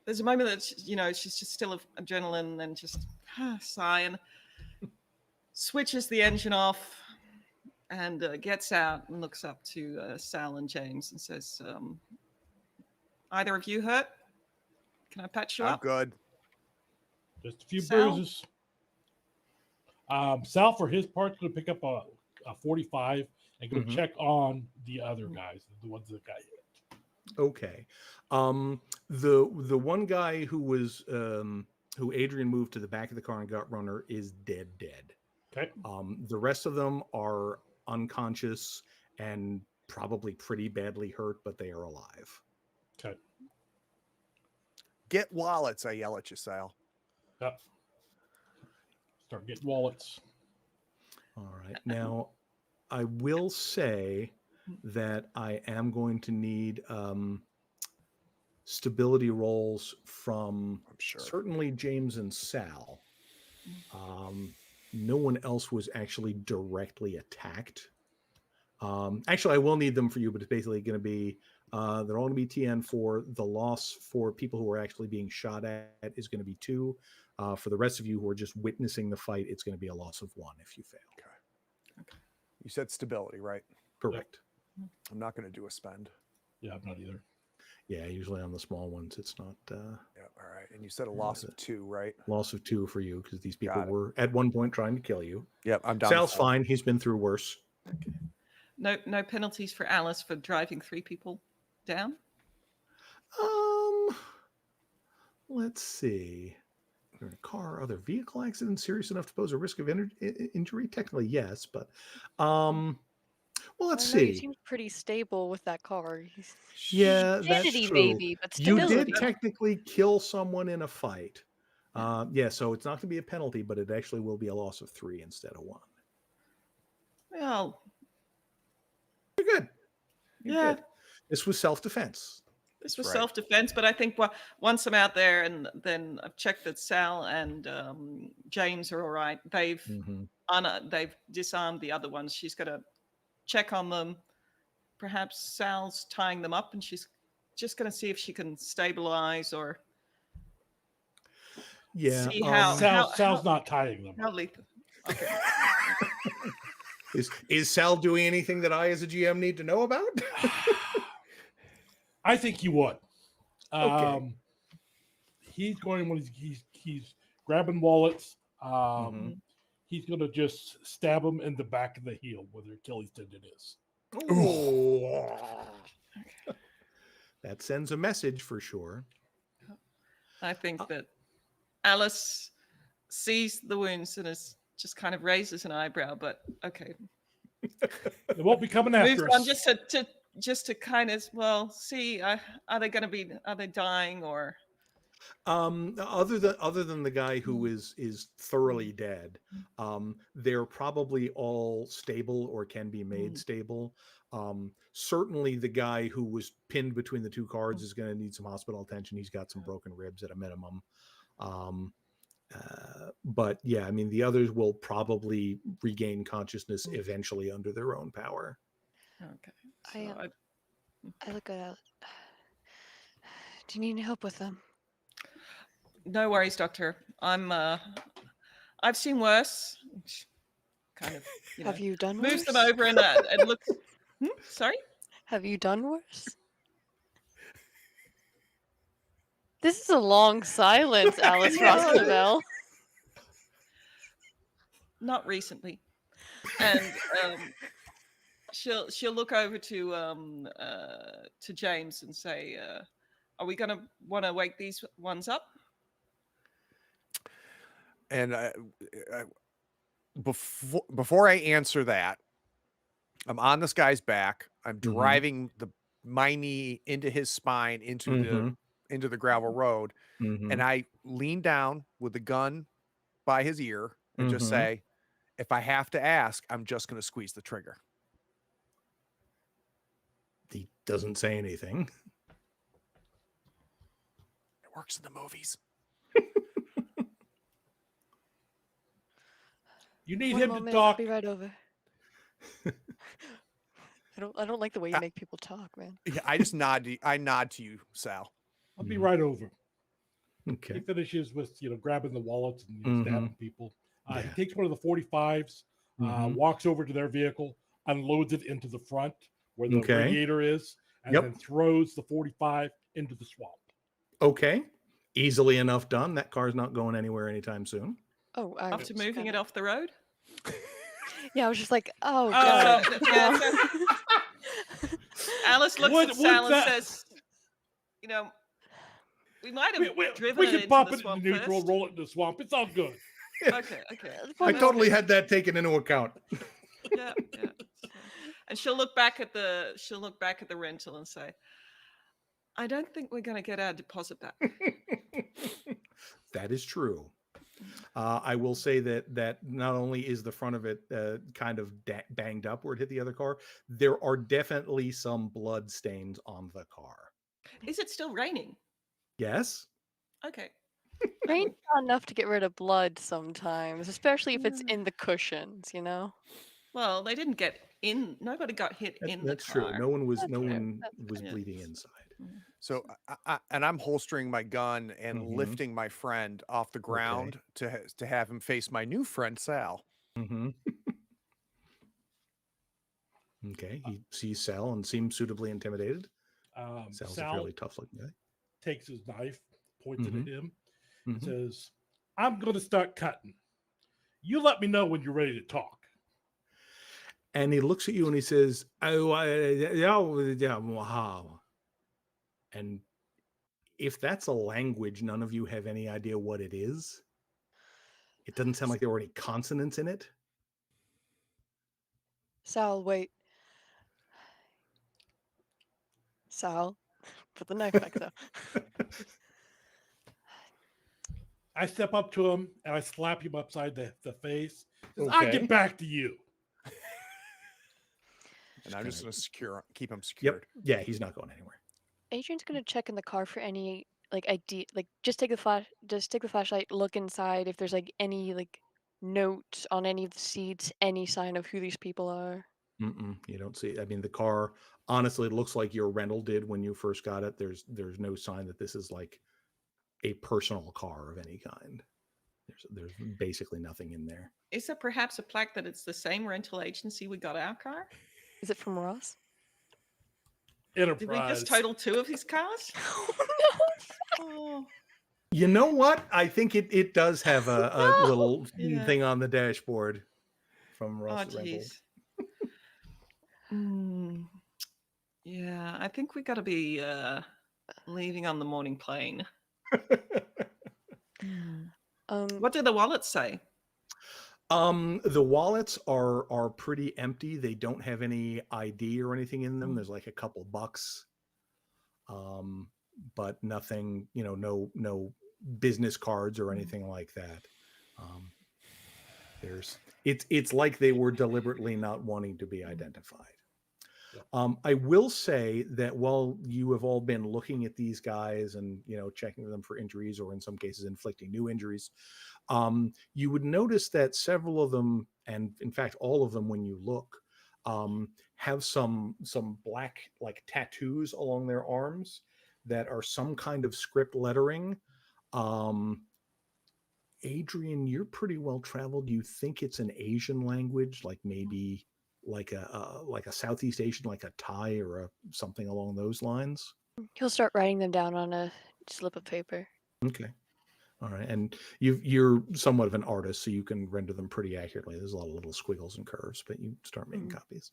[SPEAKER 5] a moment that she's just still of adrenaline and just sighing, switches the engine off, and gets out and looks up to Sal and James and says, either of you hurt? Can I patch you up?
[SPEAKER 3] I'm good.
[SPEAKER 6] Just a few
[SPEAKER 5] Sal?
[SPEAKER 6] bruises. Sal, for his part, going to pick up a 45 and go check on the other guys, the ones that got hit.
[SPEAKER 2] Okay. The one guy who was who Adrian moved to the back of the car and got runner is dead.
[SPEAKER 6] Okay.
[SPEAKER 2] The rest of them are unconscious and probably pretty badly hurt, but they are alive.
[SPEAKER 6] Okay.
[SPEAKER 3] Get wallets, I yell at you, Sal.
[SPEAKER 6] Yep. Start getting wallets.
[SPEAKER 2] All right. Now, I will say that I am going to need stability rolls from certainly James and Sal. No one else was actually directly attacked. Actually, I will need them for you, but it's basically going to be they're all going to be TN. For the loss for people who are actually being shot at is going to be 2. For the rest of you who are just witnessing the fight, it's going to be a loss of 1 if you fail.
[SPEAKER 3] Okay. You said stability, right?
[SPEAKER 2] Correct.
[SPEAKER 3] I'm not going to do a spend.
[SPEAKER 6] Yeah, I'm not either.
[SPEAKER 2] Yeah, usually on the small ones, it's not.
[SPEAKER 3] Yeah, all right. And you said a loss of 2, right?
[SPEAKER 2] Loss of 2 for you because these people were at one point trying to kill you.
[SPEAKER 3] Yep, I'm done.
[SPEAKER 2] Sal's fine. He's been through worse.
[SPEAKER 5] Okay. No penalties for Alice for driving 3 people down?
[SPEAKER 2] Let's see. In a car, other vehicle accident serious enough to pose a risk of injury? Technically, yes, but well, let's see.
[SPEAKER 4] He seems pretty stable with that car.
[SPEAKER 2] Yeah, that's true.
[SPEAKER 4] Maybe, but
[SPEAKER 2] you did technically kill someone in a fight. Yeah, so it's not going to be a penalty, but it actually will be a loss of 3 instead of 1.
[SPEAKER 5] Well,
[SPEAKER 2] you're good. You're good. This was self-defense.
[SPEAKER 5] This was self-defense, but I think once I'm out there and then I've checked that Sal and James are all right. They've disarmed the other ones. She's got to check on them. Perhaps Sal's tying them up, and she's just going to see if she can stabilize or see how
[SPEAKER 6] Sal's not tying them.
[SPEAKER 5] How lethal. Okay.
[SPEAKER 2] Is Sal doing anything that I, as a GM, need to know about?
[SPEAKER 6] I think you would.
[SPEAKER 2] Okay.
[SPEAKER 6] he's going when he's grabbing wallets.
[SPEAKER 2] Mhm.
[SPEAKER 6] He's going to just stab him in the back of the heel where their Achilles tendon is.
[SPEAKER 2] Oh. That sends a message for sure.
[SPEAKER 5] I think that Alice sees the wounds and is just kind of raises an eyebrow, but okay.
[SPEAKER 6] They won't be coming
[SPEAKER 5] Moves
[SPEAKER 6] after
[SPEAKER 5] on
[SPEAKER 6] us.
[SPEAKER 5] just to kind of see are they dying or
[SPEAKER 2] Other than the guy who is thoroughly dead, they're probably all stable or can be made stable. Certainly the guy who was pinned between the two cards is going to need some hospital attention. He's got some broken ribs at a minimum. But yeah, I mean, the others will probably regain consciousness eventually under their own power.
[SPEAKER 5] okay.
[SPEAKER 4] I look at Alice. Do you need any help with them?
[SPEAKER 5] No worries, Doctor. I've seen worse. Kind of
[SPEAKER 4] Have you done
[SPEAKER 5] moves
[SPEAKER 4] worse?
[SPEAKER 5] them over and looks sorry?
[SPEAKER 4] Have you done worse? This is a long silence, Alice Roscavel.
[SPEAKER 5] Not recently. And she'll look over to James and say, are we gonna want to wake these ones up?
[SPEAKER 3] And before I answer that, I'm on this guy's back. I'm driving my knee into his spine into the gravel road, and I lean down with the gun by his ear and just say, if I have to ask, I'm just going to squeeze the trigger.
[SPEAKER 2] He doesn't say anything.
[SPEAKER 3] It works in the movies.
[SPEAKER 6] You need
[SPEAKER 4] One
[SPEAKER 6] him
[SPEAKER 4] moment,
[SPEAKER 6] to talk.
[SPEAKER 4] I'll be right over. I don't like the way you make people talk, man.
[SPEAKER 3] Yeah, I just nod to you, Sal.
[SPEAKER 6] I'll be right over.
[SPEAKER 2] Okay.
[SPEAKER 6] He finishes with grabbing the wallets and stabbing people.
[SPEAKER 2] Yeah.
[SPEAKER 6] He takes one of the 45s, walks over to their vehicle, unloads it into the front where the radiator is, and then throws the 45 into the swamp.
[SPEAKER 2] Okay. Easily enough done. That car's not going anywhere anytime soon.
[SPEAKER 4] Oh,
[SPEAKER 5] After moving it off the road?
[SPEAKER 4] Yeah, I was just like, oh god.
[SPEAKER 5] Alice looks at Sal and says, we might have driven
[SPEAKER 6] we
[SPEAKER 5] it
[SPEAKER 6] can
[SPEAKER 5] into
[SPEAKER 6] pop
[SPEAKER 5] the
[SPEAKER 6] it in
[SPEAKER 5] swamp
[SPEAKER 6] neutral,
[SPEAKER 5] first.
[SPEAKER 6] roll it in the swamp. It's all good.
[SPEAKER 5] Okay.
[SPEAKER 2] I totally had that taken into account.
[SPEAKER 5] Yeah. And she'll look back at the rental and say, I don't think we're going to get our deposit back.
[SPEAKER 2] That is true. I will say that not only is the front of it kind of banged up where it hit the other car, there are definitely some blood stains on the car.
[SPEAKER 5] Is it still raining?
[SPEAKER 2] Yes.
[SPEAKER 5] Okay.
[SPEAKER 4] Rain's not enough to get rid of blood sometimes, especially if it's in the cushions,
[SPEAKER 5] Well, they didn't get in. Nobody got hit in the car.
[SPEAKER 2] That's true. No one was bleeding inside.
[SPEAKER 3] So, and I'm holstering my gun and lifting my friend off the ground to have him face my new friend, Sal.
[SPEAKER 2] Okay. He sees Sal and seems suitably intimidated. Sal's a fairly tough-looking guy.
[SPEAKER 6] Takes his knife, points it at him, and says, I'm going to start cutting. You let me know when you're ready to talk.
[SPEAKER 2] And he looks at you and he says, wow. And if that's a language, none of you have any idea what it is. It doesn't sound like there were any consonants in it.
[SPEAKER 4] Sal, wait. Sal, put the knife back though.
[SPEAKER 6] I step up to him and I slap him upside the face. I'll get back to you.
[SPEAKER 3] And I'm just going to keep him secured.
[SPEAKER 2] Yep. Yeah, he's not going anywhere.
[SPEAKER 4] Adrian's gonna check in the car for any ID, just take the flashlight, look inside if there's any notes on any of the seats, any sign of who these people are.
[SPEAKER 2] You don't see. I mean, the car honestly looks like your rental did when you first got it. There's no sign that this is like a personal car of any kind. There's basically nothing in there.
[SPEAKER 5] Is there perhaps a plaque that it's the same rental agency we got our car?
[SPEAKER 4] Is it from Ross?
[SPEAKER 6] Enterprise.
[SPEAKER 5] Did we just total 2 of his cars?
[SPEAKER 4] Oh,
[SPEAKER 2] You know what? I think it does have a little
[SPEAKER 5] Yeah.
[SPEAKER 2] thing on the dashboard from
[SPEAKER 5] Oh,
[SPEAKER 2] Ross Renvold.
[SPEAKER 5] jeez. Yeah, I think we got to be leaving on the morning plane. What do the wallets say?
[SPEAKER 2] The wallets are pretty empty. They don't have any ID or anything in them. There's like a couple bucks, but nothing. No business cards or anything like that. It's like they were deliberately not wanting to be identified. I will say that while you have all been looking at these guys and checking them for injuries, or in some cases inflicting new injuries, you would notice that several of them, and in fact all of them, when you look, have some black like tattoos along their arms that are some kind of script lettering. Adrian, you're pretty well traveled. You think it's an Asian language, like maybe like a Southeast Asian, like a Thai or something along those lines.
[SPEAKER 4] He'll start writing them down on a slip of paper.
[SPEAKER 2] Okay. All right. And you're somewhat of an artist, so you can render them pretty accurately. There's a lot of little squiggles and curves, but you start making copies.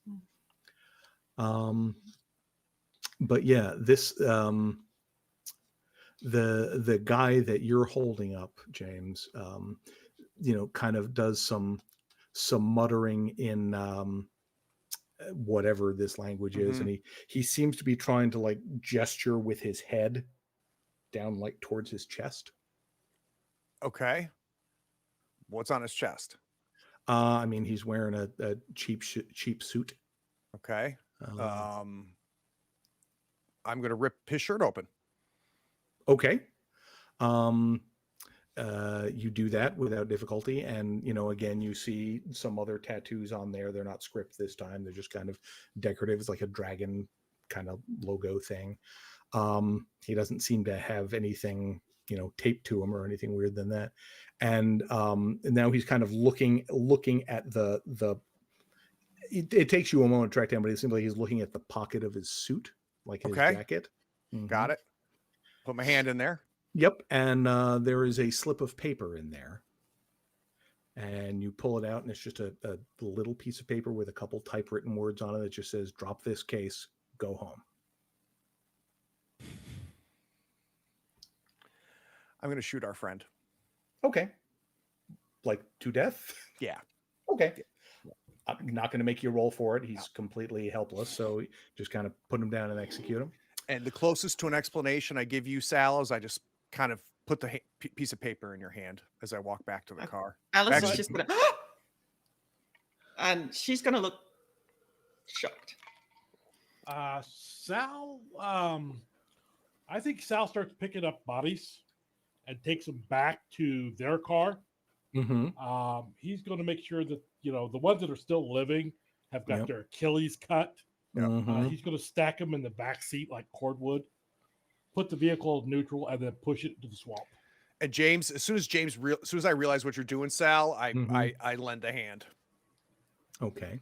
[SPEAKER 2] But yeah, this the guy that you're holding up, James, kind of does some muttering in whatever this language is, and he seems to be trying to like gesture with his head down like towards his chest.
[SPEAKER 3] Okay. What's on his chest?
[SPEAKER 2] I mean, he's wearing a cheap suit.
[SPEAKER 3] Okay. I'm going to rip his shirt open.
[SPEAKER 2] Okay. You do that without difficulty, and again you see some other tattoos on there. They're not script this time, they're just kind of decorative. It's like a dragon kind of logo thing. He doesn't seem to have anything taped to him or anything weird than that, and now he's kind of looking at the it takes you a moment to track down, but it seems like he's looking at the pocket of his suit, like his jacket.
[SPEAKER 3] Got it. Put my hand in there.
[SPEAKER 2] Yep, and there is a slip of paper in there, and you pull it out, and it's just a little piece of paper with a couple typewritten words on it that just says, "Drop this case, go home."
[SPEAKER 3] I'm going to shoot our friend.
[SPEAKER 2] Okay. Like to death?
[SPEAKER 3] Yeah.
[SPEAKER 2] Okay. I'm not going to make you roll for it. He's completely helpless, so just kind of put him down and execute him.
[SPEAKER 3] And the closest to an explanation I give you, Sal, is I just kind of put the piece of paper in your hand as I walk back to the car.
[SPEAKER 5] Alice is just gonna, and she's gonna look shocked.
[SPEAKER 6] Sal, I think Sal starts picking up bodies and takes them back to their car. He's going to make sure that the ones that are still living have got their Achilles cut. He's going to stack them in the back seat like cordwood, put the vehicle in neutral, and then push it into the swamp.
[SPEAKER 3] And James, as soon as I realize what you're doing, Sal, I lend a hand.
[SPEAKER 2] Okay.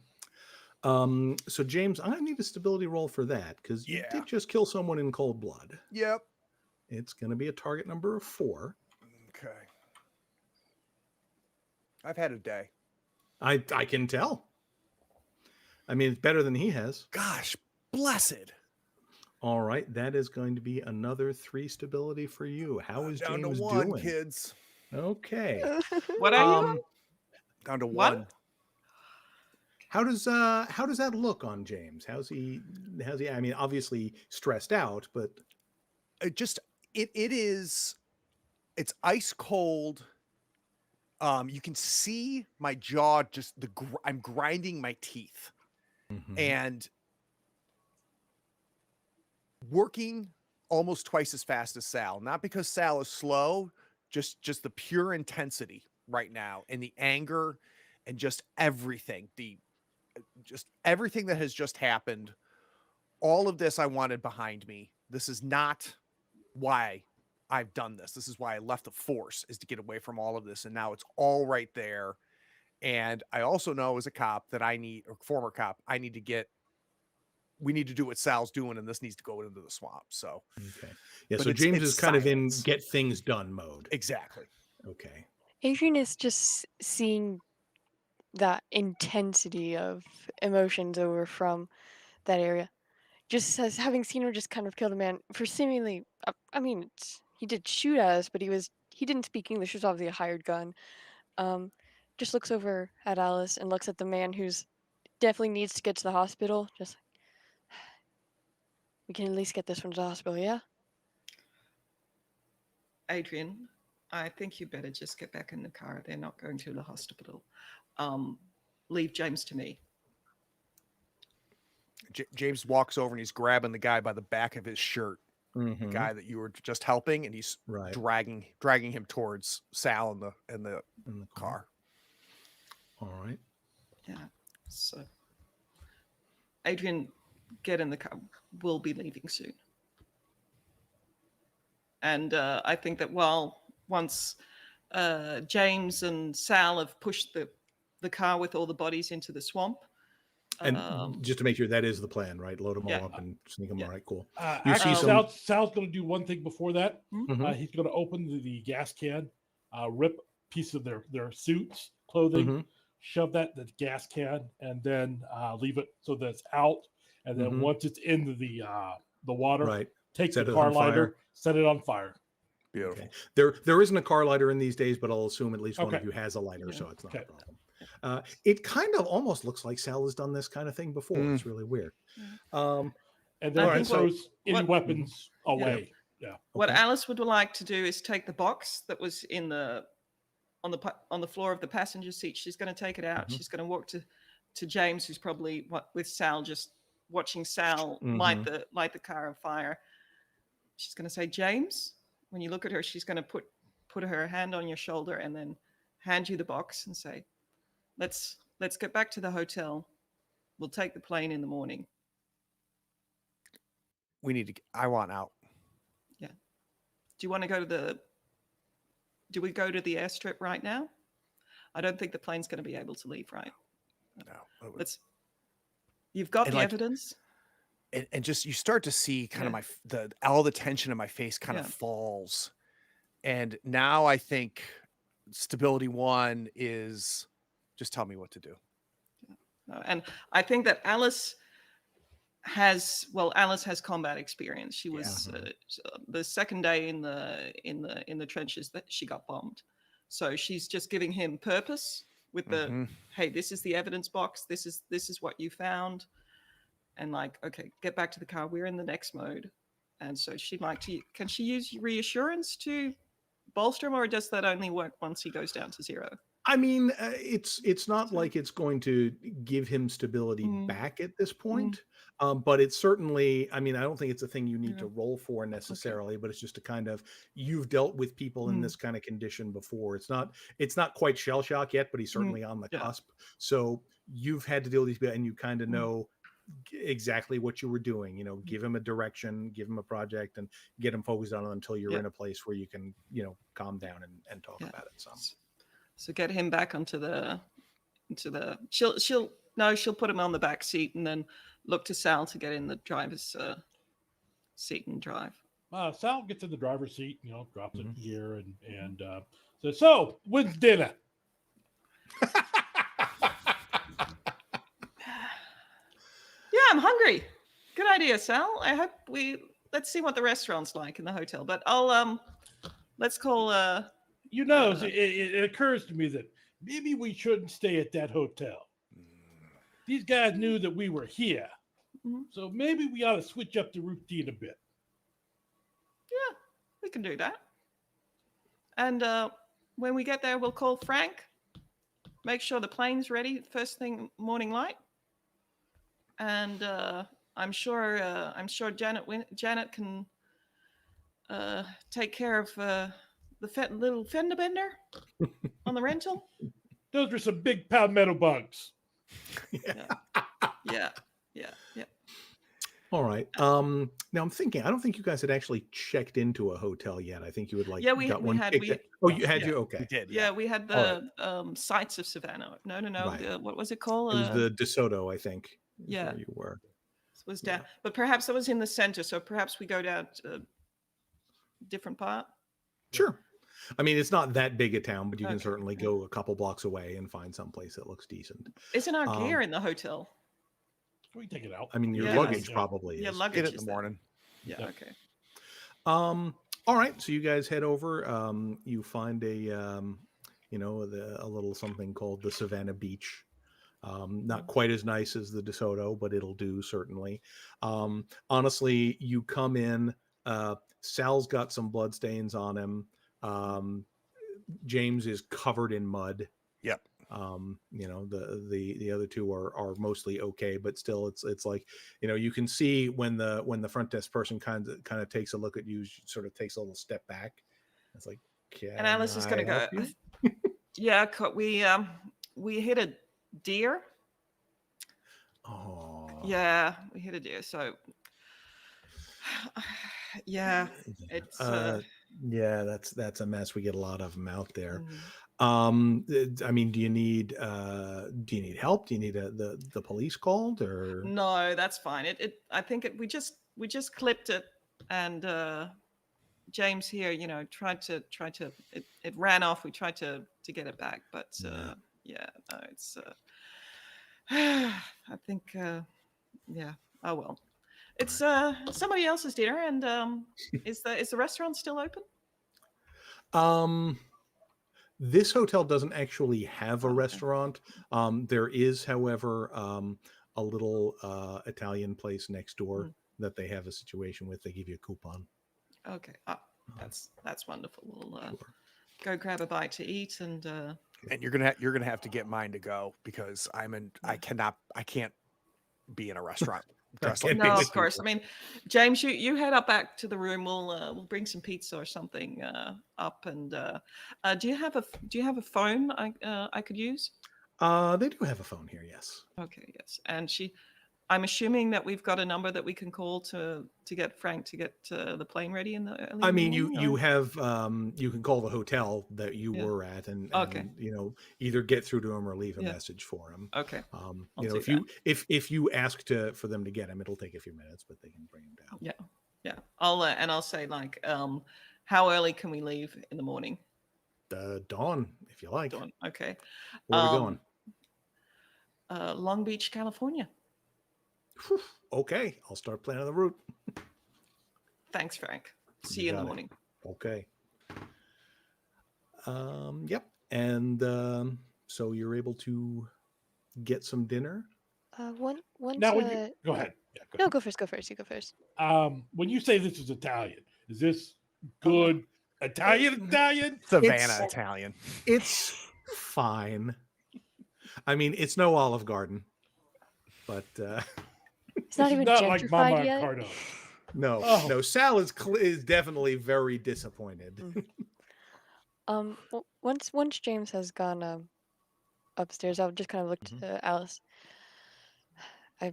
[SPEAKER 2] So James, I need a stability roll for that, because you did just kill someone in cold blood.
[SPEAKER 3] Yep.
[SPEAKER 2] It's going to be a target number of 4.
[SPEAKER 3] Okay. I've had a day.
[SPEAKER 2] I can tell. I mean, it's better than he has.
[SPEAKER 3] Gosh, blessed.
[SPEAKER 2] All right, that is going to be another 3 stability for you. How is
[SPEAKER 3] down
[SPEAKER 2] James
[SPEAKER 3] to 1,
[SPEAKER 2] doing?
[SPEAKER 3] kids?
[SPEAKER 2] Okay.
[SPEAKER 5] What are you?
[SPEAKER 3] Down to
[SPEAKER 5] 1.
[SPEAKER 3] 1.
[SPEAKER 2] How does that look on James? How's he? I mean, obviously stressed out, but
[SPEAKER 3] it's ice cold. You can see my jaw, just I'm grinding my teeth and working almost twice as fast as Sal. Not because Sal is slow, just the pure intensity right now, and the anger, and just everything, everything that has just happened. All of this I wanted behind me. This is not why I've done this. This is why I left the force, is to get away from all of this. And now it's all right there. And I also know, as a cop, that former cop, I need to get we need to do what Sal's doing, and this needs to go into the swamp. So,
[SPEAKER 2] Okay. Yeah.
[SPEAKER 3] But
[SPEAKER 2] So
[SPEAKER 3] it's-
[SPEAKER 2] James
[SPEAKER 3] it's
[SPEAKER 2] is kind of in
[SPEAKER 3] science.
[SPEAKER 2] get things done mode.
[SPEAKER 3] exactly.
[SPEAKER 2] Okay.
[SPEAKER 4] Adrian is just seeing that intensity of emotions over from that area. Just as having seen her just kind of kill the man for seemingly, I mean, he did shoot at us, but he didn't speak English. It was obviously a hired gun. Just looks over at Alice and looks at the man who's definitely needs to get to the hospital. Just, we can at least get this one to the hospital, yeah?
[SPEAKER 5] Adrian, I think you better just get back in the car. They're not going to the hospital. Leave James to me.
[SPEAKER 3] James walks over and he's grabbing the guy by the back of his shirt, the guy that you were just helping, and he's
[SPEAKER 2] Right.
[SPEAKER 3] dragging him towards Sal in the car.
[SPEAKER 2] All right.
[SPEAKER 5] Yeah. So, Adrian, get in the car. We'll be leaving soon. And I think that once James and Sal have pushed the car with all the bodies into the swamp.
[SPEAKER 2] And just to make sure that is the plan, right? Load them all up and sneak them.
[SPEAKER 5] Yeah.
[SPEAKER 2] All right, cool.
[SPEAKER 6] Actually,
[SPEAKER 2] see some-
[SPEAKER 6] Sal's going to do one thing before that.
[SPEAKER 2] Mhm.
[SPEAKER 6] He's going to open the gas can, rip a piece of their suits, clothing,
[SPEAKER 2] Mhm.
[SPEAKER 6] shove that in the gas can, and then leave it so that it's out. And then once it's into the water,
[SPEAKER 2] Right.
[SPEAKER 6] take
[SPEAKER 2] Set
[SPEAKER 6] the
[SPEAKER 2] it
[SPEAKER 6] car
[SPEAKER 2] on
[SPEAKER 6] lighter,
[SPEAKER 2] fire.
[SPEAKER 6] set it on fire.
[SPEAKER 3] Beautiful.
[SPEAKER 2] Okay. There isn't a car lighter in these days, but I'll assume at least one of
[SPEAKER 6] Okay.
[SPEAKER 2] you has a lighter,
[SPEAKER 5] Yeah.
[SPEAKER 2] so it's not
[SPEAKER 6] Okay.
[SPEAKER 2] a problem. It kind of almost looks like Sal has done this kind of thing before. It's really weird.
[SPEAKER 6] And
[SPEAKER 5] I
[SPEAKER 6] then he
[SPEAKER 5] think
[SPEAKER 6] throws any
[SPEAKER 5] what-
[SPEAKER 6] weapons away.
[SPEAKER 5] What
[SPEAKER 2] Okay.
[SPEAKER 5] Alice would like to do is take the box that was on the floor of the passenger seat. She's going to take it out. She's going to walk to James, who's probably with Sal, just watching Sal light the car on fire. She's going to say, James, when you look at her, she's going to put her hand on your shoulder and then hand you the box and say, let's get back to the hotel. We'll take the plane in the morning.
[SPEAKER 3] I want out.
[SPEAKER 5] Yeah. Do you want to go do we go to the airstrip right now? I don't think the plane's going to be able to leave, right?
[SPEAKER 3] No.
[SPEAKER 5] You've got
[SPEAKER 3] And
[SPEAKER 5] the
[SPEAKER 3] like-
[SPEAKER 5] evidence.
[SPEAKER 3] And just you start to see kind of all the tension in my face kind of falls. And now I think stability 1 is just tell me what to do.
[SPEAKER 5] And I think that Alice has combat experience. She was the second day in the trenches that she got bombed. So she's just giving him purpose with the hey, this is the evidence box. This is what you found. And like, okay, get back to the car. We're in the next mode. And so can she use reassurance to bolster him, or does that only work once he goes down to 0?
[SPEAKER 2] I mean, it's not like it's going to give him stability back at this point, but it's certainly. I mean, I don't think it's a thing you need to roll for necessarily, but it's just a kind of you've dealt with people in this kind of condition before. It's not quite shell shock yet, but he's certainly on the cusp. So you've had to deal with these people, and you kind of know exactly what you were doing. You know, give him a direction, give him a project, and get him focused on it until you're in a place where you can, calm down and talk about it some.
[SPEAKER 5] So get him back into the she'll put him on the back seat and then look to Sal to get in the driver's seat and drive.
[SPEAKER 6] Sal gets in the driver's seat, drops it here and says, "So, when's dinner?"
[SPEAKER 5] Yeah, I'm hungry. Good idea, Sal. I hope let's see what the restaurant's like in the hotel. But I'll let's call
[SPEAKER 6] it occurs to me that maybe we shouldn't stay at that hotel. These guys knew that we were here. So maybe we ought to switch up the routine a bit.
[SPEAKER 5] Yeah, we can do that. And when we get there, we'll call Frank. Make sure the plane's ready first thing morning light. And I'm sure Janet can take care of the little fender bender on the rental.
[SPEAKER 6] Those were some big palmetto bugs.
[SPEAKER 5] Yeah.
[SPEAKER 2] All right. Now I'm thinking. I don't think you guys had actually checked into a hotel yet. I think you would
[SPEAKER 5] we
[SPEAKER 2] got one.
[SPEAKER 5] had.
[SPEAKER 2] You had you okay?
[SPEAKER 3] We did.
[SPEAKER 5] Yeah, we had the sights of Savannah. No.
[SPEAKER 2] Right.
[SPEAKER 5] What was it called?
[SPEAKER 2] It was the DeSoto, I think.
[SPEAKER 5] Yeah.
[SPEAKER 2] Where you were.
[SPEAKER 5] was down, but perhaps it was in the center. So perhaps we go down to a different part.
[SPEAKER 2] Sure. I mean, it's not that big a town, but you can
[SPEAKER 5] Okay,
[SPEAKER 2] certainly go a couple blocks away and find someplace that looks decent.
[SPEAKER 5] Isn't our gear in the hotel?
[SPEAKER 6] We can take it out.
[SPEAKER 2] I mean, your
[SPEAKER 5] Yeah,
[SPEAKER 2] luggage
[SPEAKER 6] yeah.
[SPEAKER 2] probably is.
[SPEAKER 5] Yeah,
[SPEAKER 3] Get
[SPEAKER 5] luggage
[SPEAKER 3] it in
[SPEAKER 5] is
[SPEAKER 3] the
[SPEAKER 5] there.
[SPEAKER 3] morning.
[SPEAKER 5] Yeah.
[SPEAKER 6] Yeah.
[SPEAKER 5] Okay.
[SPEAKER 2] All right, so you guys head over. You find a little something called the Savannah Beach. Not quite as nice as the DeSoto, but it'll do certainly. Honestly, you come in. Sal's got some blood stains on him. James is covered in mud.
[SPEAKER 3] Yep.
[SPEAKER 2] The other two are mostly okay, but still it's like, you can see when the front desk person kind of takes a look at you, she sort of takes a little step back. It's like,
[SPEAKER 5] And Alice is going to go. Yeah, we hit a deer.
[SPEAKER 2] Oh.
[SPEAKER 5] Yeah, we hit a deer. So yeah, it's
[SPEAKER 2] yeah, that's a mess. We get a lot of them out there.
[SPEAKER 5] mhm.
[SPEAKER 2] I mean, do you need help? Do you need the police called or?
[SPEAKER 5] No, that's fine. I think we just clipped it, and James here, tried to it ran off. We tried to get it back, but yeah, no, it's I think yeah. Oh well. It's somebody else's dinner, and is the restaurant still open?
[SPEAKER 2] This hotel doesn't actually have a
[SPEAKER 5] Okay.
[SPEAKER 2] restaurant. There is, however, a little Italian place next door that they have a situation with. They give you a coupon.
[SPEAKER 5] Okay, that's wonderful. We'll go grab a bite to eat, and
[SPEAKER 3] you're gonna have to get mine to go because I can't be in a restaurant dressed like
[SPEAKER 5] no,
[SPEAKER 3] this.
[SPEAKER 5] of course. I mean, James, you head up back to the room. We'll bring some pizza or something up. And do you have a phone I could use?
[SPEAKER 2] They do have a phone here, yes.
[SPEAKER 5] Okay, yes. And I'm assuming that we've got a number that we can call to get Frank to get the plane ready in the early
[SPEAKER 2] I mean,
[SPEAKER 5] morning,
[SPEAKER 2] you have you can call the hotel that you were at and
[SPEAKER 5] Okay.
[SPEAKER 2] either get through to him or leave a message for him.
[SPEAKER 5] Okay.
[SPEAKER 2] If you ask for them to get him, it'll take a few minutes, but they can bring him down.
[SPEAKER 5] Yeah. I'll say like, how early can we leave in the morning?
[SPEAKER 2] Dawn, if you like.
[SPEAKER 5] Dawn. Okay.
[SPEAKER 2] Where are we going?
[SPEAKER 5] Long Beach, California.
[SPEAKER 2] Whew. Okay, I'll start planning the route.
[SPEAKER 5] Thanks, Frank. See you in the morning.
[SPEAKER 2] Okay. Yep. And so you're able to get some dinner.
[SPEAKER 4] Once.
[SPEAKER 6] Now, go ahead. Yeah, go ahead.
[SPEAKER 4] No, go first. Go first. You go first.
[SPEAKER 6] When you say this is Italian, is this good Italian?
[SPEAKER 3] Savannah Italian.
[SPEAKER 2] It's fine. I mean, it's no Olive Garden, but
[SPEAKER 4] It's not even
[SPEAKER 6] not
[SPEAKER 4] gentrified
[SPEAKER 6] like Mama
[SPEAKER 4] yet.
[SPEAKER 6] Cardo.
[SPEAKER 2] no. Sal is definitely very disappointed.
[SPEAKER 4] Once James has gone upstairs, I'll just kind of look to Alice. I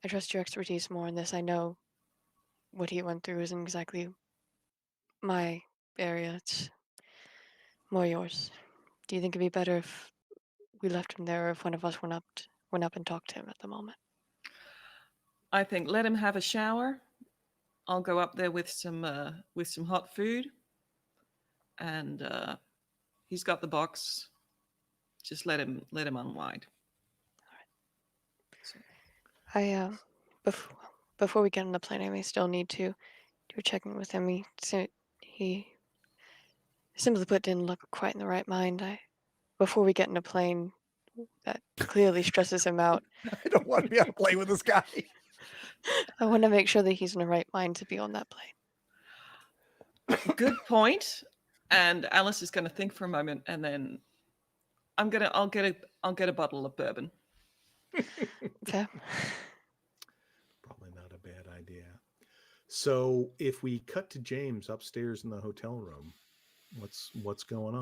[SPEAKER 4] trust your expertise more in this. I know what he went through isn't exactly my area. It's more yours. Do you think it'd be better if we left him there, or if one of us went up and talked to him at the moment?
[SPEAKER 5] I think let him have a shower. I'll go up there with some hot food, and he's got the box. Just let him unwind.
[SPEAKER 4] All right. Before we get on the plane, I may still need to do a check-in with him. He simply put didn't look quite in the right mind. Before we get in a plane, that clearly stresses him out.
[SPEAKER 3] I don't want to be on a plane with this guy.
[SPEAKER 4] I want to make sure that he's in the right mind to be on that plane.
[SPEAKER 5] Good point. And Alice is going to think for a moment, and then I'll get a bottle of bourbon.
[SPEAKER 4] Okay.
[SPEAKER 2] Probably not a bad idea. So if we cut to James upstairs in the hotel room, what's going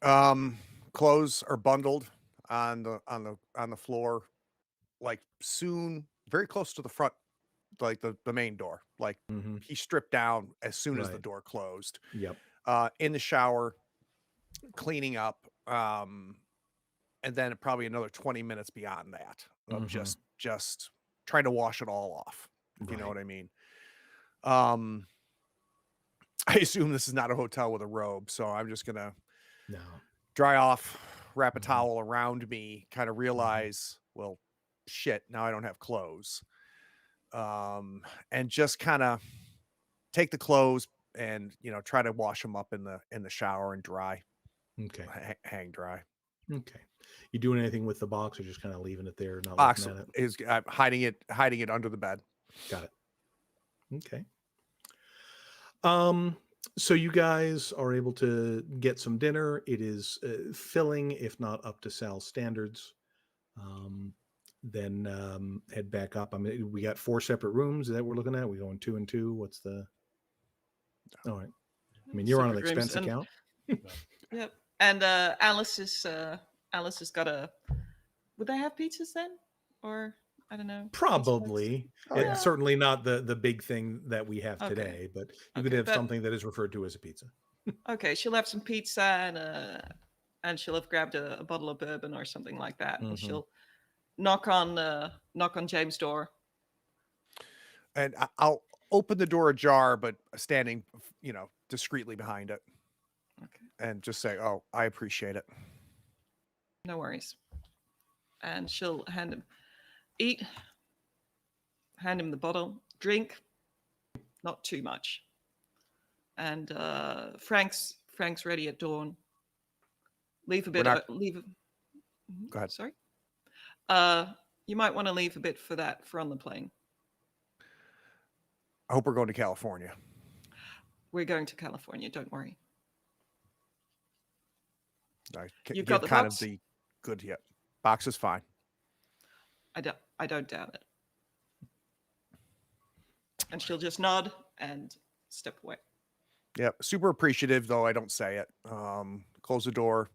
[SPEAKER 2] on?
[SPEAKER 3] Clothes are bundled on the floor, like soon, very close to the front, like the main door. Like he stripped down as soon as the door closed.
[SPEAKER 2] Yep.
[SPEAKER 3] In the shower, cleaning up, and then probably another 20 minutes beyond that of just trying to wash it all off. If you know
[SPEAKER 2] Right.
[SPEAKER 3] what I mean. I assume this is not a hotel with a robe, so I'm just gonna
[SPEAKER 2] No.
[SPEAKER 3] dry off, wrap a
[SPEAKER 2] Mhm.
[SPEAKER 3] towel around me, kind of realize, well, shit, now I don't have clothes. And just kind of take the clothes and, try to wash them up in the shower and dry,
[SPEAKER 2] Okay.
[SPEAKER 3] hang dry.
[SPEAKER 2] Okay. You doing anything with the box, or just kind of leaving it there, not
[SPEAKER 3] Box
[SPEAKER 2] looking at it?
[SPEAKER 3] is hiding it under the bed.
[SPEAKER 2] Got it. Okay. So you guys are able to get some dinner. It is filling, if not up to Sal's standards. Then head back up. I mean, we got 4 separate rooms that we're looking at. We going 2 and 2. What's the? All right. I mean, you're on an
[SPEAKER 5] Separate rooms,
[SPEAKER 2] expense
[SPEAKER 5] and-
[SPEAKER 2] account.
[SPEAKER 5] Yep. And Alice has got a. Would they have pizzas then, or I don't know?
[SPEAKER 2] Probably.
[SPEAKER 3] Oh,
[SPEAKER 2] It's
[SPEAKER 3] yeah.
[SPEAKER 2] certainly not the big thing that we have
[SPEAKER 5] Okay.
[SPEAKER 2] today, but you could
[SPEAKER 5] Okay,
[SPEAKER 2] have
[SPEAKER 5] but-
[SPEAKER 2] something that is referred to as a pizza.
[SPEAKER 5] Okay, she'll have some pizza and she'll have grabbed a bottle of bourbon or something like that, and
[SPEAKER 2] Mhm.
[SPEAKER 5] she'll knock on James' door.
[SPEAKER 3] And I'll open the door ajar, but standing, discreetly behind it.
[SPEAKER 5] Okay.
[SPEAKER 3] And just say, "Oh, I appreciate it."
[SPEAKER 5] No worries. And she'll hand him the bottle, drink, not too much. And Frank's ready at dawn. Leave a bit.
[SPEAKER 3] We're not-
[SPEAKER 5] Leave.
[SPEAKER 3] Go ahead.
[SPEAKER 5] Sorry. You might want to leave a bit for on the plane.
[SPEAKER 3] I hope we're going to California.
[SPEAKER 5] We're going to California. Don't worry.
[SPEAKER 3] I
[SPEAKER 5] You've
[SPEAKER 3] give
[SPEAKER 5] got the
[SPEAKER 3] kind
[SPEAKER 5] box?
[SPEAKER 3] of the good yet. Box is fine.
[SPEAKER 5] I don't doubt it. And she'll just nod and step away.
[SPEAKER 3] Yeah, super appreciative, though I don't say it. Close the door,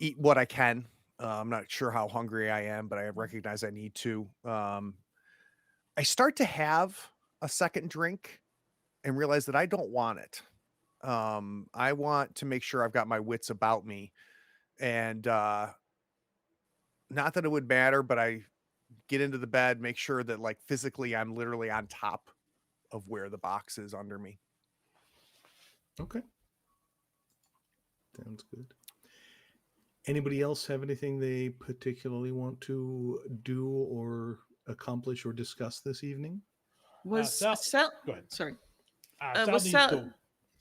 [SPEAKER 3] eat what I can. I'm not sure how hungry I am, but I recognize I need to. I start to have a second drink and realize that I don't want it. I want to make sure I've got my wits about me. And not that it would matter, but I get into the bed, make sure that like physically I'm literally on top of where the box is under me.
[SPEAKER 2] Okay. Sounds good. Anybody else have anything they particularly want to do or accomplish or discuss this evening?
[SPEAKER 5] Was
[SPEAKER 6] Sal-
[SPEAKER 5] Sal?
[SPEAKER 6] Go ahead.
[SPEAKER 5] Sorry.
[SPEAKER 6] Sal
[SPEAKER 5] was
[SPEAKER 6] needs
[SPEAKER 5] Sal-
[SPEAKER 6] to-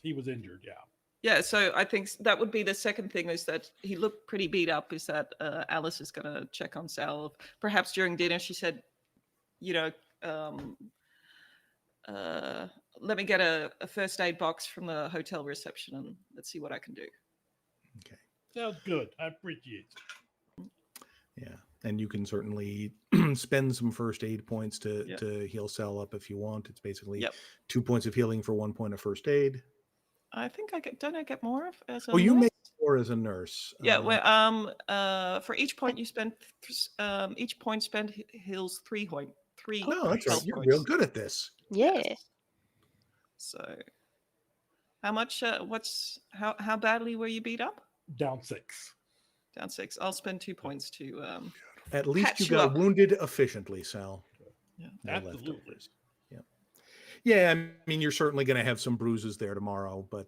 [SPEAKER 6] he was injured, yeah.
[SPEAKER 5] Yeah, so I think that would be the second thing, is that he looked pretty beat up. Is that Alice is going to check on Sal? Perhaps during dinner, she said, let me get a first aid box from the hotel reception and let's see what I can do.
[SPEAKER 2] Okay.
[SPEAKER 6] Sounds good. I appreciate it.
[SPEAKER 2] Yeah. And you can certainly spend some first aid points to heal Sal up if you want. It's basically 2 points of healing for 1 point of first aid.
[SPEAKER 5] I think I get more of as a
[SPEAKER 2] Oh, you
[SPEAKER 5] nurse?
[SPEAKER 2] make more as a nurse.
[SPEAKER 5] Yeah, for each point you spend, each point spent heals 3 points.
[SPEAKER 2] No, that's right.
[SPEAKER 5] health
[SPEAKER 2] You're
[SPEAKER 5] points.
[SPEAKER 2] real good at this.
[SPEAKER 4] Yeah.
[SPEAKER 5] So, how much? How badly were you beat up?
[SPEAKER 6] Down 6.
[SPEAKER 5] Down 6. I'll spend 2 points to.
[SPEAKER 2] At least
[SPEAKER 5] Patch
[SPEAKER 2] you
[SPEAKER 5] you
[SPEAKER 2] got
[SPEAKER 5] up.
[SPEAKER 2] wounded efficiently, Sal.
[SPEAKER 5] Yeah.
[SPEAKER 2] No
[SPEAKER 6] Absolutely.
[SPEAKER 2] leftovers. Yeah. Yeah, I mean, you're certainly going to have some bruises there tomorrow, but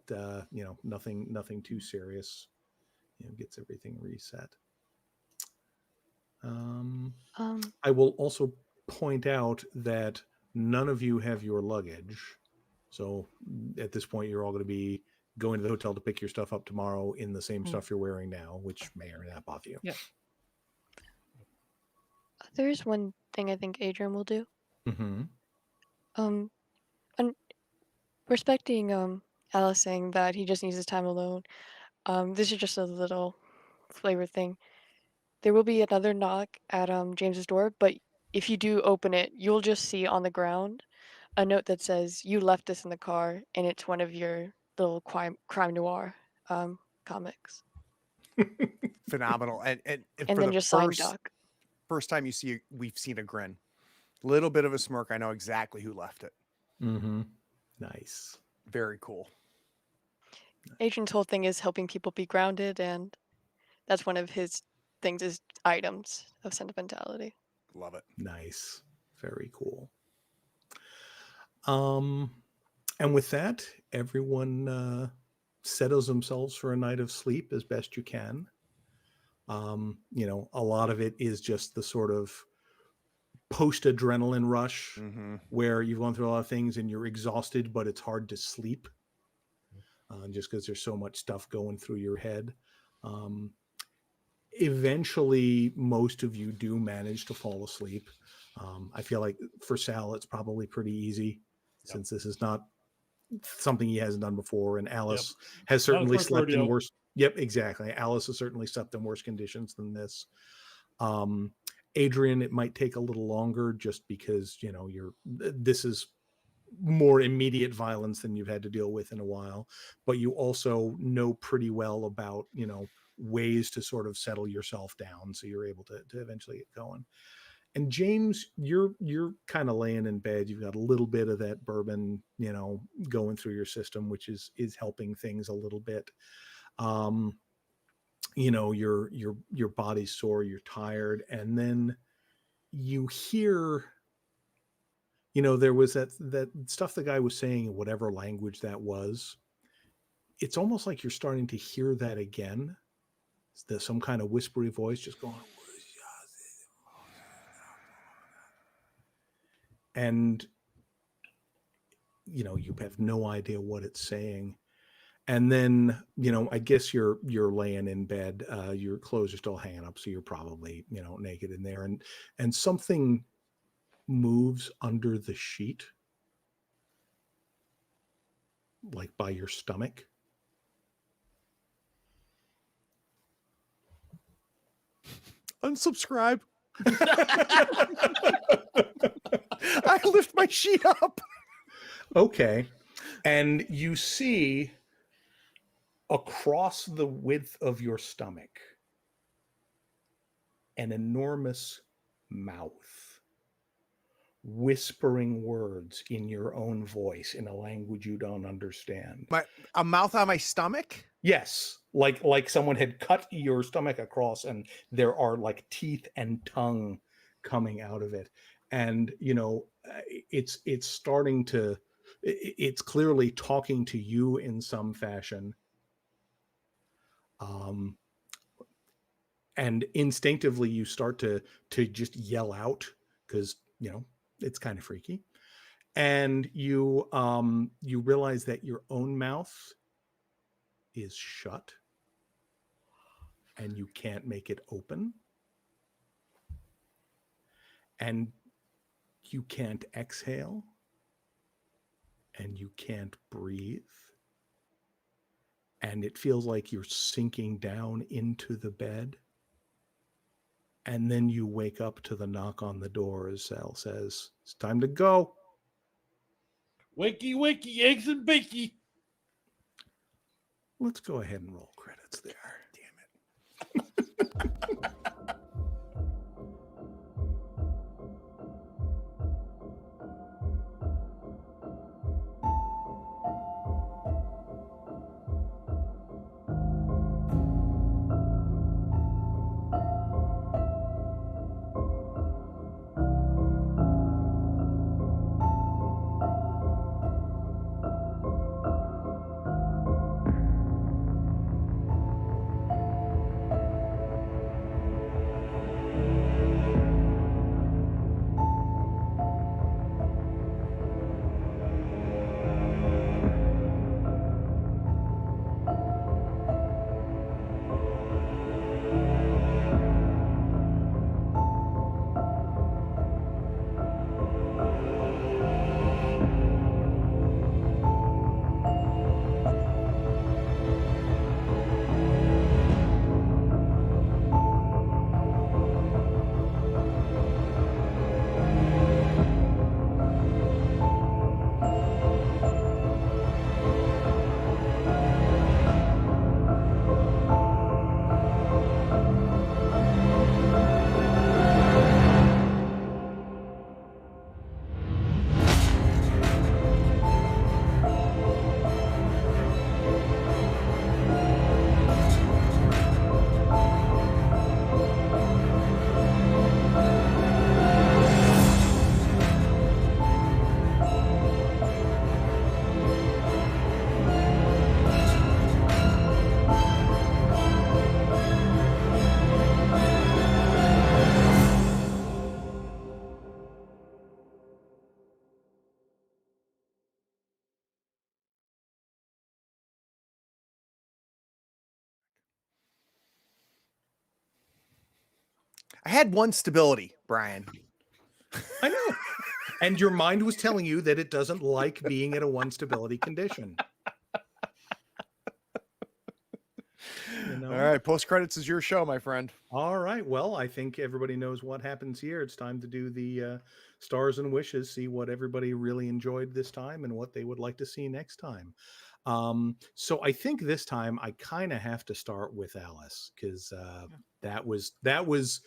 [SPEAKER 2] nothing too serious. Gets everything reset. I will also point out that none of you have your luggage. So at this point, you're all going to be going to the hotel to pick your stuff up tomorrow in the same stuff you're wearing now, which may or may not bother you.
[SPEAKER 5] Yeah.
[SPEAKER 4] There's one thing I think Adrian will do.
[SPEAKER 2] Mm-hmm.
[SPEAKER 4] And respecting Alice saying that he just needs his time alone. This is just a little flavor thing. There will be another knock at James's door, but if you do open it, you'll just see on the ground a note that says "You left this in the car," and it's one of your little crime noir comics.
[SPEAKER 3] Phenomenal. And
[SPEAKER 4] And
[SPEAKER 3] for
[SPEAKER 4] then
[SPEAKER 3] the
[SPEAKER 4] just sign Doc.
[SPEAKER 3] first time we've seen a grin, little bit of a smirk. I know exactly who left it.
[SPEAKER 2] Mm-hmm. Nice.
[SPEAKER 3] Very cool.
[SPEAKER 4] Adrian's whole thing is helping people be grounded, and that's one of his things, is items of sentimentality.
[SPEAKER 3] Love it.
[SPEAKER 2] Nice. Very cool. And with that, everyone settles themselves for a night of sleep as best you can. You know, a lot of it is just the sort of post-adrenaline rush where you've gone through a lot of things and you're exhausted, but it's hard to sleep just because there's so much stuff going through your head. Eventually, most of you do manage to fall asleep. I feel like for Sal, it's probably pretty easy since this is not something he hasn't done before. And Alice has certainly slept in worse. Yep, exactly. Alice has certainly slept in worse conditions than this. Adrian, it might take a little longer just because, you know, this is more immediate violence than you've had to deal with in a while, but you also know pretty well about, you know, ways to sort of settle yourself down. So you're able to eventually get going. And James, you're kind of laying in bed. You've got a little bit of that bourbon, you know, going through your system, which is helping things a little bit. You know, your body's sore, you're tired, and then you hear, you know, there was that stuff the guy was saying in whatever language that was. It's almost like you're starting to hear that again. There's some kind of whispery voice just going, and you know, you have no idea what it's saying. And then, you know, I guess you're laying in bed, your clothes are still hanging up, so you're probably, you know, naked in there, and something moves under the sheet, like by your stomach.
[SPEAKER 3] Unsubscribe. I lift my sheet up.
[SPEAKER 2] Okay. And you see across the width of your stomach an enormous mouth whispering words in your own voice in a language you don't understand.
[SPEAKER 3] A mouth on my stomach?
[SPEAKER 2] Yes, like someone had cut your stomach across and there are like teeth and tongue coming out of it. And, you know, it's starting to, it's clearly talking to you in some fashion. And instinctively you start to just yell out because, you know, it's kind of freaky. And you realize that your own mouth is shut and you can't make it open. And you can't exhale. And you can't breathe. And it feels like you're sinking down into the bed. And then you wake up to the knock on the door as Sal says, "It's time to go."
[SPEAKER 6] Wakey, wakey, eggs and bakey.
[SPEAKER 2] Let's go ahead and roll credits there. Damn it.
[SPEAKER 3] I had one stability, Brian.
[SPEAKER 2] I know. And your mind was telling you that it doesn't like being at a 1 stability condition. You know?
[SPEAKER 3] All right, post credits is your show, my friend.
[SPEAKER 2] All right. Well, I think everybody knows what happens here. It's time to do the stars and wishes, see what everybody really enjoyed this time and what they would like to see next time. So I think this time I kind of have to start with Alice, because that was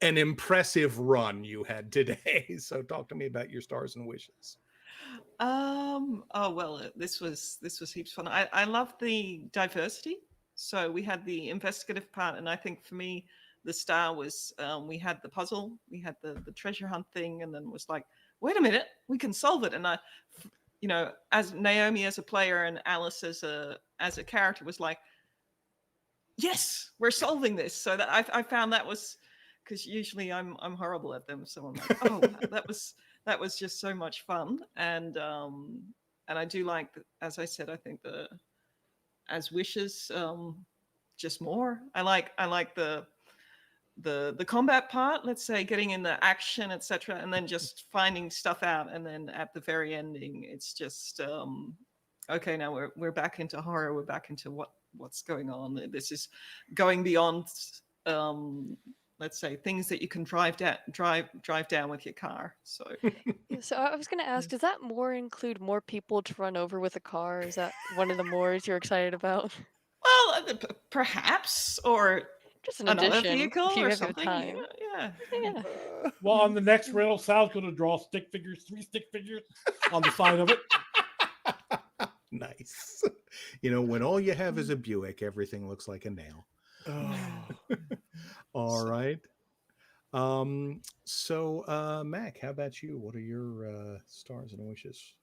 [SPEAKER 2] an impressive run you had today. So talk to me about your stars and wishes.
[SPEAKER 5] Oh well, this was heaps fun. I love the diversity. So we had the investigative part, and I think for me, the star was we had the puzzle, we had the treasure hunt thing, and then was like, wait a minute, we can solve it. And I, you know, as Naomi as a player and Alice as a character was like, yes, we're solving this. So that I found that was, because usually I'm horrible at them, so I'm like, oh, that was just so much fun. And I do like, as I said, I think the as wishes, just more. I like the combat part, let's say, getting in the action, etc., and then just finding stuff out, and then at the very ending it's just okay, now we're back into horror, we're back into what's going on. This is going beyond let's say things that you can drive down with your car. So
[SPEAKER 4] Yeah, so I was going to ask, does that more include more people to run over with a car? Is that one of the mores you're excited about?
[SPEAKER 5] well, perhaps, or
[SPEAKER 4] Just an
[SPEAKER 5] another
[SPEAKER 4] addition
[SPEAKER 5] vehicle
[SPEAKER 4] if you
[SPEAKER 5] or
[SPEAKER 4] have the
[SPEAKER 5] something.
[SPEAKER 4] time.
[SPEAKER 5] Yeah.
[SPEAKER 4] Yeah.
[SPEAKER 6] Well, on the next rail, Sal's going to draw stick figures, 3 stick figures on the side of it.
[SPEAKER 2] Nice. You know, when all you have is a Buick, everything looks like a nail. All right. So Mac, how about you? What are your stars and wishes?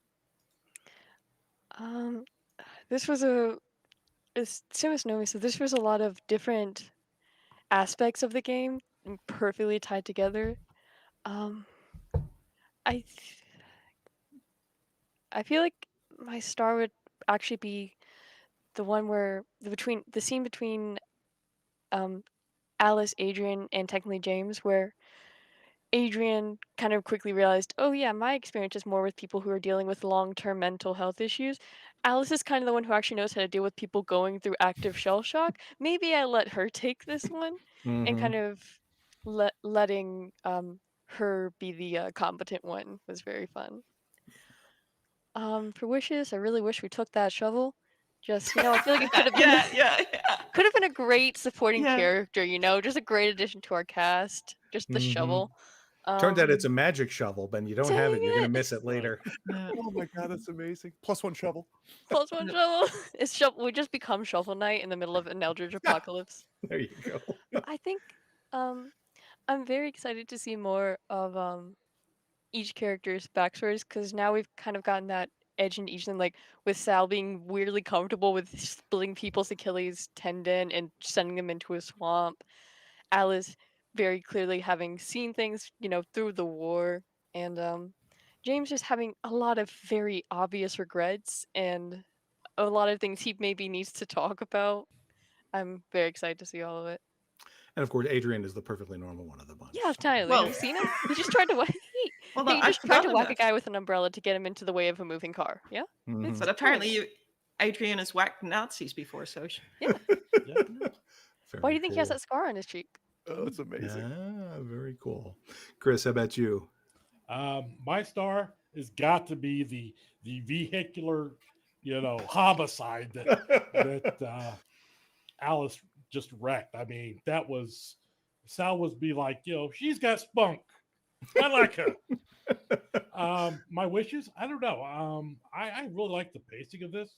[SPEAKER 4] This was as soon as Nomi said, this was a lot of different aspects of the game and perfectly tied together. I feel like my star would actually be the one where the scene between Alice, Adrian, and technically James, where Adrian kind of quickly realized, oh yeah, my experience is more with people who are dealing with long-term mental health issues. Alice is kind of the one who actually knows how to deal with people going through active shell shock. Maybe I let her take this one, and kind of letting her be the competent one was very fun. For wishes, I really wish we took that shovel. Just, I feel like it could have been could have been a great supporting character, just a great addition to our cast. Just the shovel.
[SPEAKER 2] Turns out it's a magic shovel, Ben. You don't have it. You're gonna miss it later.
[SPEAKER 3] Oh my god, that's amazing. +1 shovel.
[SPEAKER 4] +1 shovel. It's shovel. We just become Shovel Knight in the middle of an Eldritch apocalypse.
[SPEAKER 2] There you go.
[SPEAKER 4] I think I'm very excited to see more of each character's backstories, because now we've kind of gotten that edge in each of them, like with Sal being weirdly comfortable with splitting people's Achilles tendon and sending them into a swamp. Alice very clearly having seen things, through the war, and James just having a lot of very obvious regrets and a lot of things he maybe needs to talk about. I'm very excited to see all of it.
[SPEAKER 2] And of course, Adrian is the perfectly normal one of the bunch.
[SPEAKER 4] Yeah, entirely.
[SPEAKER 5] Well-
[SPEAKER 4] Have you seen him? He just tried to whack. He just tried to whack a guy with an umbrella to get him into the way of a moving car. Yeah.
[SPEAKER 2] Mhm.
[SPEAKER 5] But apparently, Adrian has whacked Nazis before, so
[SPEAKER 4] Yeah.
[SPEAKER 2] Very
[SPEAKER 4] Why do you think he has
[SPEAKER 2] cool.
[SPEAKER 4] that scar on his cheek?
[SPEAKER 3] Oh, that's amazing.
[SPEAKER 2] Ah, very cool. Chris, how about you?
[SPEAKER 6] My star has got to be the vehicular, homicide that Alice just wrecked. I mean, Sal was be like, she's got spunk. I like her. My wishes, I don't know. I really like the pacing of this.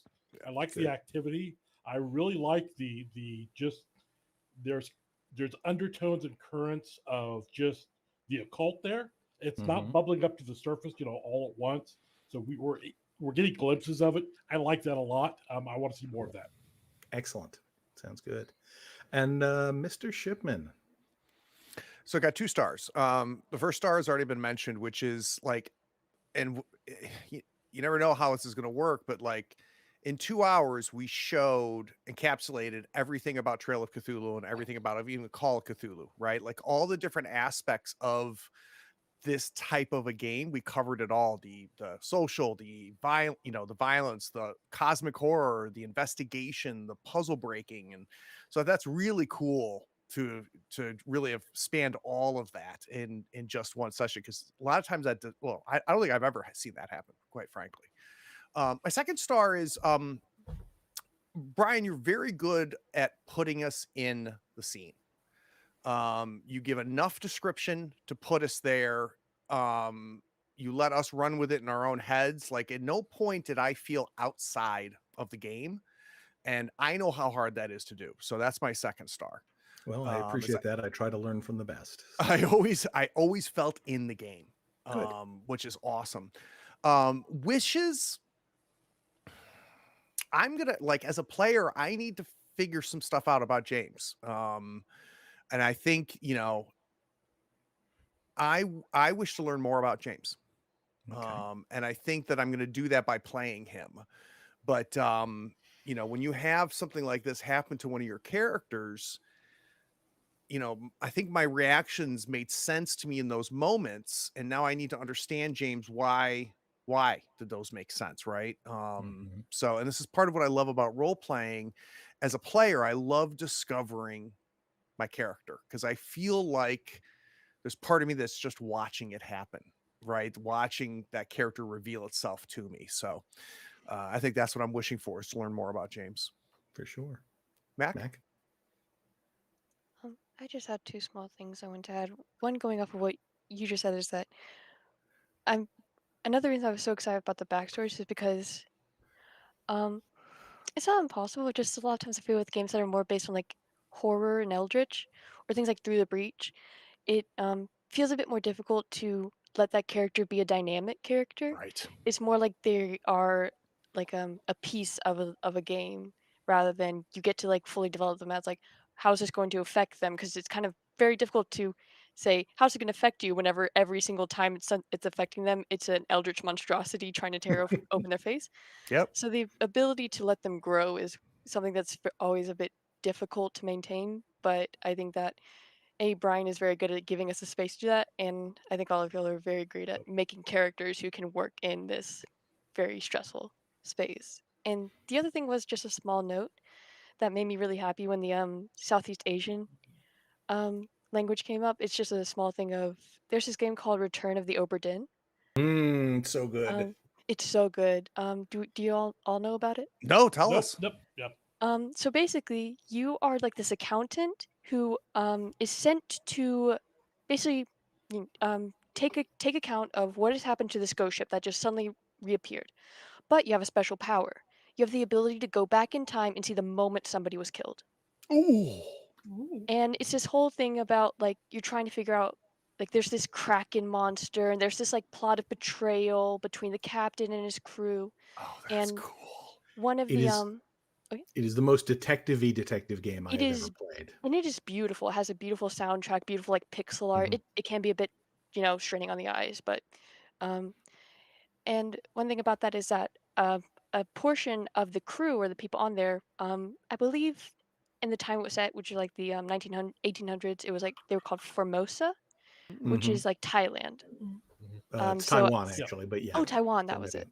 [SPEAKER 6] I like the activity. I really like the just there's undertones and currents of just the occult there. It's not bubbling up to the surface, all at once. So we're getting glimpses of it. I like that a lot. I want to see more of that.
[SPEAKER 2] Excellent. Sounds good. And Mr. Shipman.
[SPEAKER 3] So I got 2 stars. The first star has already been mentioned, which is like, and you never know how this is going to work, but like, in 2 hours, we encapsulated everything about Trail of Cthulhu and everything about even Call of Cthulhu, right? Like all the different aspects of this type of a game. We covered it all: the social, the the violence, the cosmic horror, the investigation, the puzzle breaking. And so that's really cool to really have spanned all of that in just one session, because a lot of times I don't think I've ever seen that happen, quite frankly. My second star is Brian. You're very good at putting us in the scene. You give enough description to put us there. You let us run with it in our own heads. Like at no point did I feel outside of the game, and I know how hard that is to do. So that's my second star.
[SPEAKER 2] Well, I appreciate that. I try to learn from the best.
[SPEAKER 3] I always felt in the game, which is awesome. Wishes. I'm gonna, like, as a player, I need to figure some stuff out about James. And I think, I wish to learn more about James.
[SPEAKER 2] Okay.
[SPEAKER 3] And I think that I'm going to do that by playing him. But, when you have something like this happen to one of your characters, I think my reactions made sense to me in those moments. And now I need to understand James. Why did those make sense? Right. So, and this is part of what I love about role playing. As a player, I love discovering my character, because I feel like there's part of me that's just watching it happen, right? Watching that character reveal itself to me. So I think that's what I'm wishing for, is to learn more about James.
[SPEAKER 2] For sure.
[SPEAKER 3] Mac?
[SPEAKER 4] I just had two small things I want to add. One, going off of what you just said, is that another reason I was so excited about the backstories is because it's not impossible. Just a lot of times I feel with games that are more based on like horror and eldritch, or things like Through the Breach, it feels a bit more difficult to let that character be a dynamic character.
[SPEAKER 3] Right.
[SPEAKER 4] It's more like they are like a piece of a game, rather than you get to like fully develop them as like, how is this going to affect them? Because it's kind of very difficult to say how's it going to affect you whenever every single time it's affecting them, it's an eldritch monstrosity trying to tear open their face.
[SPEAKER 3] Yep.
[SPEAKER 4] So the ability to let them grow is something that's always a bit difficult to maintain. But I think that Brian is very good at giving us the space to do that, and I think all of y'all are very great at making characters who can work in this very stressful space. And the other thing was just a small note that made me really happy when the Southeast Asian language came up. It's just a small thing of, there's this game called Return of the Obra Dinn.
[SPEAKER 2] So good.
[SPEAKER 4] It's so good. Do you all know about it?
[SPEAKER 3] No, tell us.
[SPEAKER 6] Yep.
[SPEAKER 4] So basically, you are like this accountant who is sent to basically take account of what has happened to this ghost ship that just suddenly reappeared. But you have a special power. You have the ability to go back in time and see the moment somebody was killed.
[SPEAKER 3] Ooh.
[SPEAKER 4] And it's this whole thing about like you're trying to figure out, like, there's this kraken monster, and there's this like plot of betrayal between the captain and his crew.
[SPEAKER 3] Oh, that's
[SPEAKER 4] And
[SPEAKER 3] cool.
[SPEAKER 4] one of
[SPEAKER 2] It
[SPEAKER 4] the
[SPEAKER 2] is- It is the most detective-y detective game I have ever played.
[SPEAKER 4] And it is beautiful. It has a beautiful soundtrack, beautiful like pixel art. It can be a bit, straining on the eyes, but and one thing about that is that a portion of the crew, or the people on there, I believe in the time it was set, which is like the 1800s, it was like they were called Formosa, which is like Thailand.
[SPEAKER 2] It's
[SPEAKER 4] so-
[SPEAKER 2] Taiwan, actually, but yeah.
[SPEAKER 4] Oh, Taiwan, that was it.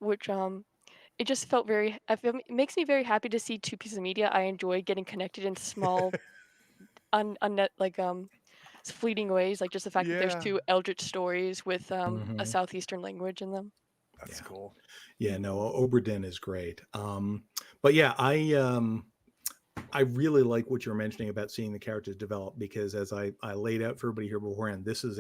[SPEAKER 4] Which it just felt very. It makes me very happy to see two pieces of media I enjoy getting connected in small, fleeting ways. Like just the fact that there's
[SPEAKER 3] Yeah.
[SPEAKER 4] two eldritch stories with a southeastern language in them.
[SPEAKER 3] That's
[SPEAKER 2] Yeah.
[SPEAKER 3] cool.
[SPEAKER 2] Yeah, no, Obra Dinn is great. But yeah, I really like what you're mentioning about seeing the characters develop, because as I laid out for everybody here beforehand, this is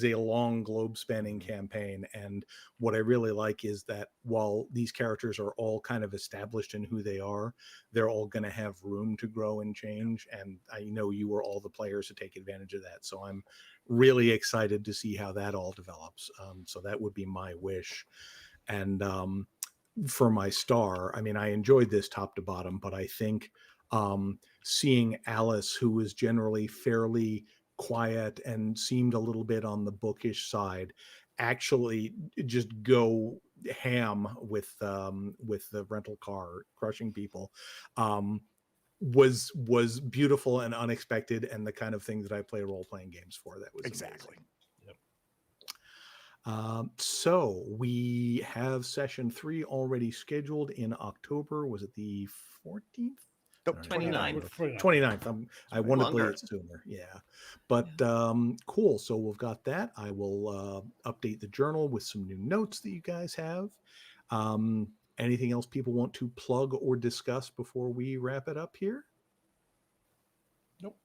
[SPEAKER 2] a long globe spanning campaign. And what I really like is that while these characters are all kind of established in who they are, they're all going to have room to grow and change. And I know you are all the players to take advantage of that. So I'm really excited to see how that all develops. So that would be my wish. And for my star, I mean, I enjoyed this top to bottom, but I think seeing Alice, who was generally fairly quiet and seemed a little bit on the bookish side, actually just go ham with the rental car crushing people was beautiful and unexpected, and the kind of thing that I play role-playing games for. That was
[SPEAKER 3] Exactly.
[SPEAKER 2] amazing. So we have session 3 already scheduled in October. Was it the 14th?
[SPEAKER 3] Nope,
[SPEAKER 5] 29th.
[SPEAKER 2] 29th. I want to play
[SPEAKER 5] Longer.
[SPEAKER 2] it sooner. Yeah. But cool. So we've got that. I will update the journal with some new notes that you guys have. Anything else people want to plug or discuss before we wrap it up here?
[SPEAKER 6] Nope.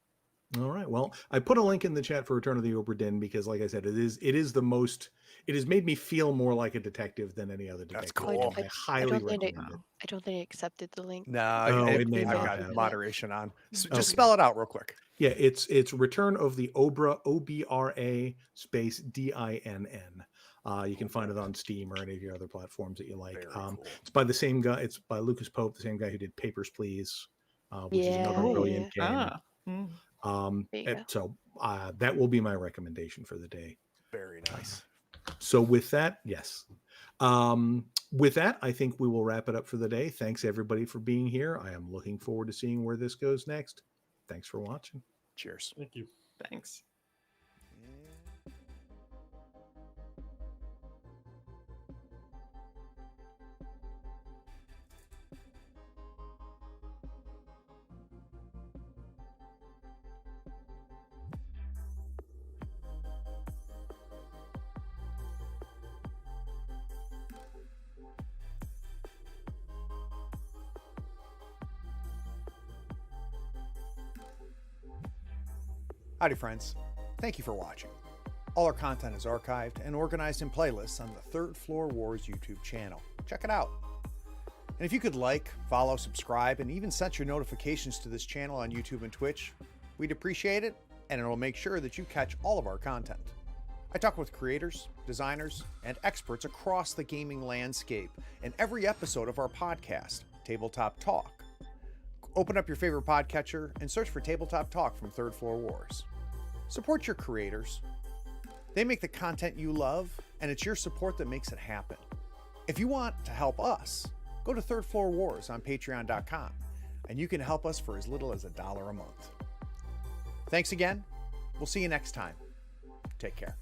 [SPEAKER 2] All right. Well, I put a link in the chat for Return of the Obra Dinn because, like I said, it is the most. It has made me feel more like a detective than any other detective.
[SPEAKER 3] That's cool.
[SPEAKER 2] I highly recommend it.
[SPEAKER 4] I don't think I accepted the link.
[SPEAKER 3] No,
[SPEAKER 2] it may
[SPEAKER 3] I've
[SPEAKER 2] not
[SPEAKER 3] got
[SPEAKER 2] have.
[SPEAKER 3] moderation on. So
[SPEAKER 2] Okay.
[SPEAKER 3] just spell it out real quick.
[SPEAKER 2] Yeah, it's Return of the Obra, OBRA space DINN. You can find it on Steam or any of your other platforms that you like.
[SPEAKER 3] Very cool.
[SPEAKER 2] It's by the same guy. It's by Lucas Pope, the same guy who did Papers, Please, which is another
[SPEAKER 4] Yeah.
[SPEAKER 2] brilliant game.
[SPEAKER 5] Ah. Mm.
[SPEAKER 4] There you go.
[SPEAKER 2] So that will be my recommendation for the day.
[SPEAKER 3] Very nice.
[SPEAKER 2] So with that, yes. With that, I think we will wrap it up for the day. Thanks everybody for being here. I am looking forward to seeing where this goes next. Thanks for watching.
[SPEAKER 3] Cheers.
[SPEAKER 6] Thank you.
[SPEAKER 5] Thanks.
[SPEAKER 3] Howdy, friends. Thank you for watching. All our content is archived and organized in playlists on the Third Floor Wars YouTube channel. Check it out. And if you could like, follow, subscribe, and even set your notifications to this channel on YouTube and Twitch, we'd appreciate it, and it'll make sure that you catch all of our content. I talk with creators, designers, and experts across the gaming landscape in every episode of our podcast, Tabletop Talk. Open up your favorite podcatcher and search for Tabletop Talk from Third Floor Wars. Support your creators. They make the content you love, and it's your support that makes it happen. If you want to help us, go to Third Floor Wars on patreon.com, and you can help us for as little as $1 a month. Thanks again. We'll see you next time. Take care.